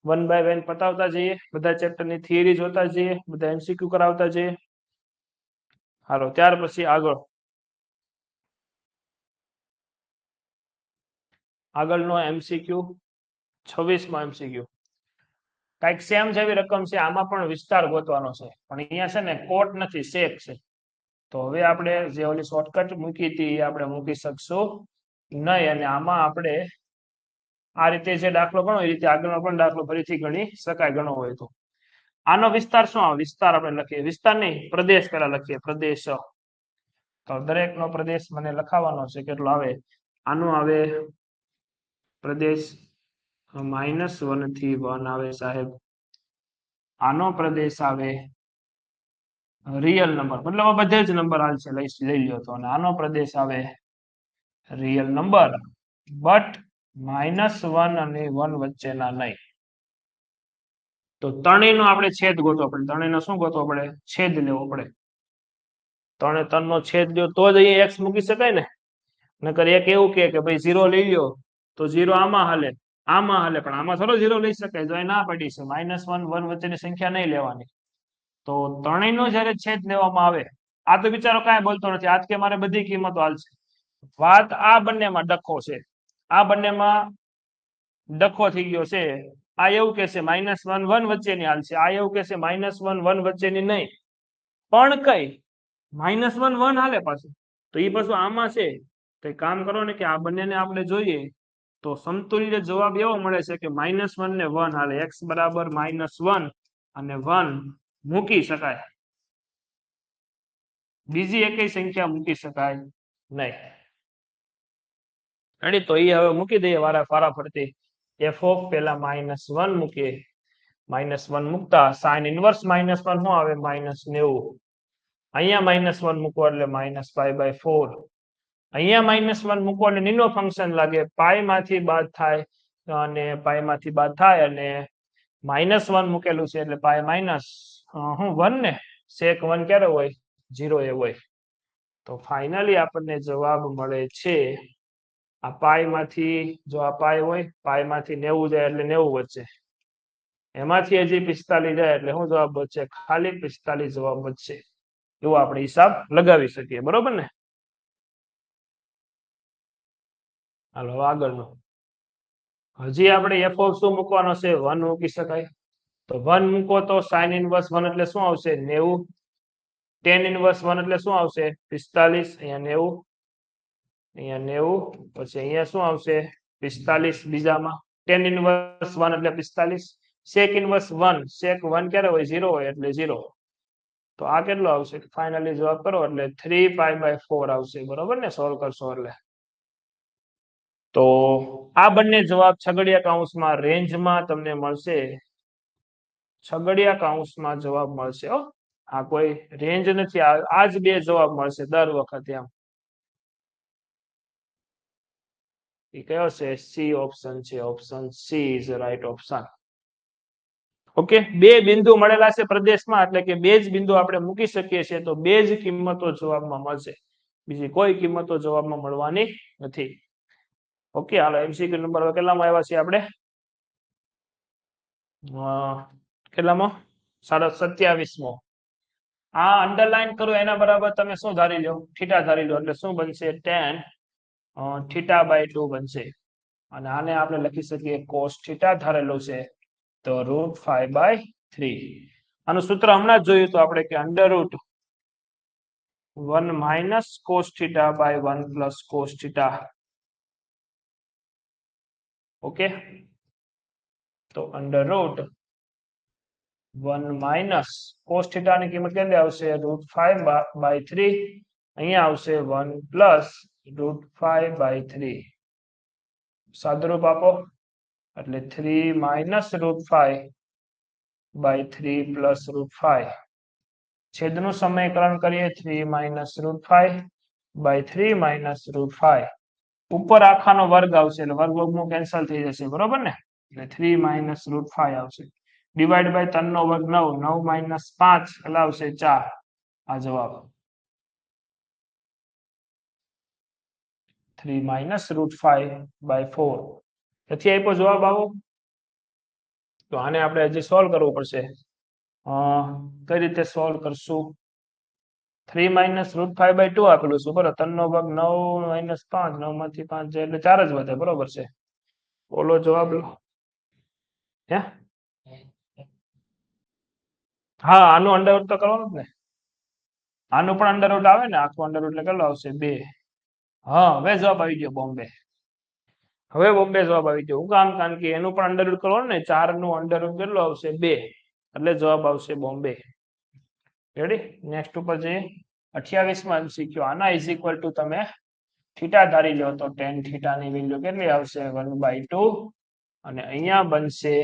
1 by 1 પતાવતા જઈએ બધા ચેપ્ટર ની થિયરી જોતા જઈએ બધા MCQ કરાવતા જઈએ હાલો ત્યાર પછી આગળનો MCQ 26માં MCQ કઈક સેમ જેવી રકમ છે આમાં પણ વિસ્તાર ગોતવાનો છે પણ અહીંયા છે ને કોટ નથી સેક છે તો હવે આપણે જે ઓલી શોર્ટકટ મૂકી હતી એ આપણે મૂકી શકશું નહીં, અને આમાં આપણે આ રીતે જે દાખલો ગણો એ રીતે આગળનો પણ દાખલો ફરીથી ગણી શકાય ગણો હોય તો. આનો વિસ્તાર શું આવે? વિસ્તાર આપણે લખીએ, વિસ્તાર નહીં પ્રદેશ પેલા લખીએ, પ્રદેશ. તો દરેક નો પ્રદેશ મને લખાવાનો છે કેટલો આવે. આનો આવે પ્રદેશ -1 થી 1 આવે સાહેબ. આનો પ્રદેશ આવે રિયલ નંબર, મતલબ બધે જ નંબર હાલ છે લઈ લ્યો તો. અને આનો પ્રદેશ આવે રિયલ નંબર, બટ -1 અને 1 વચ્ચેના નહીં. તો ત્રણેયનો આપણે છેદ ગોતવો પડે. ત્રણેયનો શું ગોતવો પડે? છેદ લેવો પડે. ત્રણે ત્રણનો છેદ લ્યો તો જ અહીંયા x મૂકી શકાય ને. નકર એક એવું કે ભાઈ 0 લઈ લ્યો તો 0 આમાં હાલે, આમાં હાલે, પણ આમાં થોડો 0 લઈ શકાય. જો એ ના પડી છે -1 1 વચ્ચેની સંખ્યા નહીં લેવાની. તો ત્રણેયનો જ્યારે છેદ લેવામાં આવે, આ તો બિચારો કાંઈ બોલતો નથી, આજ કે મારે બધી કિંમતો હાલશે. વાત આ બંનેમાં ડખો છે, આ બંનેમાં ડખો થઈ ગયો છે. આ એવું કે છે -1 1 વચ્ચેની હાલશે, આ એવું કે છે -1 1 વચ્ચેની નહીં. પણ કઈ -1 1 હાલે પાછું, તો એ પાછું આમાં છે. તો કામ કરો ને કે આ બંનેને આપણે જોઈએ તો સમતુલ્ય જવાબ એવો મળે છે કે -1 ને 1 હાલે, x બરાબર -1 અને 1 મૂકી શકાય, બીજી એકેય સંખ્યા મૂકી શકાય નહીં. રેડી? તો એ હવે મૂકી દઈએ વારા ફરતી. f ઓફ પેલા -1 મૂકીએ, -1 મૂકતા sin ઇનવર્સ -1 શું આવે? -90. અહીંયા -1 મૂકો એટલે -π/4. અહીંયા -1 મૂકો એટલે નીનો ફંક્શન લાગે, પાઈ માંથી બાદ થાય, અને પાઈ માંથી બાદ થાય અને -1 મૂકેલું છે એટલે પાઈ માઇનસ 1 ને sec 1 ક્યારે હોય? 0 એ હોય. તો ફાઇનલી આપણને જવાબ મળે છે આ પાઈ માંથી, જો આ પાઈ હોય, પાઈ માંથી 90 જાય એટલે 90 વચ્ચે, એમાંથી હજી 45 જાય એટલે શું જવાબ બચશે? ખાલી 45 જવાબ બચશે. એવો આપણે હિસાબ લગાવી શકીએ. બરોબર ને? હાલો આગળનો. હજી આપણે f ઓફ શું મૂકવાનો છે? 1 મૂકી શકાય. તો 1 મૂકો તો sin ઇનવર્સ 1 એટલે શું આવશે? 90. tan ઇનવર્સ 1 એટલે શું આવશે? 45. અહીંયા 90, અહીંયા 90, પછી અહીંયા શું આવશે? 45 બીજામાં. tan ઇનવર્સ 1 એટલે 45. sec ઇનવર્સ 1, sec 1 ક્યારે હોય? 0 હોય એટલે 0. તો આ કેટલો આવશે? ફાઇનલી જવાબ કરો એટલે 3π/4 આવશે. બરોબર ને? સોલ્વ કરશો એટલે. તો આ બંને જવાબ છગડીયા કૌંસમાં રેન્જમાં તમને મળશે. છગડીયા કૌંસમાં જવાબ મળશે. આ કોઈ રેન્જ નથી, આ જ બે જવાબ મળશે દર વખતે. આમ એ કયો છે? સી ઓપ્શન છે. Option she is right option. Okay, બે બિંદુ મળેલા છે પ્રદેશમાં, એટલે કે બે જ બિંદુ આપણે મૂકી શકીએ છીએ. તો બે જ કિંમતો જવાબમાં મળશે, બીજી કોઈ કિંમતો જવાબમાં મળવાની નથી. ઓકે, હાલો એમસીક્યુ નંબર કેટલામાં આવ્યા છે આપણે? કેટલામાં? 27મો. આ અંડરલાઈન કરું એના બરાબર તમે શું ધારી લો? થીટા ધારી લો. એટલે શું બનશે? tan θ/2 બનશે. અને આને આપણે લખી શકીએ cos θ ધારેલું છે, તો √5/3. આનું સૂત્ર હમણાં જ જોયું તો આપણે કે √1 - cos θ/1 + cos θ. ઓકે, તો √1 - cos θ ની કિંમત કેટલી આવશે? √5/3. અહીંયા આવશે 1 + √5/3. સાદુરૂપ આપો એટલે 3 - √5/3 + √5. છેદનું સમીકરણ કરીએ 3 - √5/3 - √5. ઉપર આખાનો વર્ગ આવશે એટલે વર્ગમૂળ કેન્સલ થઈ જશે. બરોબર ને? એટલે 3 - √5 આવશે. ડિવાઈડ બાય 3 નો વર્ગ 9, 9 - 5 એટલે આવશે 4. આ જવાબ 3 - √5/4 નથી આપ્યો જવાબ આવો. તો આને આપણે હજી સોલ્વ કરવું પડશે. કઈ રીતે સોલ્વ કરશું? 3 - √5/2 આપેલું છે બરોબર. 3 નો ભાગ 9 - 5, 9 માંથી 5 જાય એટલે 4 જ વધે. બરોબર છે? બોલો જવાબ. હે, હા, આનું અંડરવર્ડ તો કરવાનું જ ને. આનું પણ અંડરરૂટ આવે ને, આખું અંડરરૂટ એટલે કેટલો આવશે 2. હા, હવે જવાબ આવી ગયો બોમ્બે. હવે બોમ્બે જવાબ આવી ગયો. હું કામ? કારણ કે એનું પણ અંડરરૂટ કરવાનું ને, 4 નું અંડરરૂટ કેટલો આવશે 2, એટલે જવાબ આવશે બોમ્બે. રેડી? નેક્સ્ટ ઉપર જઈએ. 28 માં MCQ. આના ઇઝ ઇક્વલ ટુ તમે થીટા ધારી લો તો tan થીટા ની વેલ્યુ કેટલી આવશે 1/2 અને અહીંયા બનશે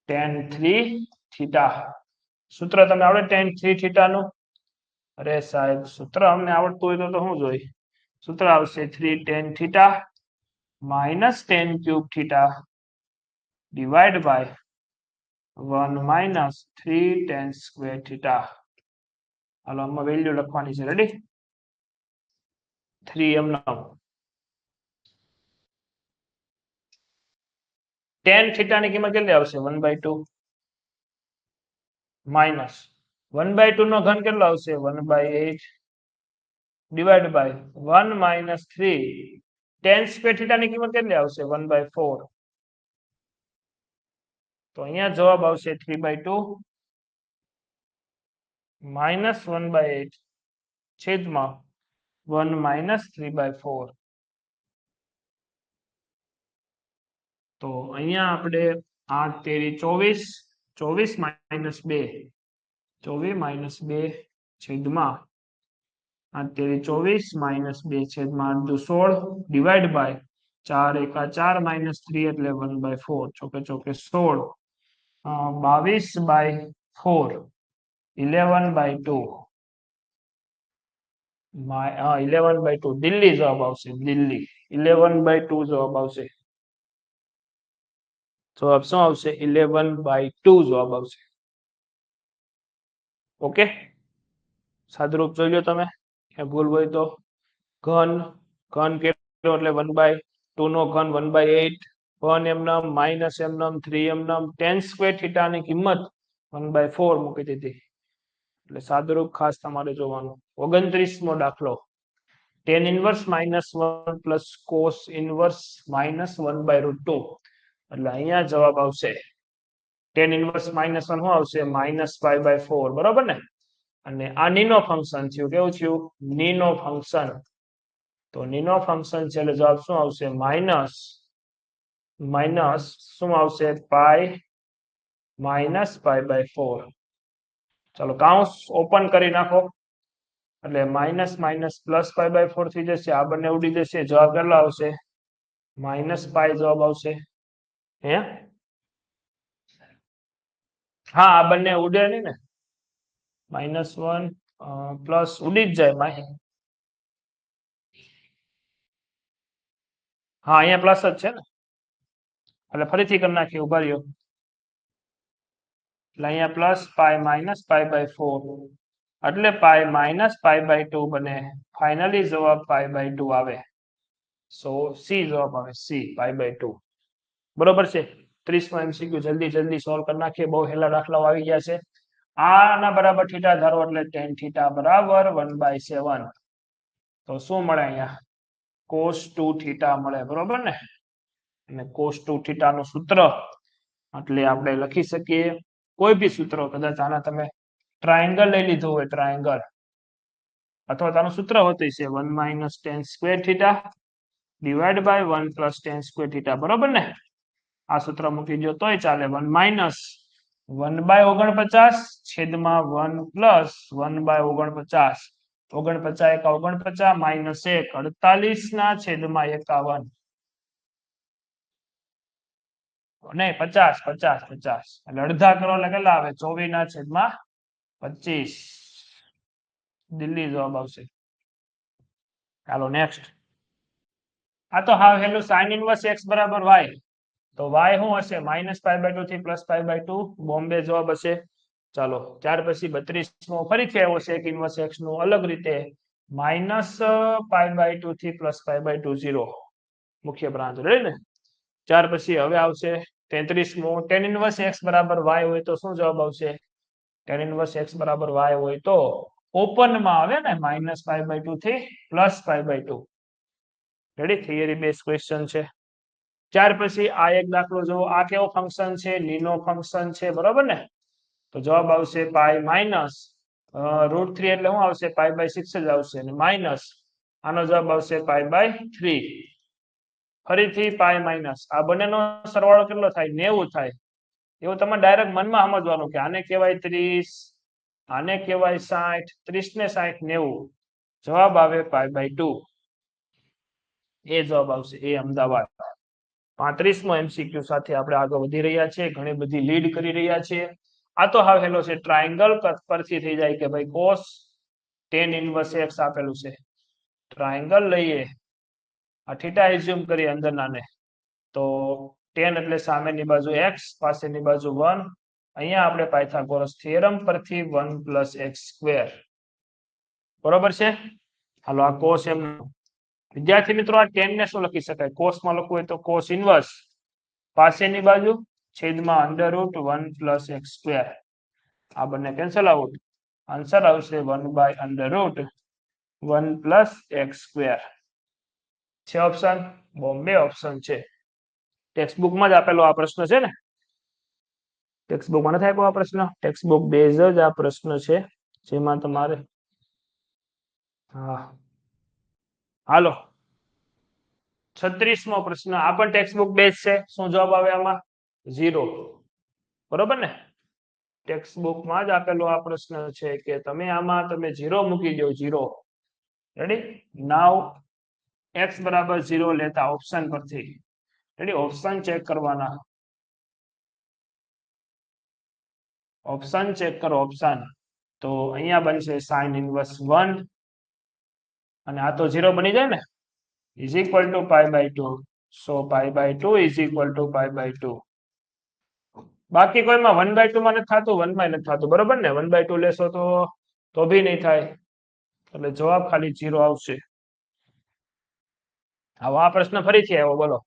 tan 3 થીટા. સૂત્ર તમને આવડે tan 3 થીટા નું? અરે સાહેબ, સૂત્ર અમને આવડતું હોય તો શું જોઈએ? સૂત્ર આવશે 3 tan theta minus tan cube theta divide by 1 minus 3 tan square theta. હાલો આમાં વેલ્યુ લખવાની છે. રેડી? 3 એમના tan થીટા ની કિંમત કેટલી આવશે 1/2 minus 1/2 નો ઘન કેટલો આવશે 1/8 divided by 1 minus 3 tan square theta ની કિંમત કેટલી આવશે 1/4. તો અહીંયા જવાબ આવશે 3/2 minus 1/8 છેદમાં 1 minus 3/4. તો અહીંયા આપણે 8 તેરી 24 24 minus 2 24 minus 2 છેદમાં 8 તેરી 24 minus 2 છેદમાં 8 દુ 16 divide by 4 એકા 4 minus 3 એટલે 1/4 ચોકે ચોકે 16 22/4 11/2 11/2 દિલ્હી જવાબ આવશે. દિલ્હી 11/2 જવાબ આવશે. જવાબ શું આવશે 11/2 જવાબ આવશે. ઓકે, સાદુરૂપ જોઈ લો તમે, કે ભૂલ હોય તો. ઘન ઘન કેટલો એટલે 1/2 નો ઘન 1/8 1 એમનમ માઇનસ એમનમ 3 એમનમ tan સ્ક્વેર થીટા ની કિંમત 1/4 મૂકી દીધી. એટલે સાદુરૂપ ખાસ તમારે જોવાનું. 29મો દાખલો. tan inverse -1 plus cos inverse -1/√2. એટલે અહીંયા જવાબ આવશે tan ઇન્વર્સ -1 શું આવશે -π/4. બરોબર ને? અને આ નીનો ફંક્શન થયું. કેવું થયું? Nino function. તો નીનો ફંક્શન છે એટલે જવાબ શું આવશે માઇનસ શું આવશે π/4. ચલો કાઉન્સ ઓપન કરી નાખો એટલે માઇનસ માઇનસ પ્લસ π/4 થઈ જશે. આ બંને ઉડી જશે. જવાબ કેટલો આવશે -π જવાબ આવશે. હે હા, આ બંને ઉડે નહીં ને. -1 પ્લસ ઉડી જ જાય. હા, અહીંયા પ્લસ જ છે ને, એટલે ફરીથી કરી નાખીએ. ઉભા રહ્યો. એટલે અહીંયા પ્લસ π માઇનસ π/4 એટલે π માઇનસ π/2 બને. ફાઇનલી જવાબ π/2 આવે. સો સી જવાબ આવે. સી π/2. બરોબર છે. 30માં MCQ જલ્દી જલ્દી સોલ્વ કરી નાખીએ. બહુ હેલા દાખલાઓ આવી ગયા છે. આના બરાબર થીટા ધારો એટલે tan થીટા બરાબર 1/7. તો શું મળે અહીંયા cos 2 થીટા મળે. બરોબર ને? અને cos 2 થીટા નું સૂત્ર એટલે આપણે લખી શકીએ કોઈ બી સૂત્ર. કદાચ આના તમે ટ્રાયેંગલ લઈ લીધું હોય, ટ્રાયેંગલ, અથવા તાનું સૂત્ર હોતું છે 1 minus tan square theta divided by 1 plus tan square theta. બરોબર ને? આ સૂત્ર મૂકી દો તોય ચાલે. 1 minus 1/49 છેદમાં 1 plus 1/49. 49 એકા 49 માઇનસ 1 48 ના છેદમાં 51. નહીં, 50 50 50 એટલે અડધા કરો એટલે કેટલા આવે 24 ના છેદમાં 25. દિલ્હી જવાબ આવશે. ચાલો નેક્સ્ટ. આ તો હાવ હેલું sin ઇન્વર્સ x બરાબર y. તો y શું હશે -π/2 થી +π/2. બોમ્બે જવાબ હશે. ચાલો ત્યાર પછી 32મો ફરીથી આવ્યો છે એક ઇન્વર્સ x નું અલગ રીતે -π/2 થી +π/2 0 મુખ્ય બ્રાન્ચ. રેડી ને? ત્યાર પછી હવે આવશે 33મો. tan ઇન્વર્સ x બરાબર y હોય તો શું જવાબ આવશે? tan ઇન્વર્સ x બરાબર y હોય તો ઓપન માં આવે ને -π/2 થી +π/2. રેડી? થિયરી બેઝ ક્વેશ્ચન છે. ત્યાર પછી આ એક દાખલો જો. આ કેવો ફંક્શન છે? નીનો ફંક્શન છે. બરોબર ને? તો જવાબ આવશે π √3 એટલે શું આવશે? π/6 જ આવશે અને માઇનસ આનો જવાબ આવશે π/3. ફરીથી પાઈ માઇનસ આ બંનેનો સરવાળો કેટલો થાય? 90 થાય. એવું તમે ડાયરેક્ટ મનમાં સમજવાનું કે આને કહેવાય 30, આને કહેવાય 60, 30 ને 60 90. જવાબ આવે π/2. એ જવાબ આવશે, એ અમદાવાદ. 35મો MCQ સાથે આપણે આગળ વધી રહ્યા છીએ, ઘણી બધી લીડ કરી રહ્યા છીએ. આ તો હાવ હેલો છે, ટ્રાયંગલ પરથી થઈ જાય કે ભાઈ cos tan ઇન્વર્સ x આપેલું છે. ટ્રાયંગલ લઈએ, આ થીટા એઝ્યુમ કરીએ અંદરનાને, તો tan એટલે સામેની બાજુ x, પાસેની બાજુ 1. અહીંયા આપણે પાયથાગોરસ થિયરમ પરથી 1 + x². બરોબર છે? હાલો, આ cos m. વિદ્યાર્થી મિત્રો, આ tan ને શું લખી શકાય? cos માં લખવું હોય તો cos ઇન્વર્સ પાસેની બાજુ છેદમાં √1 + x². આ બંને કેન્સલ આઉટ. આન્સર આવશે 1/√1 + x². છે ઓપ્શન? બોમ્બે ઓપ્શન છે. ટેક્સ્ટબુકમાં જ આપેલો આ પ્રશ્ન છે ને? ટેક્સ્ટબુકમાં નથી આપ્યો આ પ્રશ્ન? ટેક્સ્ટબુક બેઝ જ આ પ્રશ્ન છે, જેમાં તમારે હા. હાલો, 36મો પ્રશ્ન. આ પણ ટેક્સ્ટબુક બેઝ છે. શું જવાબ આવે આમાં? 0. બરોબર ને? ટેક્સ્ટબુકમાં જ આપેલો આ પ્રશ્ન છે કે તમે આમાં 0 મૂકી દો. 0. રેડી? નાવ x = 0 લેતા ઓપ્શન પરથી. રેડી? ઓપ્શન ચેક કરવાના. ઓપ્શન ચેક કરો. ઓપ્શન તો અહીંયા બનશે sin ઇન્વર્સ 1 અને આ તો 0 બની જાય ને, = π/2. સો π/2 = π/2. બાકી કોઈમાં 1/2 માં નથી થતું, 1 માં નથી થતું. બરોબર ને? 1/2 લેશો તો ભી નહીં થાય, એટલે જવાબ ખાલી 0 આવશે. હવે આ પ્રશ્ન ફરીથી આવ્યો. બોલો,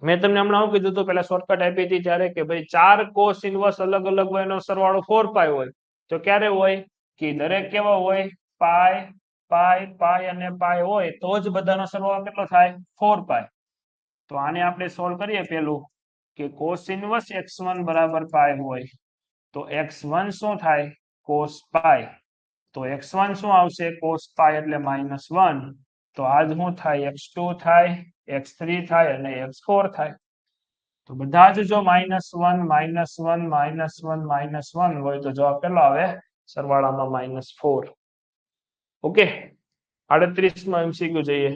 મેં તમને હમણાં શું કીધું હતું? પેલા શોર્ટકટ આપી હતી ત્યારે કે ભાઈ 4 cos ઇન્વર્સ અલગ અલગ હોય, એનો સરવાળો 4π હોય. તો ક્યારે હોય કે દરેક કેવો હોય? પાઈ પાઈ પાઈ અને પાઈ હોય તો જ બધાનો સરવાળો કેટલો થાય? 4π. તો આને આપણે સોલ્વ કરીએ. પેલું કે cos ઇન્વર્સ x1 = પાઈ હોય તો x1 શું થાય? cos π. તો x1 શું આવશે? cos π એટલે -1. તો આજ શું થાય? x2 થાય, x3 થાય અને x4 થાય. તો બધા જ જો -1 -1 -1 -1 હોય તો જવાબ કેટલો આવે? સરવાળામાં -4. ઓકે, 38મો MCQ જોઈએ.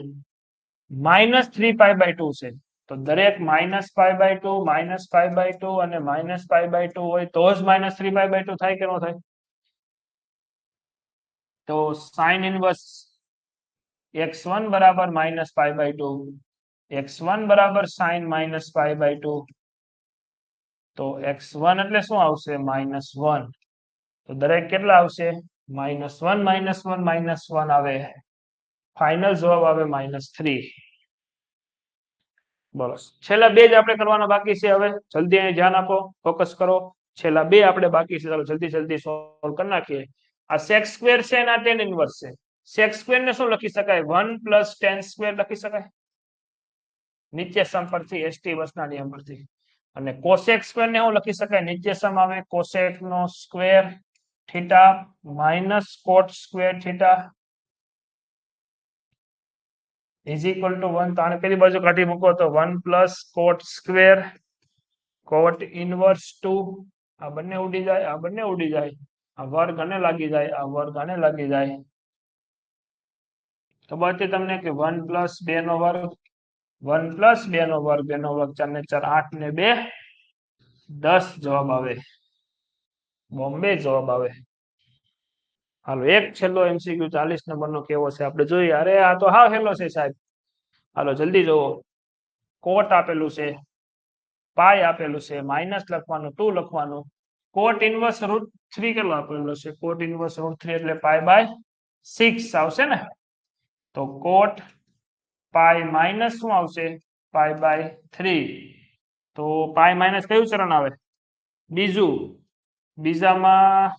-3π/2 છે. તો દરેક -π/2 -π/2 અને -π/2 હોય તો જ -3π/2 થાય કે ન થાય? તો sin inverse x1 = -π/2, x1 = sin -π/2. તો x1 એટલે શું આવશે? -1. તો દરેક કેટલા આવશે? -1 -1 -1 આવે. ફાઇનલ જવાબ આવે -3. બોલો, છેલ્લા બે જ આપણે કરવાના બાકી છે. હવે જલ્દી અહીં ધ્યાન આપો, ફોકસ કરો. છેલ્લા બે આપણે બાકી છે. ચાલો જલ્દી જલ્દી સોલ્વ કરી નાખીએ. આ sec² છે અને આ tan ઇન્વર્સ છે. sec² ને શું લખી શકાય? 1 + tan² લખી શકાય નીચે સમ પરથી, ST બસના નિયમ પરથી. અને cosec² ને શું લખી શકાય? નીચે સમ આવે cosec નો સ્ક્વેર થીટા - cot² થીટા = 1. તો આને પેલી બાજુ કાઢી મૂકો તો 1 + cot² cot ઇન્વર્સ 2. આ બંને ઉડી જાય, આ બંને ઉડી જાય. આ વર્ગ આને લાગી જાય, આ વર્ગ આને લાગી જાય. ખબર છે તમને કે 1 + 2 નો વર્ગ, 1 + 2 નો વર્ગ, 2 નો વર્ગ 4 ને 4 8 ને 2 10 જવાબ આવે. બોમ્બે જવાબ આવે. હાલો, એક છેલ્લો MCQ 40 નંબરનો કેવો છે આપણે જોઈએ. અરે આ તો હાવ હેલો છે સાહેબ. હાલો જલ્દી જોવો. કોટ આપેલું છે, પાઈ આપેલું છે, માઇનસ લખવાનું, 2 લખવાનું. કોટ ઇન્વર્સ √3 કેટલો આપેલો છે? કોટ ઇન્વર્સ √3 એટલે π/6 આવશે ને? તો કોટ પાઈ માઇનસ શું આવશે? π/3. તો પાઈ માઇનસ કયું ચરણ આવે? બીજું. બીજામાં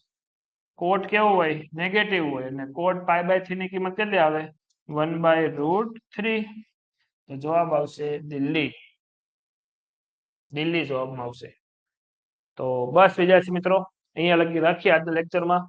કોટ કેવો હોય? નેગેટિવ હોય. અને કોટ π/3 ની કિંમત કેટલી આવે? 1/√3. તો જવાબ આવશે દિલ્હી. દિલ્હી જવાબમાં આવશે. તો બસ વિદ્યાર્થી મિત્રો, અહીંયા લગી રાખીએ આજના લેક્ચરમાં.